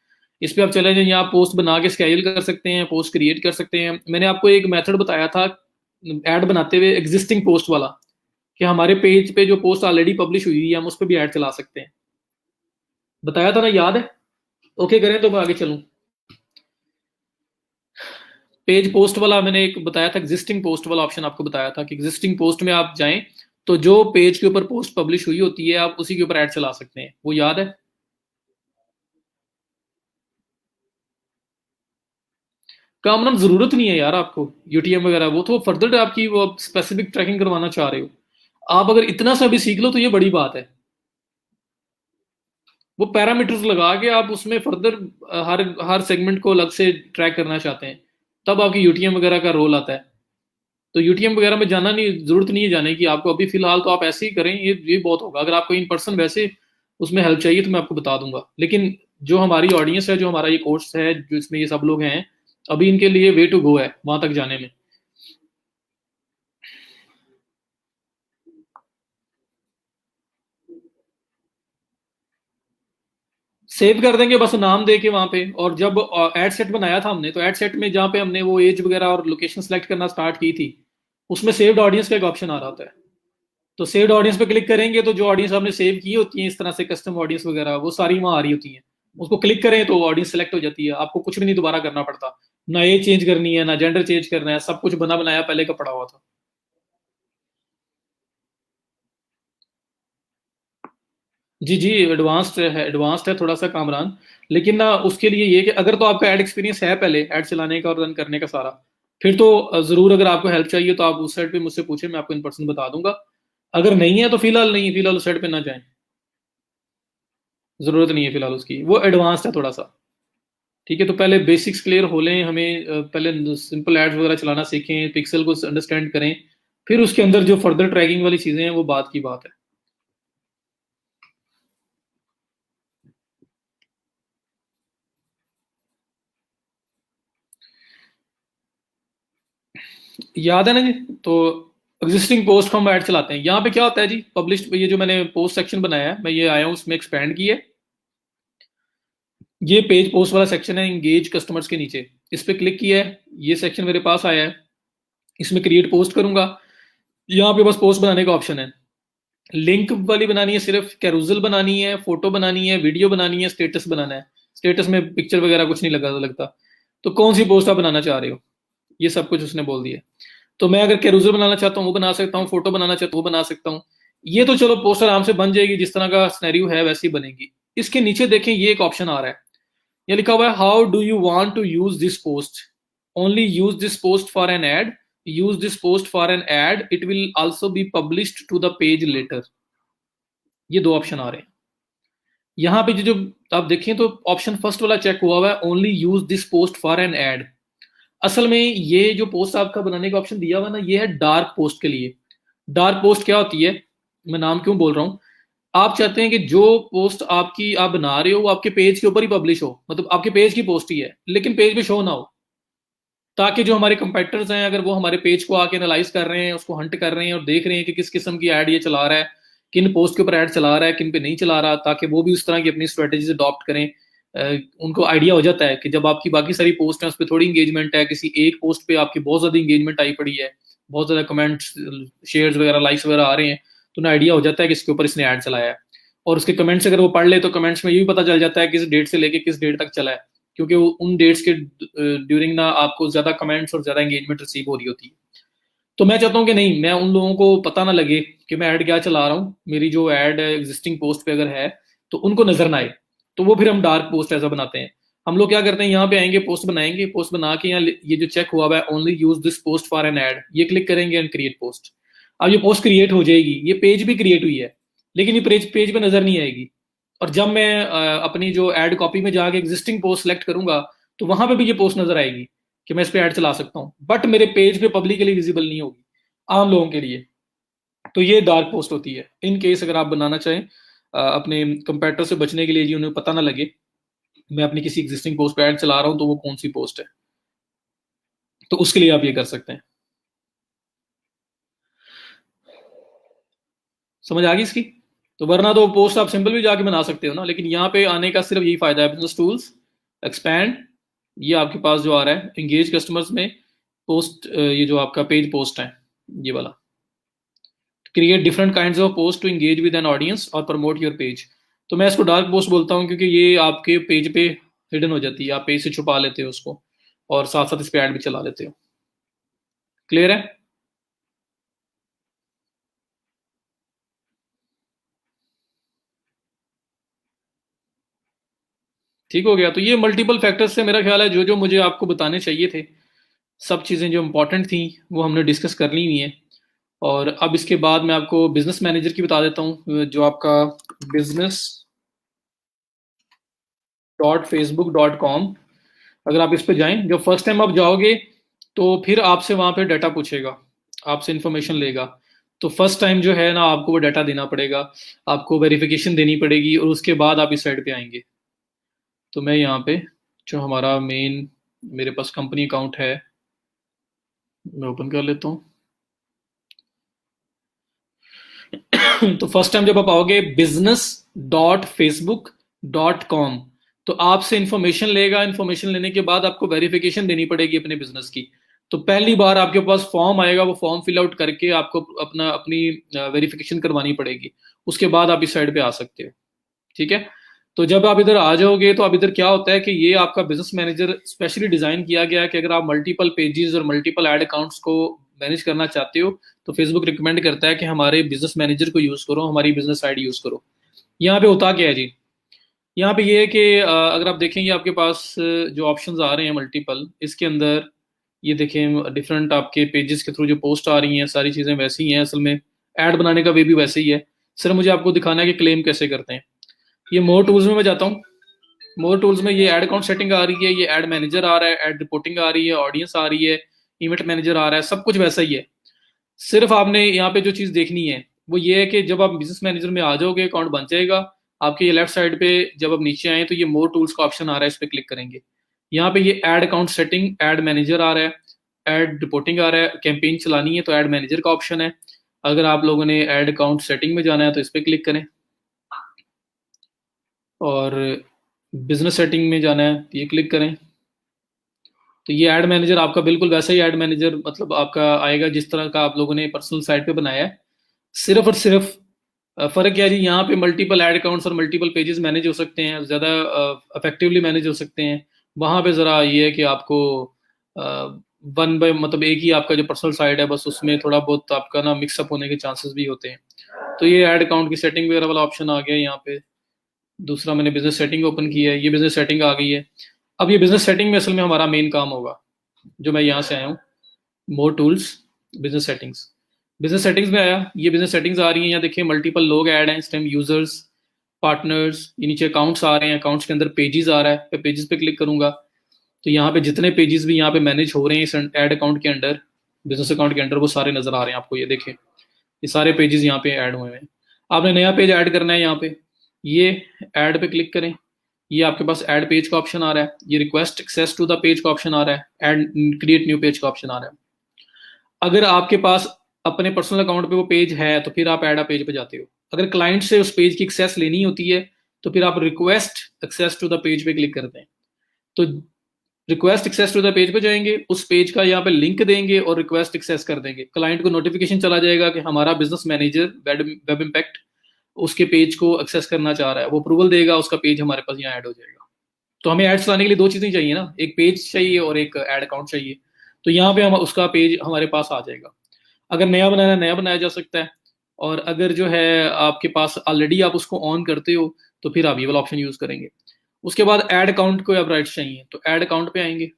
इस पे आप चले जाइए, आप पोस्ट बना के स्केड्यूल कर सकते हैं, पोस्ट क्रिएट कर सकते हैं। मैंने आपको एक मेथड बताया था ऐड बनाते हुए, एग्जिस्टिंग पोस्ट वाला, कि हमारे पेज पे जो पोस्ट ऑलरेडी पब्लिश हुई है हम उस पर भी ऐड चला सकते हैं। बताया था ना, याद है? ओके करें तो मैं आगे चलूं। पेज पोस्ट वाला मैंने एक बताया था, एग्जिस्टिंग पोस्ट वाला ऑप्शन आपको बताया था कि एग्जिस्टिंग पोस्ट में आप जाएं तो जो पेज के ऊपर पोस्ट पब्लिश हुई होती है आप उसी के ऊपर ऐड चला सकते हैं। वो याद है? कामनाम जरूरत नहीं है यार आपको यूटीएम वगैरह, वो तो फर्दर आपकी वो स्पेसिफिक ट्रैकिंग करवाना चाह रहे हो। आप अगर इतना सा भी सीख लो तो ये बड़ी बात है। वो पैरामीटर्स लगा के आप उसमें फर्दर हर हर सेगमेंट को अलग से ट्रैक करना चाहते हैं, तब आपकी यूटीएम वगैरह का रोल आता है। तो यूटीएम वगैरह में जाना नहीं, जरूरत नहीं है जाने की आपको अभी फिलहाल। तो आप ऐसे ही करें, ये बहुत होगा। अगर आपको इन पर्सन वैसे उसमें हेल्प चाहिए तो मैं आपको बता दूंगा, लेकिन जो हमारी ऑडियंस है, जो हमारा ये कोर्स है, जो इसमें ये सब लोग हैं, अभी इनके लिए वे टू गो है वहां तक जाने में। सेव कर देंगे बस नाम दे के वहां पे। और जब एड सेट बनाया था हमने, तो एड सेट में जहाँ पे हमने वो एज वगैरह और लोकेशन सेलेक्ट करना स्टार्ट की थी, उसमें सेव्ड ऑडियंस का एक ऑप्शन आ रहा होता है। तो सेव्ड ऑडियंस पे क्लिक करेंगे तो जो ऑडियंस आपने सेव की होती है इस तरह से कस्टम ऑडियंस वगैरह, वो सारी वहां आ रही होती हैं। उसको क्लिक करें तो ऑडियंस सेलेक्ट हो जाती है, आपको कुछ भी नहीं दोबारा करना पड़ता। ना एज चेंज करनी है, ना जेंडर चेंज करना है, सब कुछ बना बनाया पहले का पड़ा हुआ था। जी जी, एडवांस्ड है थोड़ा सा कामरान। लेकिन ना उसके लिए ये कि अगर तो आपका ऐड एक्सपीरियंस है पहले ऐड चलाने का और रन करने का सारा, फिर तो जरूर अगर आपको हेल्प चाहिए तो आप उस साइड पे मुझसे पूछें, मैं आपको इन पर्सन बता दूंगा। अगर नहीं है तो फिलहाल नहीं, फिलहाल उस साइड पे ना जाएं, जरूरत नहीं है फिलहाल उसकी, वो एडवांस्ड है थोड़ा सा। ठीक है, तो पहले बेसिक्स क्लियर हो लें हमें, पहले सिंपल एड्स वगैरह चलाना सीखें, पिक्सल को अंडरस्टैंड करें, फिर उसके अंदर जो फर्दर ट्रैकिंग वाली चीजें हैं वो बात की बात है। याद है ना जी? तो एग्जिस्टिंग पोस्ट को हम ऐड चलाते हैं। यहाँ पे क्या होता है जी, पब्लिश, ये जो मैंने पोस्ट सेक्शन बनाया है, मैं ये आया हूँ उसमें एक्सपैंड किया है। ये पेज पोस्ट वाला सेक्शन है इंगेज कस्टमर्स के नीचे, इस पे क्लिक किया है, ये सेक्शन मेरे पास आया है। इसमें क्रिएट पोस्ट करूंगा, यहाँ पे बस पोस्ट बनाने का ऑप्शन है। लिंक वाली बनानी है, सिर्फ कैरूजल बनानी है, फोटो बनानी है, वीडियो बनानी है, स्टेटस बनाना है। स्टेटस में पिक्चर वगैरह कुछ नहीं लगा लगता। तो कौन सी पोस्ट आप बनाना चाह रहे हो, ये सब कुछ उसने बोल दिया। तो मैं अगर कैरूजल बनाना चाहता हूँ वो बना सकता हूँ, फोटो बनाना चाहता हूँ वो बना सकता हूँ। ये तो चलो पोस्ट आराम से बन जाएगी, जिस तरह का स्नैरियो है वैसी बनेगी। इसके नीचे देखें, ये एक ऑप्शन आ रहा है, ये लिखा हुआ है how do you want to use this post, only use this post for an ad, use this post for an ad, it will also be published to the page later. ये दो option आ रहे हैं यहाँ पे। जो आप देखें तो ऑप्शन फर्स्ट वाला चेक हुआ हुआ है, only use this post for an ad. असल में ये जो पोस्ट आपका बनाने का ऑप्शन दिया हुआ ना, ये है डार्क पोस्ट के लिए। डार्क पोस्ट क्या होती है, मैं नाम क्यों बोल रहा हूँ, आप चाहते हैं कि जो पोस्ट आपकी आप बना रहे हो वो आपके पेज के ऊपर ही पब्लिश हो, मतलब आपके पेज की पोस्ट ही है लेकिन पेज पे शो ना हो, ताकि जो हमारे कंपेटर्स हैं अगर वो हमारे पेज को आके एनालाइज कर रहे हैं, उसको हंट कर रहे हैं और देख रहे हैं कि किस किस्म की ऐड ये चला रहा है, किन पोस्ट के ऊपर ऐड चला रहा है, किन पे नहीं चला रहा, ताकि वो भी उस तरह की अपनी स्ट्रेटेजीज अडॉप्ट करें। उनको आइडिया हो जाता है कि जब आपकी बाकी सारी पोस्ट है उस पर थोड़ी इंगेजमेंट है, किसी एक पोस्ट पे आपकी बहुत ज्यादा इंगेजमेंट आई पड़ी है, बहुत ज्यादा कमेंट्स, शेयर्स वगैरह, लाइक्स वगैरह आ रहे हैं, तो उन्हें आइडिया हो जाता है कि इसके ऊपर इसने ऐड चलाया है। और उसके कमेंट्स अगर वो पढ़ ले तो कमेंट्स में ये भी पता चल जाता है किस डेट से लेके किस डेट तक चला है, क्योंकि उन डेट्स के ड्यूरिंग ना आपको ज्यादा कमेंट्स और ज्यादा एंगेजमेंट रिसीव हो रही होती है। तो मैं चाहता हूँ कि नहीं, मैं उन लोगों को पता ना लगे कि मैं ऐड क्या चला रहा हूँ, मेरी जो ऐड एग्जिस्टिंग पोस्ट पे अगर है तो उनको नजर ना आए। तो वो फिर हम डार्क पोस्ट ऐसा बनाते हैं। हम लोग क्या करते हैं, यहाँ पे आएंगे, पोस्ट बनाएंगे, पोस्ट बना के यहाँ ये जो चेक हुआ हुआ है only use this post for an ad, ये क्लिक करेंगे एंड क्रिएट पोस्ट। अब ये पोस्ट क्रिएट हो जाएगी, ये पेज भी क्रिएट हुई है, लेकिन ये पेज पेज पे नजर नहीं आएगी। और जब मैं अपनी जो एड कॉपी में जाके एग्जिस्टिंग पोस्ट सेलेक्ट करूंगा तो वहां पे भी ये पोस्ट नजर आएगी कि मैं इस पे ऐड चला सकता हूँ, बट मेरे पेज पे पब्लिकली विजिबल नहीं होगी आम लोगों के लिए। तो ये डार्क पोस्ट होती है। इन केस अगर आप बनाना चाहें अपने कंपेटर से बचने के लिए, जी उन्हें पता ना लगे मैं अपनी किसी एग्जिस्टिंग पोस्ट पे ऐड चला रहा हूं तो वो कौन सी पोस्ट है, तो उसके लिए आप ये कर सकते हैं। समझ आ गई इसकी? तो वरना तो पोस्ट आप सिंपल भी जाके बना सकते हो ना, लेकिन यहाँ पे आने का सिर्फ यही फायदा है, बिजनेस टूल्स, एक्सपैंड, ये आपके पास जो आ रहा है एंगेज कस्टमर्स में, पोस्ट, ये जो आपका पेज पोस्ट है ये वाला, create different kinds of post to engage with an audience और प्रमोट योर पेज। तो मैं इसको डार्क पोस्ट बोलता हूँ क्योंकि ये आपके पेज पे हिडन हो जाती है, आप पेज से छुपा लेते हो उसको और साथ साथ इस पे ऐड भी चला लेते हो। क्लियर है? ठीक हो गया। तो ये मल्टीपल फैक्टर्स से मेरा ख्याल है जो जो मुझे आपको बताने चाहिए थे, सब चीज़ें जो इंपॉर्टेंट थी वो हमने डिस्कस कर ली हुई हैं। और अब इसके बाद मैं आपको बिजनेस मैनेजर की बता देता हूँ, जो आपका बिजनेस .facebook.com, अगर आप इस पे जाएं, जब फर्स्ट टाइम आप जाओगे तो फिर आपसे वहां पे डाटा पूछेगा, आपसे इंफॉर्मेशन लेगा। तो फर्स्ट टाइम जो है ना आपको वो डाटा देना पड़ेगा, आपको वेरिफिकेशन देनी पड़ेगी और उसके बाद आप इस साइड पे आएंगे। तो मैं यहाँ पे जो हमारा मेन मेरे पास कंपनी अकाउंट है मैं ओपन कर लेता हूँ। तो फर्स्ट टाइम जब आप आओगे business.facebook.com, तो आपसे इंफॉर्मेशन लेगा, इंफॉर्मेशन लेने के बाद आपको वेरिफिकेशन देनी पड़ेगी अपने बिजनेस की। तो पहली बार आपके पास फॉर्म आएगा, वो फॉर्म फिल आउट करके आपको अपनी वेरिफिकेशन करवानी पड़ेगी, उसके बाद आप इस साइड पे आ सकते हो। ठीक है? तो जब आप इधर आ जाओगे तो अब इधर क्या होता है कि ये आपका बिजनेस मैनेजर स्पेशली डिजाइन किया गया है कि अगर आप मल्टीपल पेजेस और मल्टीपल एड अकाउंट्स को मैनेज करना चाहते हो तो फेसबुक रिकमेंड करता है कि हमारे बिजनेस मैनेजर को यूज करो, हमारी बिजनेस आईडी यूज करो। यहाँ पे होता क्या है जी, यहाँ पे ये है कि अगर आप देखेंगे आपके पास जो ऑप्शंस आ रहे हैं मल्टीपल, इसके अंदर ये देखें डिफरेंट आपके पेजेस के थ्रू जो पोस्ट आ रही हैं सारी चीज़ें वैसी ही हैं असल में, ऐड बनाने का वे भी वैसे ही है। सिर्फ मुझे आपको दिखाना है कि क्लेम कैसे करते हैं। ये मोर टूल्स में मैं जाता हूँ। मोर टूल्स में ये एड अकाउंट सेटिंग आ रही है, ये एड मैनेजर आ रहा है, एड रिपोर्टिंग आ रही है, ऑडियंस आ रही है, इवेंट मैनेजर आ रहा है, सब कुछ वैसा ही है। सिर्फ आपने यहाँ पे जो चीज़ देखनी है वो ये है कि जब आप बिजनेस मैनेजर में आ जाओगे अकाउंट बन जाएगा आपके, ये लेफ्ट साइड पे जब आप नीचे आए तो ये मोर टूल्स का ऑप्शन आ रहा है, इस पर क्लिक करेंगे। यहाँ पे ये ad account setting, ad manager आ रहा है, एड रिपोर्टिंग आ रहा है, कैंपेन चलानी है तो एड मैनेजर का ऑप्शन है। अगर आप लोगों ने एड अकाउंट सेटिंग में जाना है तो इस पर क्लिक करें, और बिजनेस सेटिंग में जाना है तो ये क्लिक करें। तो ये ऐड मैनेजर आपका बिल्कुल वैसा ही ऐड मैनेजर मतलब आपका आएगा जिस तरह का आप लोगों ने पर्सनल साइट पे बनाया है। सिर्फ और सिर्फ फर्क क्या है जी, यहाँ पे मल्टीपल ऐड अकाउंट्स और मल्टीपल पेजेस मैनेज हो सकते हैं, ज़्यादा इफेक्टिवली मैनेज हो सकते हैं। वहाँ पे ज़रा ये है कि आपको वन बाय मतलब एक ही आपका जो पर्सनल साइट है बस उसमें थोड़ा बहुत आपका ना मिक्सअप होने के चांसेस भी होते हैं। तो ये ऐड अकाउंट की सेटिंग वगैरह वाला ऑप्शन आ गया यहाँ पे। दूसरा मैंने बिजनेस सेटिंग ओपन किया है, ये बिजनेस सेटिंग आ गई है। अब ये बिजनेस सेटिंग में असल में हमारा मेन काम होगा, जो मैं यहाँ से आया हूँ मोर tools, business settings. Business settings में आया, ये बिजनेस सेटिंग्स आ रही हैं, यहाँ देखिए मल्टीपल लोग ऐड हैं इस टाइम, यूजर्स, पार्टनर्स, ये नीचे अकाउंट्स आ रहे हैं, अकाउंट्स के अंदर पेजेस आ रहा है, मैं पेजेस पे क्लिक करूंगा तो यहाँ पे जितने पेजेस भी यहाँ पे मैनेज हो रहे हैं इस ऐड अकाउंट के अंडर, बिजनेस अकाउंट के अंडर, वो सारे नजर आ रहे हैं आपको। ये देखें ये सारे पेजेस यहाँ पे ऐड हुए हैं। आपने नया पेज ऐड करना है, यहाँ पे ये ऐड पे क्लिक करें, ये आपके पास ऐड पेज का ऑप्शन आ रहा है, ये request access to the page का ऑप्शन आ रहा है, ऐड क्रिएट न्यू पेज का ऑप्शन आ रहा है। अगर आपके पास अपने पर्सनल अकाउंट पे वो पेज है तो फिर आप ऐड अ पेज पे जाते हो। अगर क्लाइंट से उस पेज की एक्सेस लेनी होती है तो फिर आप request access to the page पे क्लिक करते हैं। तो request access to the page पे जाएंगे, उस पेज का यहाँ पे लिंक देंगे और रिक्वेस्ट एक्सेस कर देंगे। क्लाइंट को नोटिफिकेशन चला जाएगा कि हमारा बिजनेस मैनेजर वेब इम्पैक्ट उसके पेज को एक्सेस करना चाह रहा है, वो अप्रूवल देगा, उसका पेज हमारे पास यहाँ ऐड हो जाएगा। तो हमें ऐड चलाने के लिए दो चीजें चाहिए ना, एक पेज चाहिए और एक ऐड अकाउंट चाहिए। तो यहाँ पे हम उसका पेज हमारे पास आ जाएगा। अगर नया बनाना, नया बनाया जा सकता है, और अगर जो है आपके पास ऑलरेडी आप उसको ऑन करते हो तो फिर आप ये वाला ऑप्शन यूज करेंगे। उसके बाद ऐड अकाउंट को अब राइट्स चाहिए तो ऐड अकाउंट पे आएंगे,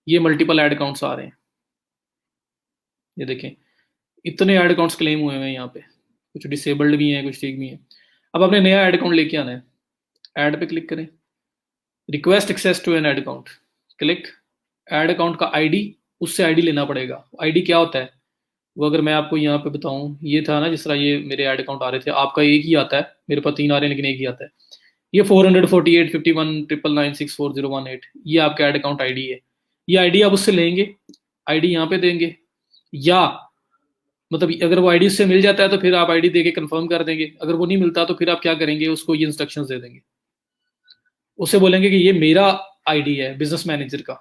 ये मल्टीपल ऐड अकाउंट्स आ रहे हैं, ये देखें इतने ऐड अकाउंट्स क्लेम हुए हैं यहाँ पे, कुछ डिसेबल्ड भी हैं कुछ ठीक भी हैं। अब आपने नया ऐड अकाउंट लेके आना है, ऐड पे क्लिक करें, request access to an ad account, click, ad account का आईडी, उससे आईडी लेना पड़ेगा। आईडी क्या होता है, वो अगर मैं आपको यहाँ पे बताऊँ, ये था ना जिस तरह ये मेरे ऐड अकाउंट आ रहे थे, आपका एक ही आता है, मेरे पास तीन आ रहे हैं लेकिन एक ही आता है। ये 448 51 999 64018, ये आपका ऐड अकाउंट आईडी है। ये आईडी आप उससे लेंगे, आईडी यहाँ पे देंगे, या मतलब अगर वो आईडी उससे मिल जाता है तो फिर आप आईडी देके कंफर्म कर देंगे, अगर वो नहीं मिलता तो फिर आप क्या करेंगे, उसको ये इंस्ट्रक्शंस दे देंगे, उससे बोलेंगे कि ये मेरा आईडी है बिजनेस मैनेजर का,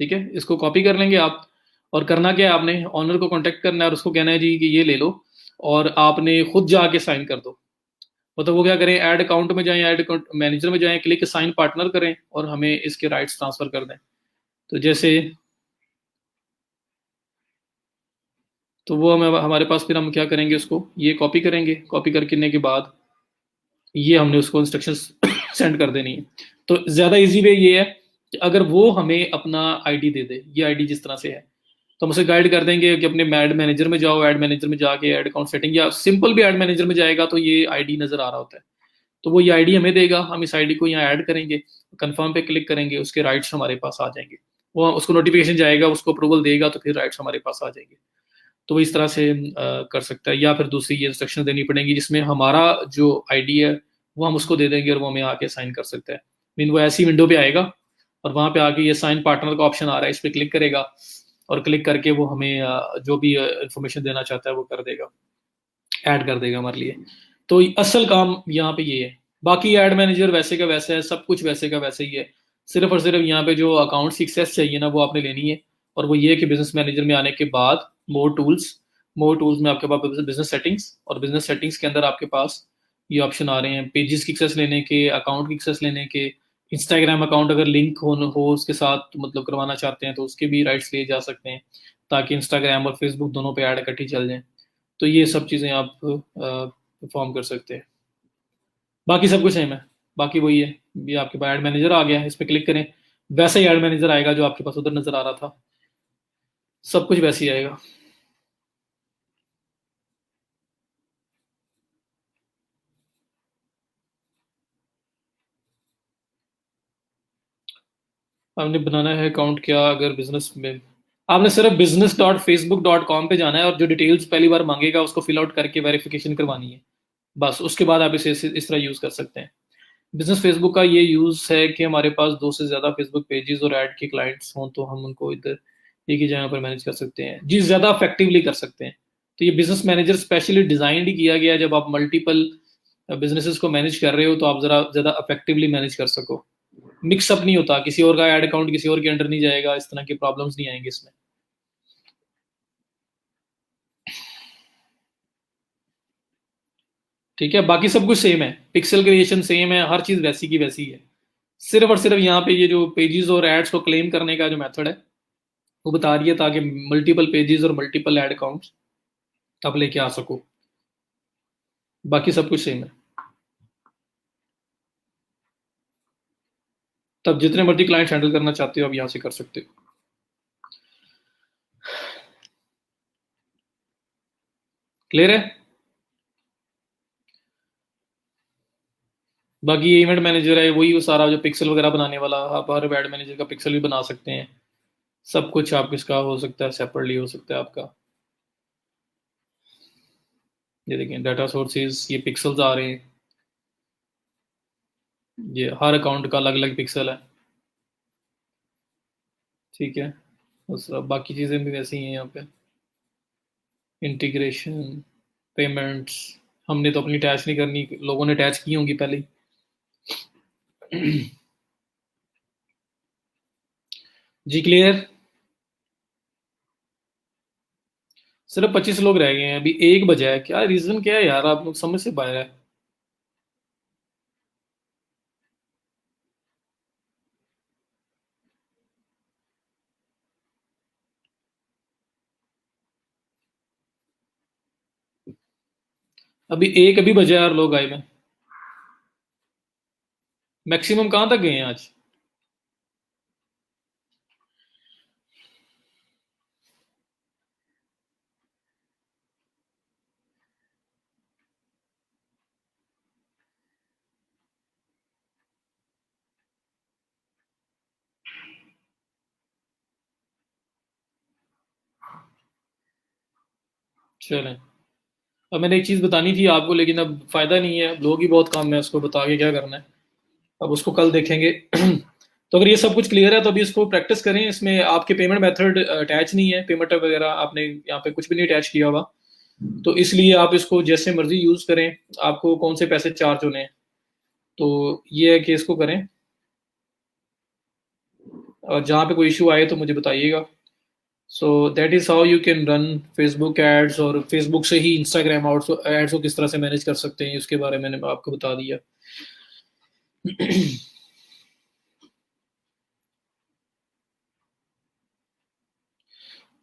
ठीक है, इसको कॉपी कर लेंगे आप। और करना क्या है, आपने ऑनर को कांटेक्ट करना है और उसको कहना है जी कि ये ले लो, और आपने खुद जाके साइन कर दो। मतलब वो क्या करें, ऐड अकाउंट में जाएं, ऐड अकाउंट मैनेजर में जाएं, क्लिक साइन पार्टनर करें और हमें इसके राइट्स ट्रांसफर कर दें। तो जैसे, तो वो हमें हमारे पास, फिर हम क्या करेंगे, उसको ये कॉपी करेंगे, कॉपी करने के बाद ये हमने उसको इंस्ट्रक्शंस सेंड कर देनी है। तो ज़्यादा इजी वे ये है कि अगर वो हमें अपना आईडी दे दे, ये आईडी जिस तरह से है, तो हम उसे गाइड कर देंगे कि अपने ऐड मैनेजर में जाओ, ऐड मैनेजर में जाके ऐड अकाउंट सेटिंग, या सिंपल भी ऐड मैनेजर में जाएगा तो ये आईडी नज़र आ रहा होता है, तो वो ये आईडी हमें देगा, हम इस आईडी को यहाँ ऐड करेंगे, कंफर्म पे क्लिक करेंगे, उसके राइट्स हमारे पास आ जाएंगे, वो उसको नोटिफिकेशन जाएगा, उसको अप्रूवल देगा तो फिर राइट्स हमारे पास आ जाएंगे। तो वो इस तरह से कर सकता है, या फिर दूसरी ये इंस्ट्रक्शन देनी पड़ेगी जिसमें हमारा जो आईडी है वो हम उसको दे देंगे और वो हमें आके साइन कर सकता है। मीन वो ऐसी विंडो पे आएगा और वहां पे आके ये साइन पार्टनर का ऑप्शन आ रहा है, इस पर क्लिक करेगा और क्लिक करके वो हमें जो भी इंफॉर्मेशन देना चाहता है वो कर देगा, ऐड कर देगा हमारे लिए। तो असल काम यहाँ पे ये है। बाकी ऐड मैनेजर वैसे का वैसा है, सब कुछ वैसे का वैसे ही है। सिर्फ और सिर्फ यहाँ पे जो अकाउंट की एक्सेस चाहिए ना वो आपने लेनी है, और वो ये है कि बिजनेस मैनेजर में आने के बाद मोर टूल्स में आपके पास बिजनेस सेटिंग्स, और बिजनेस सेटिंग्स के अंदर आपके पास ये ऑप्शन आ रहे हैं, पेजेस की एक्सेस लेने के, अकाउंट की एक्सेस लेने के, इंस्टाग्राम अकाउंट अगर लिंक हो उसके साथ मतलब करवाना चाहते हैं तो उसके भी राइट्स लिए जा सकते हैं, ताकि इंस्टाग्राम और फेसबुक दोनों पे ऐड इकट्ठी चल जाएं। तो ये सब चीज़ें आप परफॉर्म कर सकते हैं। बाकी सब कुछ सेम है, बाकी वही है। ये आपके पास ऐड मैनेजर आ गया है, इस पर क्लिक करें, वैसे ही ऐड मैनेजर आएगा जो आपके पास उधर नजर आ रहा था, सब कुछ वैसे ही आएगा। आपने बनाना है अकाउंट क्या, अगर बिजनेस में आपने सिर्फ business.facebook.com पे जाना है और जो डिटेल्स पहली बार मांगेगा उसको फिल आउट करके वेरिफिकेशन करवानी है, बस उसके बाद आप इसे इस तरह यूज़ कर सकते हैं। बिजनेस फेसबुक का ये यूज़ है कि हमारे पास दो से ज़्यादा फेसबुक पेजेस और ऐड के क्लाइंट्स हों तो हम उनको इधर एक ही जगह पर मैनेज कर सकते हैं जी, ज़्यादा इफेक्टिवली कर सकते हैं। तो ये बिजनेस मैनेजर स्पेशली डिज़ाइन ही किया गया है, जब आप मल्टीपल बिजनेसेस को मैनेज कर रहे हो तो आप ज़रा ज़्यादा इफेक्टिवली मैनेज कर सको, मिक्सअप नहीं होता, किसी और का ऐड अकाउंट किसी और के अंडर नहीं जाएगा, इस तरह की प्रॉब्लम्स नहीं आएंगे इसमें। ठीक है, बाकी सब कुछ सेम है, पिक्सल क्रिएशन सेम है, हर चीज़ वैसी की वैसी है। सिर्फ और सिर्फ यहाँ पे ये जो पेजेस और एड्स को क्लेम करने का जो मेथड है वो बता रही है, ताकि मल्टीपल पेजेस और मल्टीपल ऐड अकाउंट्स आप लेके आ सको। बाकी सब कुछ सेम है, तब जितने मर्जी क्लाइंट हैंडल करना चाहते हो आप यहाँ से कर सकते हो। क्लियर है। बाकी ये इवेंट मैनेजर है, वही वो सारा जो पिक्सल वगैरह बनाने वाला, आप हर ऐड मैनेजर का पिक्सल भी बना सकते हैं, सब कुछ आप इसका हो सकता है, सेपरेटली हो सकता है आपका। ये देखिए डाटा सोर्सेज, ये पिक्सल्स आ रहे हैं, ये हर अकाउंट का अलग अलग पिक्सल है, ठीक है। बस अब बाकी चीज़ें भी वैसी ही हैं यहाँ पे, इंटीग्रेशन, पेमेंट्स, हमने तो अपनी अटैच नहीं करनी, लोगों ने अटैच की होंगी पहले ही। जी क्लियर। सिर्फ 25 लोग रह गए हैं, अभी 1 बजा है, क्या रीजन क्या है यार, आप लोग समझ से बाहर है। अभी बजा है यार, लोग आए में, मैक्सिमम कहाँ तक गए हैं आज। चलें। अब मैंने एक चीज़ बतानी थी आपको, लेकिन अब फ़ायदा नहीं है, लोग ही बहुत कम है, उसको बता के क्या करना है। अब उसको कल देखेंगे। तो अगर ये सब कुछ क्लियर है तो अभी इसको प्रैक्टिस करें। इसमें आपके पेमेंट मेथड अटैच नहीं है, पेमेंट वगैरह आपने यहाँ पे कुछ भी नहीं अटैच किया हुआ, तो इसलिए आप इसको जैसे मर्जी यूज़ करें, आपको कौन से पैसे चार्ज होने हैं। तो ये है कि इसको करें, और जहाँ पे कोई इशू आए तो मुझे बताइएगा। So that is how you can run Facebook ads, और फेसबुक से ही इंस्टाग्राम एड्स को किस तरह से मैनेज कर सकते हैं, उसके बारे में मैंने आपको बता दिया।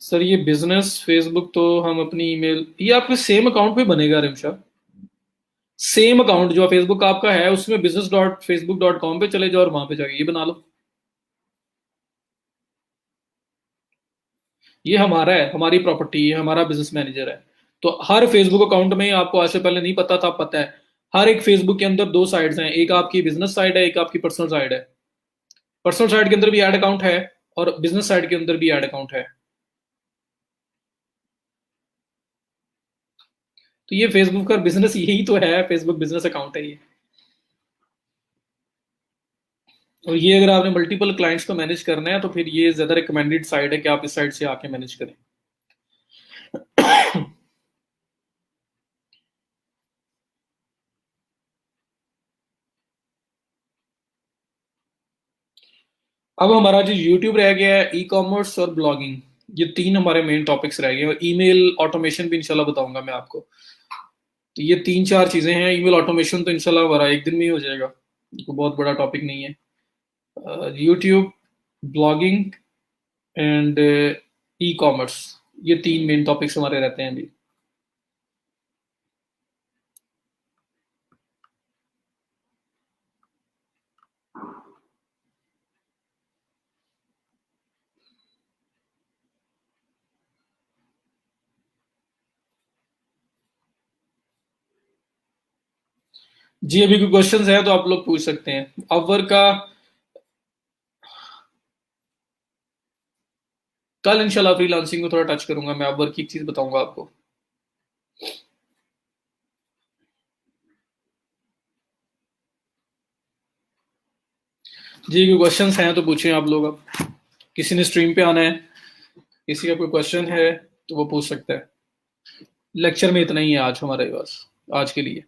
सर ये बिजनेस फेसबुक तो हम अपनी ईमेल, ये आपके सेम अकाउंट पे बनेगा रिमशा। सेम अकाउंट जो फेसबुक आपका है उसमें business.facebook.com पे चले जाओ और वहां पे जाके ये बना लो। ये हमारा है, हमारी प्रॉपर्टी है, हमारा बिजनेस मैनेजर है। तो हर फेसबुक अकाउंट में, आपको आज से पहले नहीं पता था, पता है, हर एक फेसबुक के अंदर दो साइड्स हैं, एक आपकी बिजनेस साइड है, एक आपकी पर्सनल साइड है। पर्सनल साइड के अंदर भी ऐड अकाउंट है, और बिजनेस साइड के अंदर भी ऐड अकाउंट है। तो ये फेसबुक का बिजनेस यही तो है, फेसबुक बिजनेस अकाउंट है ये। और ये अगर आपने मल्टीपल क्लाइंट्स को मैनेज करना है तो फिर ये ज्यादा रिकमेंडेड साइड है कि आप इस साइड से आके मैनेज करें। अब हमारा जो यूट्यूब रह गया है, ई कॉमर्स और ब्लॉगिंग, ये तीन हमारे मेन टॉपिक्स रह गए हैं। और ईमेल ऑटोमेशन भी इंशाल्लाह बताऊंगा मैं आपको। तो ये तीन चार चीजें हैं। ईमेल ऑटोमेशन तो इंशाल्लाह हमारा एक दिन में ही हो जाएगा, कोई बहुत बड़ा टॉपिक नहीं है। YouTube, blogging and e commerce, ये तीन मेन टॉपिक्स हमारे रहते हैं अभी। जी अभी कोई क्वेश्चंस है तो आप लोग पूछ सकते हैं। अपवर्क का कल इंशाल्लाह फ्रीलांसिंग को थोड़ा टच करूंगा मैं, अपवर्क की एक चीज बताऊंगा आपको। जी कोई क्वेश्चंस हैं तो पूछें आप लोग। अब किसी ने स्ट्रीम पे आना है, किसी का कोई क्वेश्चन है तो वो पूछ सकता है। लेक्चर में इतना ही है आज हमारे पास, आज के लिए।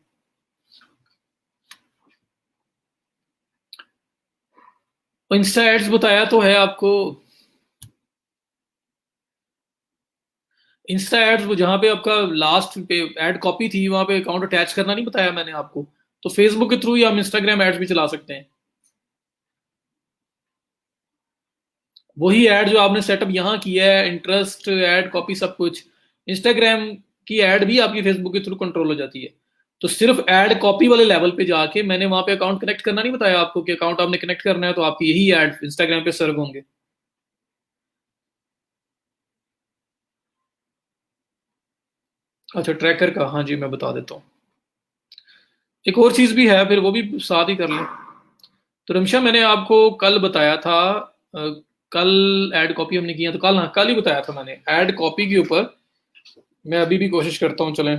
इंस्टा एड्स बताया तो है आपको। इंस्टा एड्स वो जहाँ पे आपका लास्ट पे एड कॉपी थी, वहां पे अकाउंट अटैच करना नहीं बताया मैंने आपको। तो फेसबुक के थ्रू ही हम इंस्टाग्राम एड्स भी चला सकते हैं। वही ऐड जो आपने सेटअप यहाँ किया है, इंटरेस्ट ऐड कॉपी सब कुछ, इंस्टाग्राम की ऐड भी आपकी फेसबुक के थ्रू कंट्रोल हो जाती है। तो सिर्फ ऐड कॉपी वाले लेवल पे जाके मैंने वहां पे अकाउंट कनेक्ट करना नहीं बताया आपको, कि अकाउंट आपने कनेक्ट करना है तो आपकी यही ऐड इंस्टाग्राम पे सर्व होंगे। अच्छा ट्रैकर का, हाँ जी मैं बता देता हूँ। एक और चीज भी है, फिर वो भी साथ ही कर लें। तो रमशा मैंने आपको कल बताया था, कल ऐड कॉपी हमने किया तो कल, हाँ कल ही बताया था मैंने ऐड कॉपी के ऊपर। मैं अभी भी कोशिश करता हूँ, चलें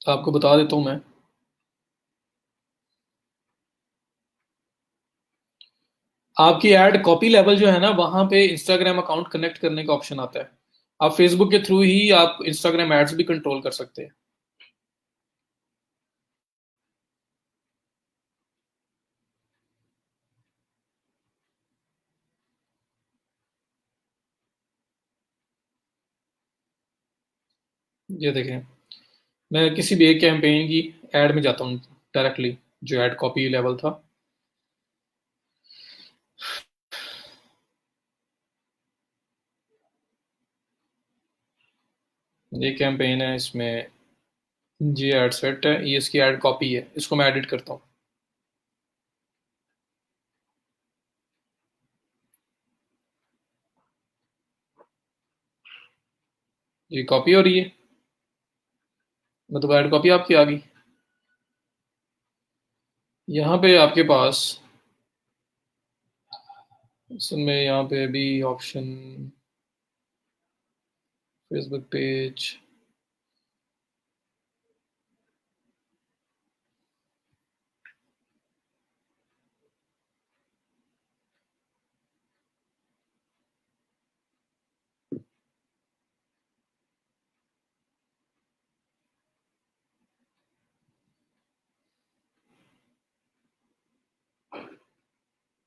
आपको बता देता हूँ मैं। आपकी ऐड कॉपी लेवल जो है ना, वहां पे इंस्टाग्राम अकाउंट कनेक्ट करने का ऑप्शन आता है। आप फेसबुक के थ्रू ही आप इंस्टाग्राम एड्स भी कंट्रोल कर सकते हैं। ये देखें, मैं किसी भी एक कैंपेन की एड में जाता हूँ डायरेक्टली, जो एड कॉपी लेवल था। ये कैंपेन है, इसमें जी एड सेट है, ये इसकी एड कॉपी है, इसको मैं एडिट करता हूँ। ये कॉपी हो रही है, मतलब एड कॉपी आपकी आ गई। यहाँ पे आपके पास इसमें यहाँ पे भी ऑप्शन फेसबुक पेज,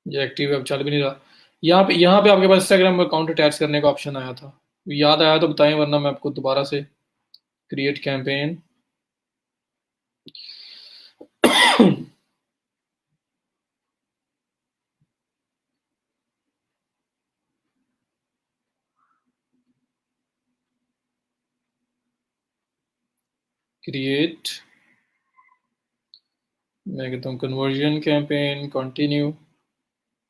ये एक्टिव अब चल भी नहीं रहा। यहाँ पे आपके पास इंस्टाग्राम अकाउंट अटैच करने का ऑप्शन आया था, याद आया तो बताएं, वरना मैं आपको दोबारा से क्रिएट कैंपेन। क्रिएट, मैं कहता हूँ कन्वर्जन कैंपेन, कंटिन्यू।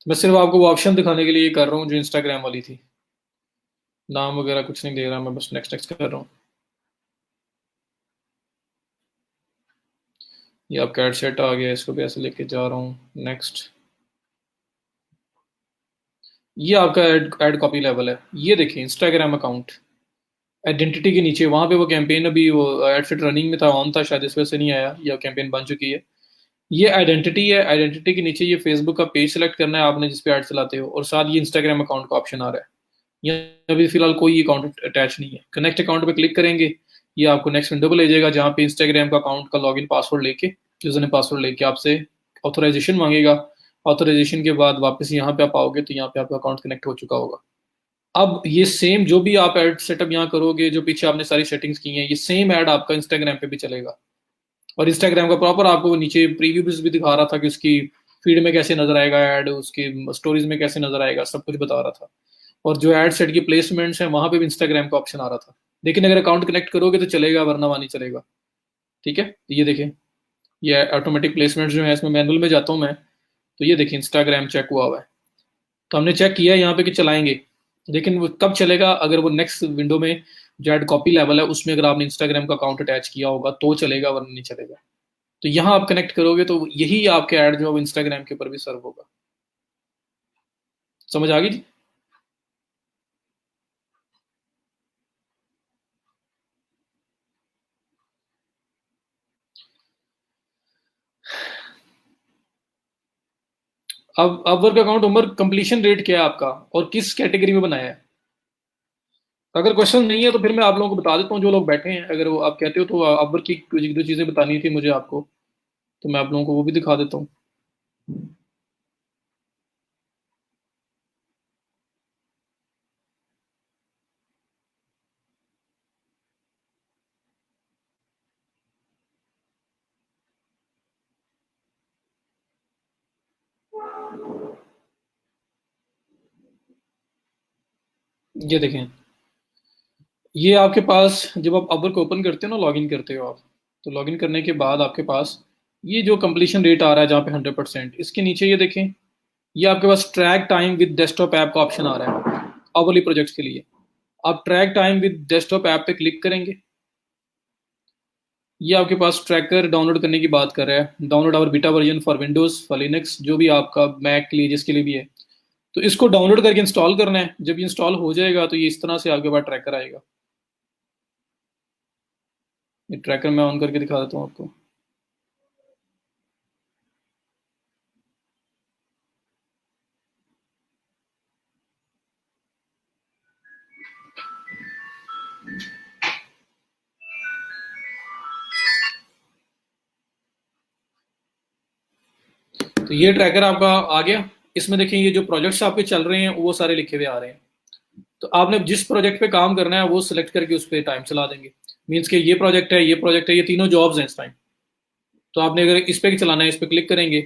मैं सिर्फ आपको वो ऑप्शन दिखाने के लिए कर रहा हूँ जो इंस्टाग्राम वाली थी, नाम वगैरह कुछ नहीं दे रहा मैं, बस नेक्स्ट नेक्स्ट कर रहा हूँ। ये आपका एड सेट आ गया, इसको भी ऐसे लेके जा रहा हूँ, नेक्स्ट। ये आपका एड कॉपी लेवल है, ये देखिए इंस्टाग्राम अकाउंट आइडेंटिटी के नीचे, वहां पे वो कैंपेन अभी वो एड सेट रनिंग में था, ऑन था शायद, इस वजह से नहीं आया, या कैंपेन बन चुकी है। ये आइडेंटिटी है, आइडेंटिटी के नीचे ये फेसबुक का पेज सेलेक्ट करना है आपने जिस पे ऐड चलाते हो, और साथ ये इंस्टाग्राम अकाउंट का ऑप्शन आ रहा है। यहाँ अभी फिलहाल कोई अकाउंट अटैच नहीं है। कनेक्ट अकाउंट पे क्लिक करेंगे, ये आपको नेक्स्ट विंडो पे ले जाएगा, जहाँ पे इंस्टाग्राम का अकाउंट का लॉगिन पासवर्ड लेके, यूजर ने पासवर्ड लेके आपसे ऑथोराइजेशन मांगेगा। ऑथोराइजेशन के बाद वापस यहाँ पे आप आओगे तो यहाँ पे आपका अकाउंट कनेक्ट हो चुका होगा। अब ये सेम जो भी आप ऐड सेटअप यहाँ करोगे, जो पीछे आपने सारी सेटिंग्स की हैं, ये सेम ऐड आपका इंस्टाग्राम पे भी चलेगा। और इंस्टाग्राम का प्रॉपर आपको नीचे प्रीव्यू भी दिखा रहा था कि उसकी फीड में कैसे नजर आएगा ऐड, उसकी स्टोरीज में कैसे नजर आएगा, सब कुछ बता रहा था। और जो एड सेट की प्लेसमेंट्स हैं वहां पे भी इंस्टाग्राम का ऑप्शन आ रहा था। लेकिन अगर अकाउंट कनेक्ट करोगे तो चलेगा, वरना वहाँ नहीं चलेगा। ठीक है, ये देखें, ये ऑटोमेटिक प्लेसमेंट जो है, इसमें मैनुअल में जाता हूँ मैं, तो ये देखिए इंस्टाग्राम चेक हुआ है। तो हमने चेक किया यहाँ पे कि चलाएंगे, लेकिन वो कब चलेगा, अगर वो नेक्स्ट विंडो में जो एड कॉपी लेवल है उसमें अगर आपने इंस्टाग्राम का अकाउंट अटैच किया होगा तो चलेगा, वरना नहीं चलेगा। तो यहाँ आप कनेक्ट करोगे तो यही आपके ऐड जो है इंस्टाग्राम के ऊपर भी सर्व होगा। समझ आ गई जी? अब वर्क अकाउंट उमर कंप्लीशन रेट क्या है आपका, और किस कैटेगरी में बनाया है? अगर क्वेश्चन नहीं है तो फिर मैं आप लोगों को बता देता हूँ, जो लोग बैठे हैं, अगर वो आप कहते हो तो अपवर्क की कुछ एक दो चीज़ें बतानी थी मुझे आपको, तो मैं आप लोगों को वो भी दिखा देता हूँ। ये देखें, ये आपके पास जब आप अपवर्क ओपन करते हो ना, लॉगिन करते हो आप, तो लॉगिन करने के बाद आपके पास ये जो कंप्लीशन रेट आ रहा है जहाँ पे 100%, इसके नीचे ये देखें, ये आपके पास track time with desktop app का ऑप्शन आ रहा है आवली प्रोजेक्ट्स के लिए। आप track time with desktop app पे क्लिक करेंगे, ये आपके पास ट्रैकर डाउनलोड करने की बात कर रहा है, download our beta version for Windows for Linux, जो भी आपका मैक के लिए जिसके लिए भी है, तो इसको डाउनलोड करके इंस्टॉल करना है। जब ये इंस्टॉल हो जाएगा तो ये इस तरह से आपके पास ट्रैकर आएगा। ये ट्रैकर मैं ऑन करके दिखा देता हूँ आपको। तो ये ट्रैकर आपका आ गया। इसमें देखें ये जो प्रोजेक्ट्स आपके चल रहे हैं वो सारे लिखे हुए आ रहे हैं। तो आपने जिस प्रोजेक्ट पे काम करना है वो सिलेक्ट करके उस पर टाइम चला देंगे। मीन्स के ये प्रोजेक्ट है, ये प्रोजेक्ट है, ये तीनों जॉब्स हैं इस टाइम। तो आपने अगर इस पे चलाना है, इस पे क्लिक करेंगे,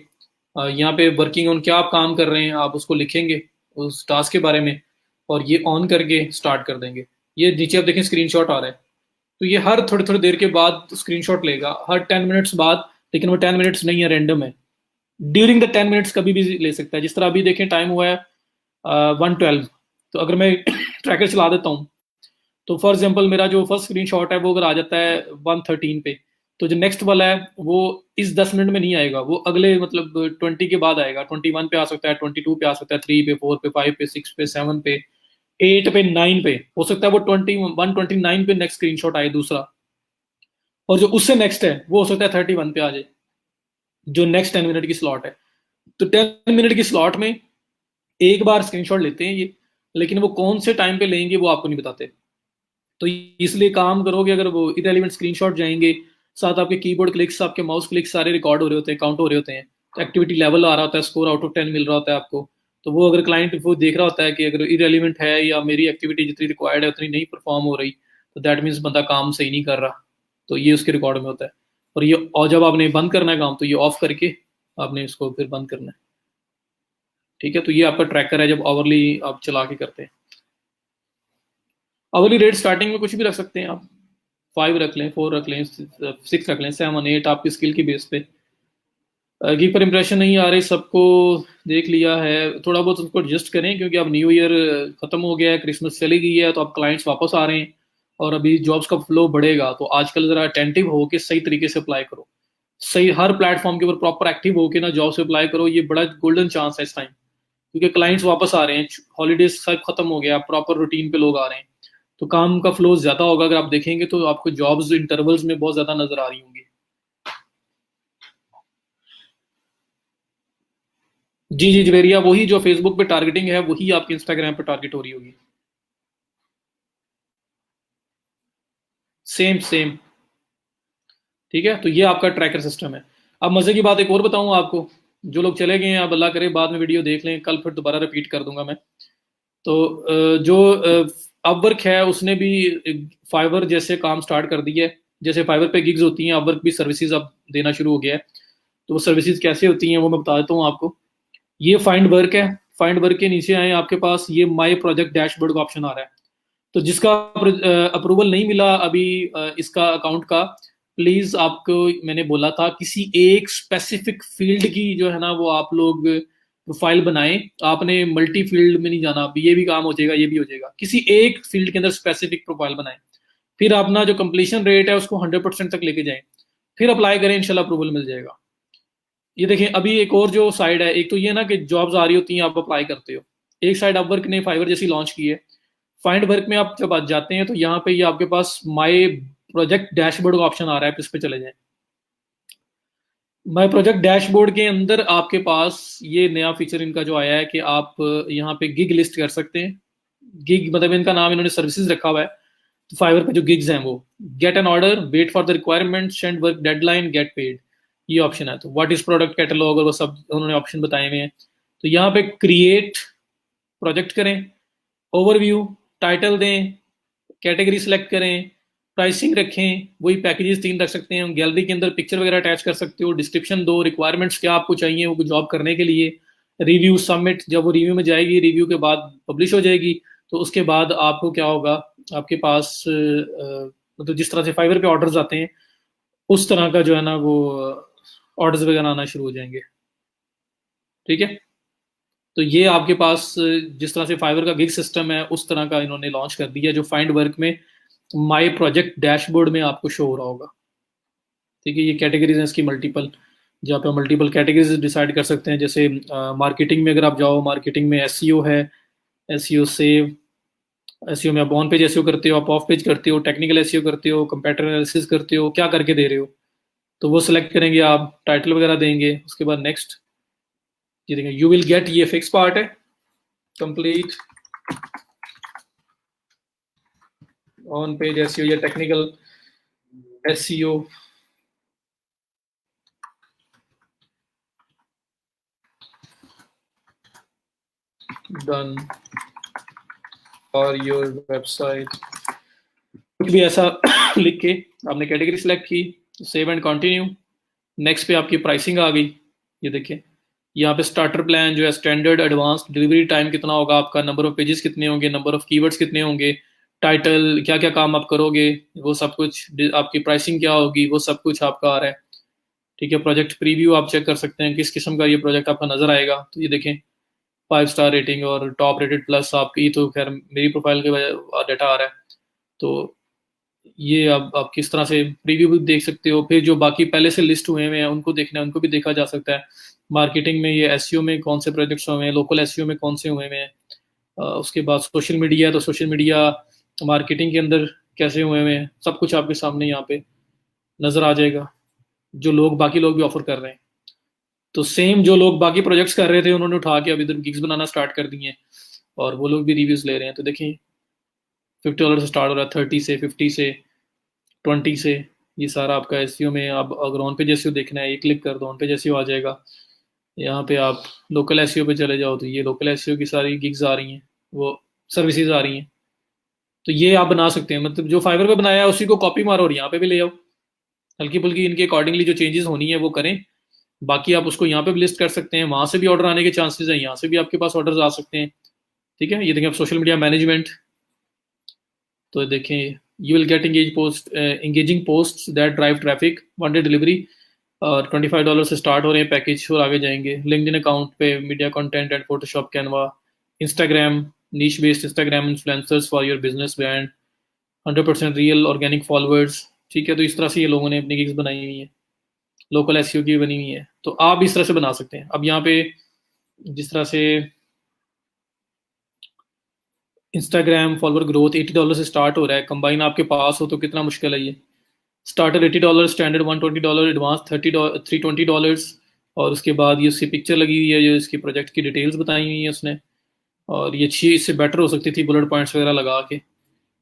यहाँ पे वर्किंग ऑन क्या आप काम कर रहे हैं आप उसको लिखेंगे उस टास्क के बारे में, और ये ऑन करके स्टार्ट कर देंगे। ये नीचे आप देखें स्क्रीनशॉट आ रहा है, तो ये हर थोड़ी थोड़ी देर के बाद स्क्रीनशॉट लेगा, हर 10 मिनट्स बाद। लेकिन वो 10 मिनट्स नहीं है, रैंडम है, ड्यूरिंग द 10 मिनट्स कभी भी ले सकता है। जिस तरह अभी देखें टाइम हुआ है 1:12, तो अगर मैं ट्रैकर चला देता हूँ तो फॉर एग्जांपल मेरा जो फर्स्ट स्क्रीनशॉट है वो अगर आ जाता है 1:13 पे, तो जो नेक्स्ट वाला है वो इस 10 मिनट में नहीं आएगा, वो अगले मतलब 20 के बाद आएगा। 21 पे आ सकता है, 22 पे आ सकता है, 3 पे, 4 पे, 5 पे, 6 पे, 7 पे, 8 पे 9 पे हो सकता है वो 21 29 पे नेक्स्ट स्क्रीनशॉट आए दूसरा, और जो उससे नेक्स्ट है वो हो सकता है 31 पे आ जाए, जो नेक्स्ट 10 मिनट की स्लॉट है। तो 10 मिनट की स्लॉट में एक बार स्क्रीनशॉट लेते हैं ये, लेकिन वो कौन से टाइम पे लेंगे वो आपको नहीं बताते। तो इसलिए काम करोगे, अगर वो इरेलीवेंट स्क्रीनशॉट जाएंगे, साथ आपके कीबोर्ड क्लिक्स, आपके माउस क्लिक्स सारे रिकॉर्ड हो रहे होते हैं, काउंट हो रहे होते हैं, तो एक्टिविटी लेवल आ रहा होता है, स्कोर आउट ऑफ 10 मिल रहा होता है आपको। तो वो अगर क्लाइंट वो देख रहा होता है कि अगर इरेलीवेंट है या मेरी एक्टिविटी जितनी रिक्वायर्ड है उतनी नहीं परफॉर्म हो रही, तो दैट मीन्स बंदा काम सही नहीं कर रहा, तो ये उसके रिकॉर्ड में होता है। और ये, और जब आपने बंद करना है काम, तो ये ऑफ करके आपने इसको फिर बंद करना है। ठीक है, तो ये आपका ट्रैकर है जब आवरली आप चला के करते हैं। आवरली रेट स्टार्टिंग में कुछ भी रख सकते हैं आप, 5 रख लें, 4 रख लें, 6 रख लें, 7 8 आपकी स्किल की बेस पे। गिग पर इंप्रेशन नहीं आ रही, सबको देख लिया है, थोड़ा बहुत उसको एडजस्ट करें, क्योंकि अब न्यू ईयर खत्म हो गया है, क्रिसमस चली गई है, तो अब क्लाइंट्स वापस आ रहे हैं और अभी जॉब्स का फ्लो बढ़ेगा। तो आजकल जरा अटेंटिव हो के सही तरीके से अप्लाई करो, सही हर प्लेटफॉर्म के ऊपर प्रॉपर एक्टिव होके ना जॉब से अप्लाई करो, ये बड़ा गोल्डन चांस है इस टाइम, क्योंकि क्लाइंट्स वापस आ रहे हैं, हॉलीडेज सब खत्म हो गया, प्रॉपर रूटीन पे लोग आ रहे हैं, तो काम का फ्लो ज्यादा होगा। अगर आप देखेंगे तो आपको जॉब्स इंटरवल्स में बहुत ज्यादा नजर आ रही होंगी। जी जी जवेरिया, वही जो फेसबुक पे टारगेटिंग है वही आपके इंस्टाग्राम पे टारगेट हो रही होगी। Same same. ठीक है, तो ये आपका ट्रैकर सिस्टम है। अब मजे की बात एक और बताऊं आपको, जो लोग चले गए हैं, अब अल्लाह करे बाद में वीडियो देख लें, कल फिर दोबारा रिपीट कर दूंगा मैं। तो जो अपवर्क है उसने भी फाइवर जैसे काम स्टार्ट कर दिया है, जैसे फाइवर पे गिग्स होती हैं, अपवर्क भी सर्विसेज अब देना शुरू हो गया है। तो वो सर्विसेज कैसे होती हैं वो मैं बता देता हूँ आपको। ये फाइंड वर्क है, फाइंड वर्क के नीचे आए आपके पास ये माई प्रोजेक्ट डैशबोर्ड का ऑप्शन आ रहा है। तो जिसका अप्रूवल नहीं मिला अभी इसका अकाउंट का, प्लीज आपको मैंने बोला था किसी एक स्पेसिफिक फील्ड की जो है ना वो आप लोग प्रोफाइल बनाएं। आपने मल्टी फील्ड में नहीं जाना, ये भी काम हो जाएगा ये भी हो जाएगा, किसी एक फील्ड के अंदर स्पेसिफिक प्रोफाइल बनाएं, फिर अपना जो कंप्लीशन रेट है उसको 100% तक लेके जाएं, फिर अप्लाई करें, इंशाल्लाह अप्रूवल मिल जाएगा। ये देखें, अभी एक और जो साइड है, एक तो ये ना कि जॉब्स आ रही होती हैं आप अप्लाई करते हो, एक साइड अपवर्क ने फाइवर जैसी लॉन्च की है। फाइंड वर्क में आप जब आज जाते हैं तो यहाँ पे ये आपके पास माई प्रोजेक्ट डैशबोर्ड का ऑप्शन आ रहा है, इस पे चले जाएं। माई प्रोजेक्ट डैशबोर्ड के अंदर आपके पास ये नया फीचर इनका जो आया है कि आप यहाँ पे गिग लिस्ट कर सकते हैं। गिग मतलब इनका नाम इन्होंने सर्विसेज रखा हुआ है, तो फाइवर पे जो गिग्स हैं वो get an order, wait for the requirement, send work deadline, get paid, ये ऑप्शन है। तो व्हाट इज प्रोडक्ट कैटलॉग और वो सब उन्होंने ऑप्शन बताए हुए हैं। तो यहाँ पे क्रिएट प्रोजेक्ट करें, ओवरव्यू, टाइटल दें, कैटेगरी सेलेक्ट करें, प्राइसिंग रखें, वही पैकेजेस 3 रख सकते हैं, गैलरी के अंदर पिक्चर वगैरह अटैच कर सकते हो, डिस्क्रिप्शन दो, रिक्वायरमेंट्स क्या आपको चाहिए वो जॉब करने के लिए, रिव्यू सबमिट, जब वो रिव्यू में जाएगी, रिव्यू के बाद पब्लिश हो जाएगी, तो उसके बाद आपको क्या होगा, आपके पास मतलब जिस तरह से फाइवर पे ऑर्डर्स आते हैं उस तरह का जो है ना वो ऑर्डर्स वगैरह आना शुरू हो जाएंगे। ठीक है, तो ये आपके पास जिस तरह से फाइवर का गिग सिस्टम है उस तरह का इन्होंने लॉन्च कर दिया, जो फाइंड वर्क में माई प्रोजेक्ट डैशबोर्ड में आपको शो हो रहा होगा। ठीक है, ये कैटेगरीज हैं इसकी मल्टीपल, जहाँ पे मल्टीपल कैटेगरीज डिसाइड कर सकते हैं। जैसे मार्केटिंग में अगर आप जाओ, मार्केटिंग में एसईओ है, एसईओ सेव, एसईओ में आप ऑन पेज एसईओ करते हो, आप ऑफ पेज करते हो, टेक्निकल एसईओ करते हो, कंपेटिटर एनालिसिस करते हो, क्या करके दे रहे हो, तो वो सिलेक्ट करेंगे आप, टाइटल वगैरह देंगे, उसके बाद नेक्स्ट, ये देखेंगे यू विल गेट, ये फिक्स पार्ट है, कंप्लीट ऑन पेज एसईओ या technical SEO, done for your website, कुछ भी ऐसा लिख के आपने कैटेगरी सेलेक्ट की, सेव एंड कंटिन्यू। नेक्स्ट पे आपकी प्राइसिंग आ गई, ये देखिए यहाँ पे स्टार्टर प्लान जो है, स्टैंडर्ड, एडवांस, डिलीवरी टाइम कितना होगा आपका, नंबर ऑफ पेजेस कितने होंगे, नंबर ऑफ कीवर्ड्स कितने होंगे, टाइटल, क्या क्या काम आप करोगे, वो सब कुछ, आपकी प्राइसिंग क्या होगी, वो सब कुछ आपका आ रहा है। ठीक है, प्रोजेक्ट प्रीव्यू आप चेक कर सकते हैं किस किस्म का ये प्रोजेक्ट आपका नजर आएगा। तो ये देखें 5 स्टार रेटिंग और टॉप रेटेड प्लस, आपकी तो खैर मेरी प्रोफाइल के डाटा आ रहा है। तो ये आप किस तरह से प्रीव्यू भी देख सकते हो, फिर जो बाकी पहले से लिस्ट हुए हैं उनको देखना है, उनको भी देखा जा सकता है। मार्केटिंग में ये एसईओ में कौन से प्रोजेक्ट्स हुए हैं, लोकल एसईओ में कौन से हुए हैं, उसके बाद सोशल मीडिया, तो सोशल मीडिया मार्केटिंग के अंदर कैसे हुए हुए हैं, सब कुछ आपके सामने यहाँ पे नज़र आ जाएगा, जो लोग बाकी लोग भी ऑफर कर रहे हैं। तो सेम जो लोग बाकी प्रोजेक्ट्स कर रहे थे उन्होंने उठा के अब इधर गिग्स बनाना स्टार्ट कर दिए हैं, और वो लोग भी रिव्यूज ले रहे हैं। तो देखिए $50 से स्टार्ट हो रहा है, 30 से, 50 से, 20 से। ये सारा आपका एसईओ में, अब अगर ऑन पेज एसईओ देखना है, एक क्लिक कर दो ऑन पेज एसईओ आ जाएगा। यहाँ पे आप लोकल एसईओ पे चले जाओ तो ये लोकल एसईओ की सारी गिग्स आ रही हैं, वो सर्विसेज आ रही हैं। तो ये आप बना सकते हैं, मतलब जो फाइवर पे बनाया है उसी को कॉपी मारो और यहाँ पे भी ले आओ, हल्की फुल्की इनके अकॉर्डिंगली जो चेंजेस होनी है वो करें। बाकी आप उसको यहाँ पे भी लिस्ट कर सकते हैं, वहां से भी ऑर्डर आने के चांसेस हैं, यहाँ से भी आपके पास ऑर्डर आ सकते हैं। ठीक है, ये देखें आप सोशल मीडिया मैनेजमेंट, तो देखें you will get engaging post that drive traffic, one day delivery, और $25 से स्टार्ट हो रहे हैं पैकेज, और आगे जाएंगे। लिंक्डइन अकाउंट पे media content and Photoshop, Canva, Instagram, niche based Instagram influencers for your business brand, 100% real organic followers. ठीक है, तो इस तरह से ये लोगों ने अपनी गिग्स बनाई हुई है, लोकल एसईओ की बनी हुई है। तो आप इस तरह से बना सकते हैं। अब यहाँ पे जिस तरह से इंस्टाग्राम फॉलोअर ग्रोथ $80 से स्टार्ट हो रहा है, कंबाइन आपके पास हो तो कितना मुश्किल है ये। स्टार्टर $80, स्टैंडर्ड $120, एडवांस $320, और उसके बाद ये उसकी पिक्चर लगी हुई है, जो इसकी प्रोजेक्ट की डिटेल्स बताई हुई है उसने, और ये अच्छी इससे बेटर हो सकती थी बुलेट पॉइंट्स वगैरह लगा के।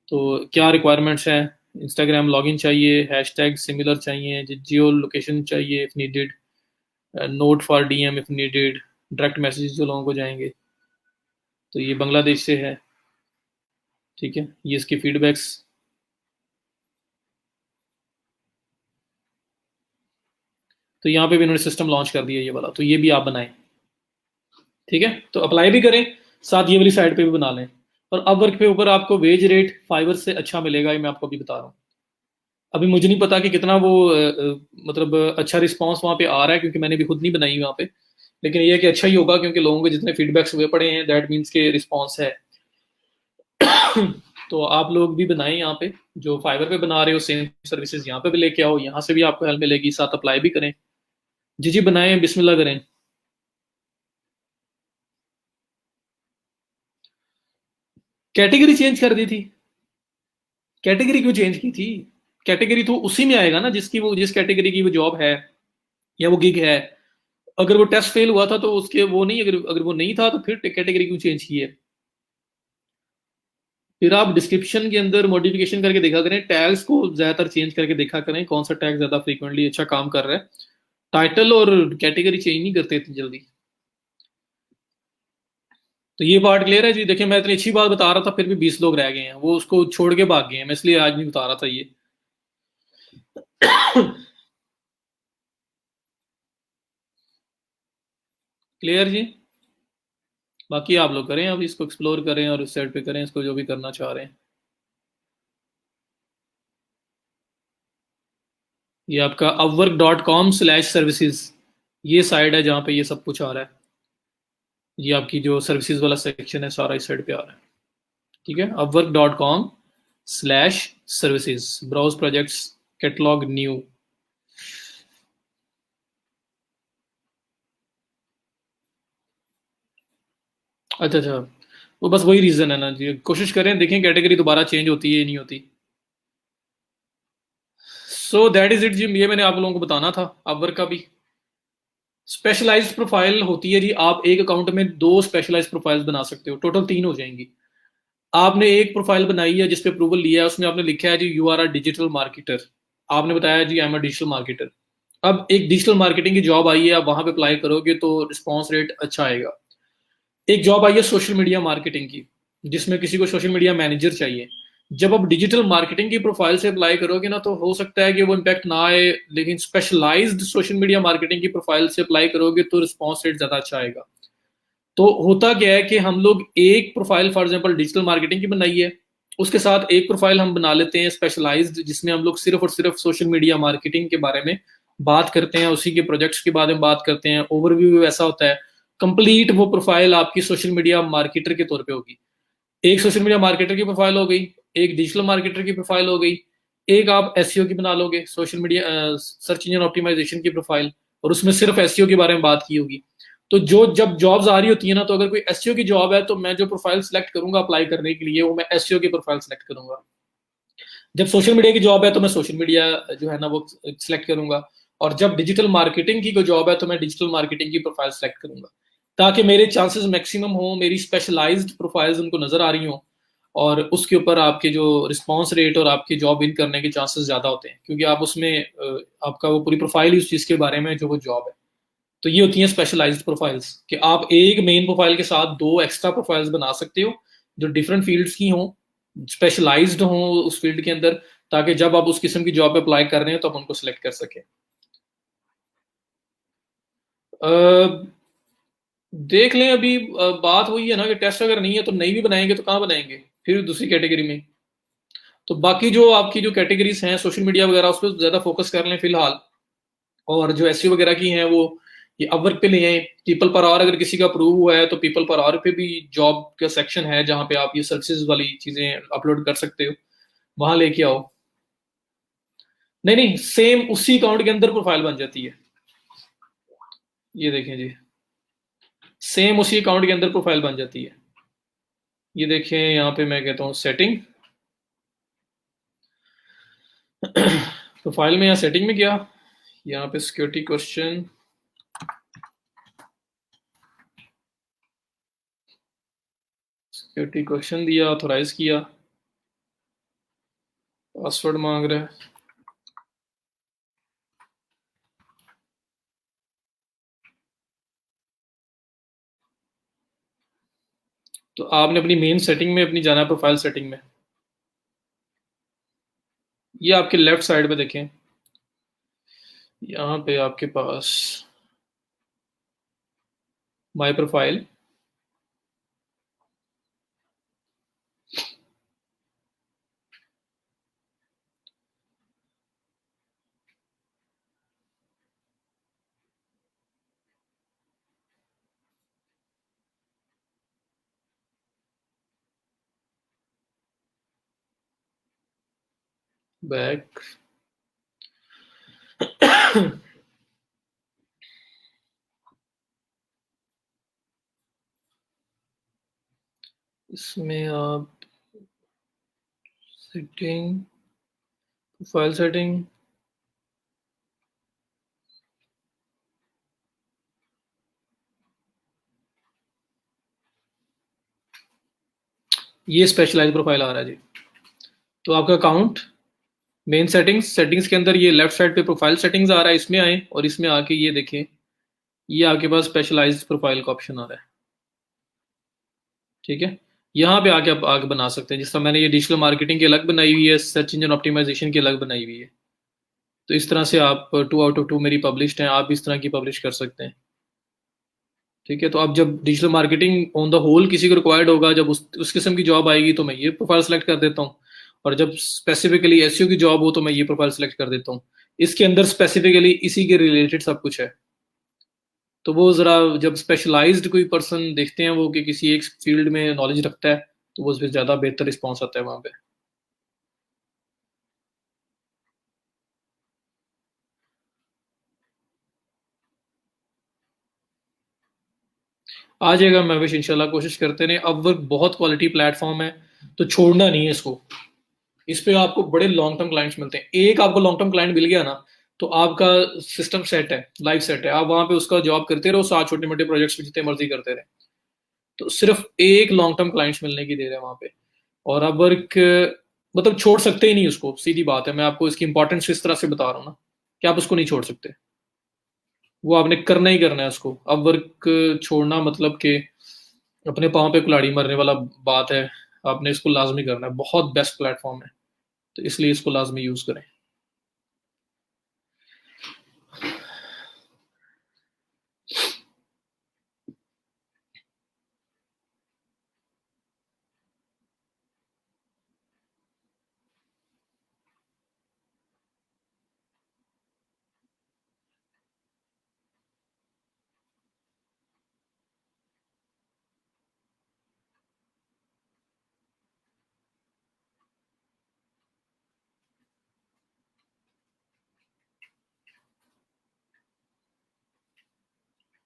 तो क्या रिक्वायरमेंट्स है, इंस्टाग्राम लॉगिन चाहिए, हैशटैग सिमिलर चाहिए, जियो लोकेशन चाहिए if needed, note for DM if needed, direct message जो लोगों को जाएंगे। तो ये बांग्लादेश से है। ठीक है, ये इसकी फीडबैक्स। तो यहाँ पे भी इन्होंने सिस्टम लॉन्च कर दिया ये वाला, तो ये भी आप बनाएं। ठीक है, तो अप्लाई भी करें, साथ ये वाली साइड पे भी बना लें। और अपवर्क पे ऊपर आपको वेज रेट फाइवर से अच्छा मिलेगा, ये मैं आपको अभी बता रहा हूँ। अभी मुझे नहीं पता कि कितना वो मतलब अच्छा रिस्पांस वहाँ पे आ रहा है, क्योंकि मैंने भी खुद नहीं बनाई वहाँ पे, लेकिन ये है कि अच्छा ही होगा, क्योंकि लोगों के जितने फीडबैक्स हुए पड़े हैं दैट मीन्स के रिस्पांस है। तो आप लोग भी बनाएं यहाँ पे, जो फाइवर पे बना रहे हो सेम सर्विसेज यहाँ पे भी लेके आओ, यहाँ से भी आपको हेल्प मिलेगी, साथ अप्लाई भी करें। जी जी बनाएं, बिस्मिल्लाह करें। कैटेगरी चेंज कर दी थी, कैटेगरी क्यों चेंज की थी? कैटेगरी तो उसी में आएगा ना जिसकी वो, जिस कैटेगरी की वो जॉब है या वो गिग है। अगर वो टेस्ट फेल हुआ था तो उसके वो नहीं, अगर अगर वो नहीं था तो फिर कैटेगरी क्यों चेंज की है? फिर आप डिस्क्रिप्शन के अंदर मॉडिफिकेशन करके देखा करें, टैग्स को ज्यादातर चेंज करके देखा करें, कौन सा टैग ज्यादा फ्रीक्वेंटली अच्छा काम कर रहा है। टाइटल और कैटेगरी चेंज नहीं करते इतनी जल्दी। तो ये पार्ट क्लियर है जी। देखिए मैं इतनी अच्छी बात बता रहा था, फिर भी 20 लोग रह गए हैं, वो उसको छोड़ के भाग गए हैं, मैं इसलिए आज नहीं बता रहा था ये। क्लियर जी। बाकी आप लोग करें, अब इसको एक्सप्लोर करें और इस साइड पे करें इसको, जो भी करना चाह रहे हैं। ये आपका upwork.com/services, ये साइड है जहाँ पे ये सब कुछ आ रहा है। ये आपकी जो सर्विसेज वाला सेक्शन है सारा इस साइड पे आ रहा है। ठीक है, upwork.com/services, browse projects, catalogue new. अच्छा अच्छा, वो बस वही रीजन है ना जी, कोशिश करें देखें कैटेगरी दोबारा चेंज होती है नहीं होती। सो दैट इज इट जी, ये मैंने आप लोगों को बताना था। अपवर्क का भी स्पेशलाइज्ड प्रोफाइल होती है जी, आप एक अकाउंट में दो स्पेशलाइज्ड प्रोफाइल्स बना सकते हो, टोटल 3 हो जाएंगी। आपने एक प्रोफाइल बनाई है जिसपे अप्रूवल लिया है, उसमें आपने लिखा है जी you are a digital marketer, आपने बताया जी I am a digital marketer. अब एक डिजिटल मार्केटिंग की जॉब आई है, आप वहां पे अप्लाई करोगे तो रिस्पॉन्स रेट अच्छा आएगा। एक जॉब आई है सोशल मीडिया मार्केटिंग की, जिसमें किसी को सोशल मीडिया मैनेजर चाहिए। जब आप डिजिटल मार्केटिंग की प्रोफाइल से अप्लाई करोगे ना, तो हो सकता है कि वो इम्पैक्ट ना आए, लेकिन स्पेशलाइज्ड सोशल मीडिया मार्केटिंग की प्रोफाइल से अप्लाई करोगे तो रिस्पॉन्स रेट ज्यादा अच्छा आएगा। तो होता क्या है कि हम लोग एक profile for example digital marketing की बनाई है, उसके साथ एक प्रोफाइल हम बना लेते हैं स्पेशलाइज्ड, जिसमें हम लोग सिर्फ और सिर्फ सोशल मीडिया मार्केटिंग के बारे में बात करते हैं, उसी के प्रोजेक्ट्स के बारे में बात करते हैं, ओवरव्यू ऐसा होता है। कंप्लीट वो प्रोफाइल आपकी सोशल मीडिया मार्केटर के तौर पे होगी। एक सोशल मीडिया मार्केटर की प्रोफाइल हो गई, एक डिजिटल मार्केटर की प्रोफाइल हो गई, एक आप एसईओ की बना लोगे, social media search engine optimization की प्रोफाइल, और उसमें सिर्फ एसईओ के बारे में बात की होगी। तो जो जब जॉब्स आ रही होती है ना, तो अगर कोई एसईओ की जॉब है तो मैं जो प्रोफाइल सेलेक्ट करूंगा अप्लाई करने के लिए, वो मैं एसईओ की प्रोफाइल सेलेक्ट करूंगा। जब सोशल मीडिया की जॉब है तो मैं सोशल मीडिया जो है ना वो सिलेक्ट करूंगा। और जब डिजिटल मार्केटिंग की कोई जॉब है तो मैं डिजिटल मार्केटिंग की प्रोफाइल सेलेक्ट करूंगा, ताकि मेरे चांसेस मैक्सिमम हो, मेरी स्पेशलाइज्ड प्रोफाइल्स उनको नजर आ रही हो, और उसके ऊपर आपके जो रिस्पांस रेट और आपके जॉब इन करने के चांसेस ज्यादा होते हैं, क्योंकि आप उसमें आपका वो पूरी प्रोफाइल ही उस चीज के बारे में जो वो जॉब है। तो ये होती हैं स्पेशलाइज्ड प्रोफाइल्स, कि आप एक मेन प्रोफाइल के साथ दो एक्स्ट्रा प्रोफाइल्स बना सकते हो जो डिफरेंट फील्ड्स की हों, स्पेशलाइज्ड हों उस फील्ड के अंदर, ताकि जब आप उस किस्म की जॉब पे अप्लाई कर रहे हैं तो आप उनको सिलेक्ट कर सकें। देख लें अभी, बात वही है ना कि टेस्ट अगर नहीं है तो नहीं भी बनाएंगे तो कहाँ बनाएंगे फिर दूसरी कैटेगरी में। तो बाकी जो आपकी जो कैटेगरीज हैं सोशल मीडिया वगैरह, उस पर ज्यादा फोकस कर लें फिलहाल। और जो एसईओ वगैरह की हैं वो ये अपवर्क पे ले आए। पीपल पर आवर अगर किसी का अप्रूव हुआ है तो पीपल पर आवर पे भी जॉब का सेक्शन है जहाँ पे आप ये सर्विसेज वाली चीजें अपलोड कर सकते हो, वहां लेके आओ। नहीं नहीं, सेम उसी अकाउंट के अंदर प्रोफाइल बन जाती है। ये देखें जी, सेम उसी अकाउंट के अंदर प्रोफाइल बन जाती है। ये देखें यहाँ पे मैं कहता हूँ सेटिंग, प्रोफाइल में या सेटिंग में गया, यहाँ पे सिक्योरिटी क्वेश्चन, सिक्योरिटी क्वेश्चन दिया, ऑथोराइज किया, पासवर्ड मांग रहा है। तो आपने अपनी मेन सेटिंग में अपनी जाना है, प्रोफाइल सेटिंग में। ये आपके लेफ्ट साइड पे देखें, यहाँ पे आपके पास माय प्रोफाइल, बैक, इसमें आप सेटिंग, प्रोफाइल सेटिंग, ये स्पेशलाइज प्रोफाइल आ रहा है जी। तो आपका अकाउंट, मेन सेटिंग्स, सेटिंग्स के अंदर ये लेफ्ट साइड पे प्रोफाइल सेटिंग्स आ रहा है, इसमें आए और इसमें आके ये देखें, ये आपके पास स्पेशलाइज्ड प्रोफाइल का ऑप्शन आ रहा है। ठीक है, यहाँ पे आके आप आगे बना सकते हैं, जिस तरह मैंने ये डिजिटल मार्केटिंग की अलग बनाई हुई है, सर्च इंजन ऑप्टिमाइजेशन की अलग बनाई हुई है। तो इस तरह से आप 2 आउट ऑफ 2 मेरी पब्लिश्ड हैं, आप इस तरह की पब्लिश कर सकते हैं। ठीक है, तो अब जब digital marketing on the whole किसी को रिक्वायर्ड होगा, जब उस किस्म की जॉब आएगी तो मैं ये प्रोफाइल सेलेक्ट कर देता हूँ। और जब स्पेसिफिकली एसईओ की जॉब हो तो मैं ये प्रोफाइल सेलेक्ट कर देता हूँ। इसके अंदर स्पेसिफिकली इसी के रिलेटेड सब कुछ है। तो वो ज़रा, जब स्पेशलाइज्ड कोई पर्सन देखते हैं वो कि किसी एक फील्ड में नॉलेज रखता है, तो वो उसमें ज़्यादा बेहतर रिस्पॉन्स आता है वहाँ पे। आ जाएगा मैं विश, इंशाल्लाह कोशिश करते रहे। अपवर्क बहुत क्वालिटी प्लेटफॉर्म है, तो छोड़ना नहीं है इसको। इस पे आपको बड़े लॉन्ग टर्म क्लाइंट्स मिलते हैं। एक आपको लॉन्ग टर्म क्लाइंट मिल गया ना, तो आपका सिस्टम सेट है, लाइफ सेट है। आप वहां पे उसका जॉब करते रहो, साथ छोटे मोटे प्रोजेक्ट्स भी जितने मर्जी करते रहे। तो सिर्फ एक लॉन्ग टर्म क्लाइंट्स मिलने की देर है वहां पे। और अब वर्क, मतलब छोड़ सकते ही नहीं उसको, सीधी बात है। मैं आपको इसकी इंपॉर्टेंस इस तरह से बता रहा हूँ ना, कि आप उसको नहीं छोड़ सकते। वो आपने करना ही करना है उसको। अब वर्क छोड़ना मतलब कि अपने पाँव पे कुल्हाड़ी मरने वाला बात है। आपने इसको लाजमी करना है, बहुत बेस्ट प्लेटफॉर्म है, तो इसलिए इसको लाजमी यूज करें।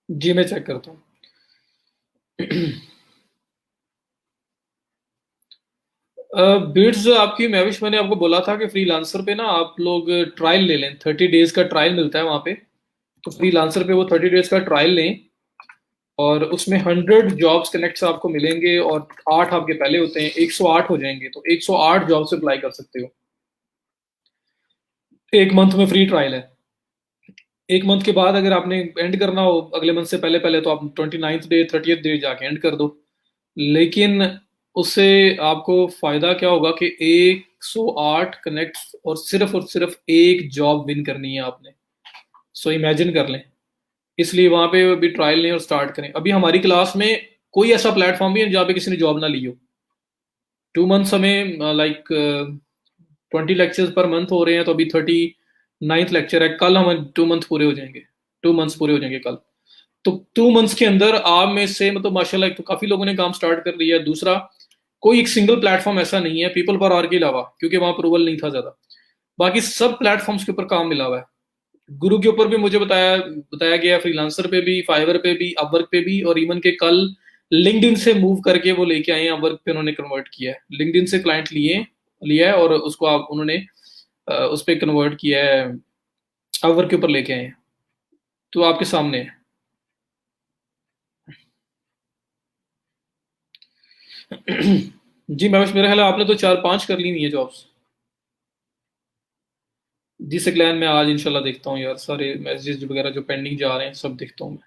जी, मैं चेक करता हूँ। बिड्स आपकी मैविश, मैंने आपको बोला था कि फ्रीलांसर पे ना आप लोग ट्रायल ले लें, 30 डेज का ट्रायल मिलता है वहाँ पे। तो फ्रीलांसर पे वो 30 डेज का ट्रायल लें, और उसमें 100 जॉब्स कनेक्ट्स आपको मिलेंगे, और 8 आपके पहले होते हैं, 108 हो जाएंगे, तो 108 जॉब से अप्लाई कर सकते हो। एक मंथ में फ्री ट्रायल है। एक मंथ के बाद अगर आपने एंड करना हो अगले मंथ से पहले पहले, तो आप 29th डे 30th डे जाके एंड कर दो। लेकिन उससे आपको फायदा क्या होगा कि 108 कनेक्ट और सिर्फ एक जॉब विन करनी है आपने। सो इमेजिन कर लें। इसलिए वहां पे अभी ट्रायल लें और स्टार्ट करें। अभी हमारी क्लास में कोई ऐसा प्लेटफॉर्म भी है जहाँ पे किसी ने जॉब ना ली हो। 2 मंथ्स हमें लाइक 20 लेक्चर्स पर मंथ हो रहे हैं, तो अभी 39th लेक्चर है। कल हमारे 2 मंथ पूरे हो जाएंगे। 2 मंथ्स पूरे हो जाएंगे कल। तो 2 मंथ्स के अंदर आप में से मतलब माशाल्लाह, एक तो काफी लोगों ने काम स्टार्ट कर लिया है। दूसरा, कोई एक सिंगल प्लेटफॉर्म ऐसा नहीं है पीपल पर आवर के अलावा, क्योंकि वहां अप्रूवल नहीं था ज्यादा। बाकी सब प्लेटफॉर्म्स के ऊपर काम मिला हुआ है। गुरु के ऊपर भी मुझे बताया बताया गया, फ्रीलांसर पे भी, फाइवर पे भी, अपवर्क पे भी, और इवन के कल लिंक्डइन से मूव करके वो लेके आए हैं, अपवर्क पे उन्होंने कन्वर्ट किया है। लिंक्डइन से क्लाइंट लिया है और उसको आप उन्होंने उस पर कन्वर्ट किया है, अपवर्क के ऊपर लेके आए हैं। तो आपके सामने है। जी मैं बस, मेरा ख्याल है आपने तो 4-5 कर ली हुई है जॉब्स। जी सिग्लैन में आज इंशाल्लाह देखता हूँ यार, सारे मैसेजेस वगैरह जो पेंडिंग जा रहे हैं सब देखता हूँ मैं।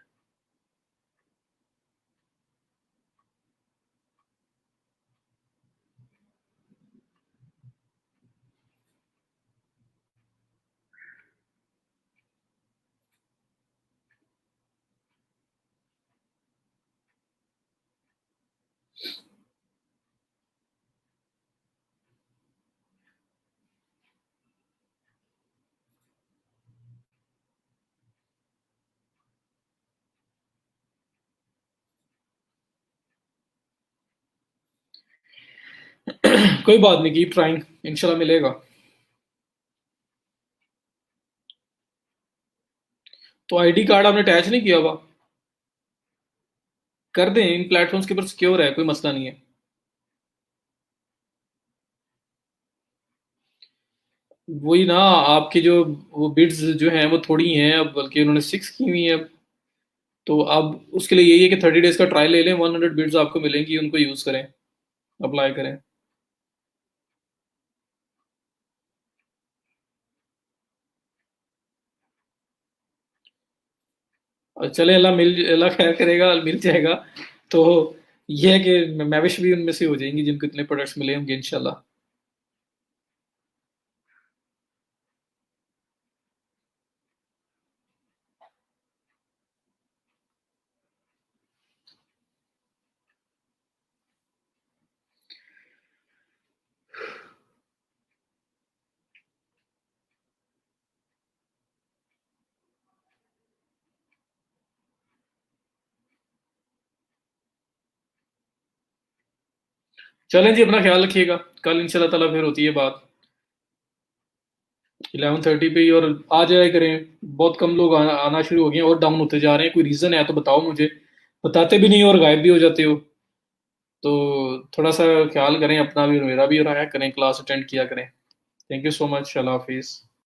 कोई बात नहीं, कीप ट्राइंग, इंशाल्लाह मिलेगा। तो आईडी कार्ड आपने अटैच नहीं किया हुआ? कर दें, इन प्लेटफॉर्म्स के ऊपर सिक्योर है, कोई मसला नहीं है। वही ना, आपकी जो वो बिड्स जो हैं वो थोड़ी हैं अब, बल्कि उन्होंने 6 की हुई है अब। तो अब उसके लिए यही है कि 30 डेज का ट्रायल ले लें, 100 बिड्स आपको मिलेंगी, उनको यूज करें, अप्लाई करें। और चले, अल्लाह खैर करेगा, मिल जाएगा। तो ये है कि मैविश भी उनमें से हो जाएंगी जिनको इतने प्रोडक्ट्स मिले होंगे इंशाल्लाह। चलें जी, अपना ख्याल रखिएगा। कल इंशाल्लाह ताला फिर होती है बात 11:30 पे ही, और आ जाया करें। बहुत कम लोग आना शुरू हो गए हैं और डाउन होते जा रहे हैं। कोई रीज़न है तो बताओ मुझे। बताते भी नहीं हो और गायब भी हो जाते हो। तो थोड़ा सा ख्याल करें अपना भी और मेरा भी, और आया करें, क्लास अटेंड किया करें। थैंक यू सो मच, अल्लाह हाफिज़।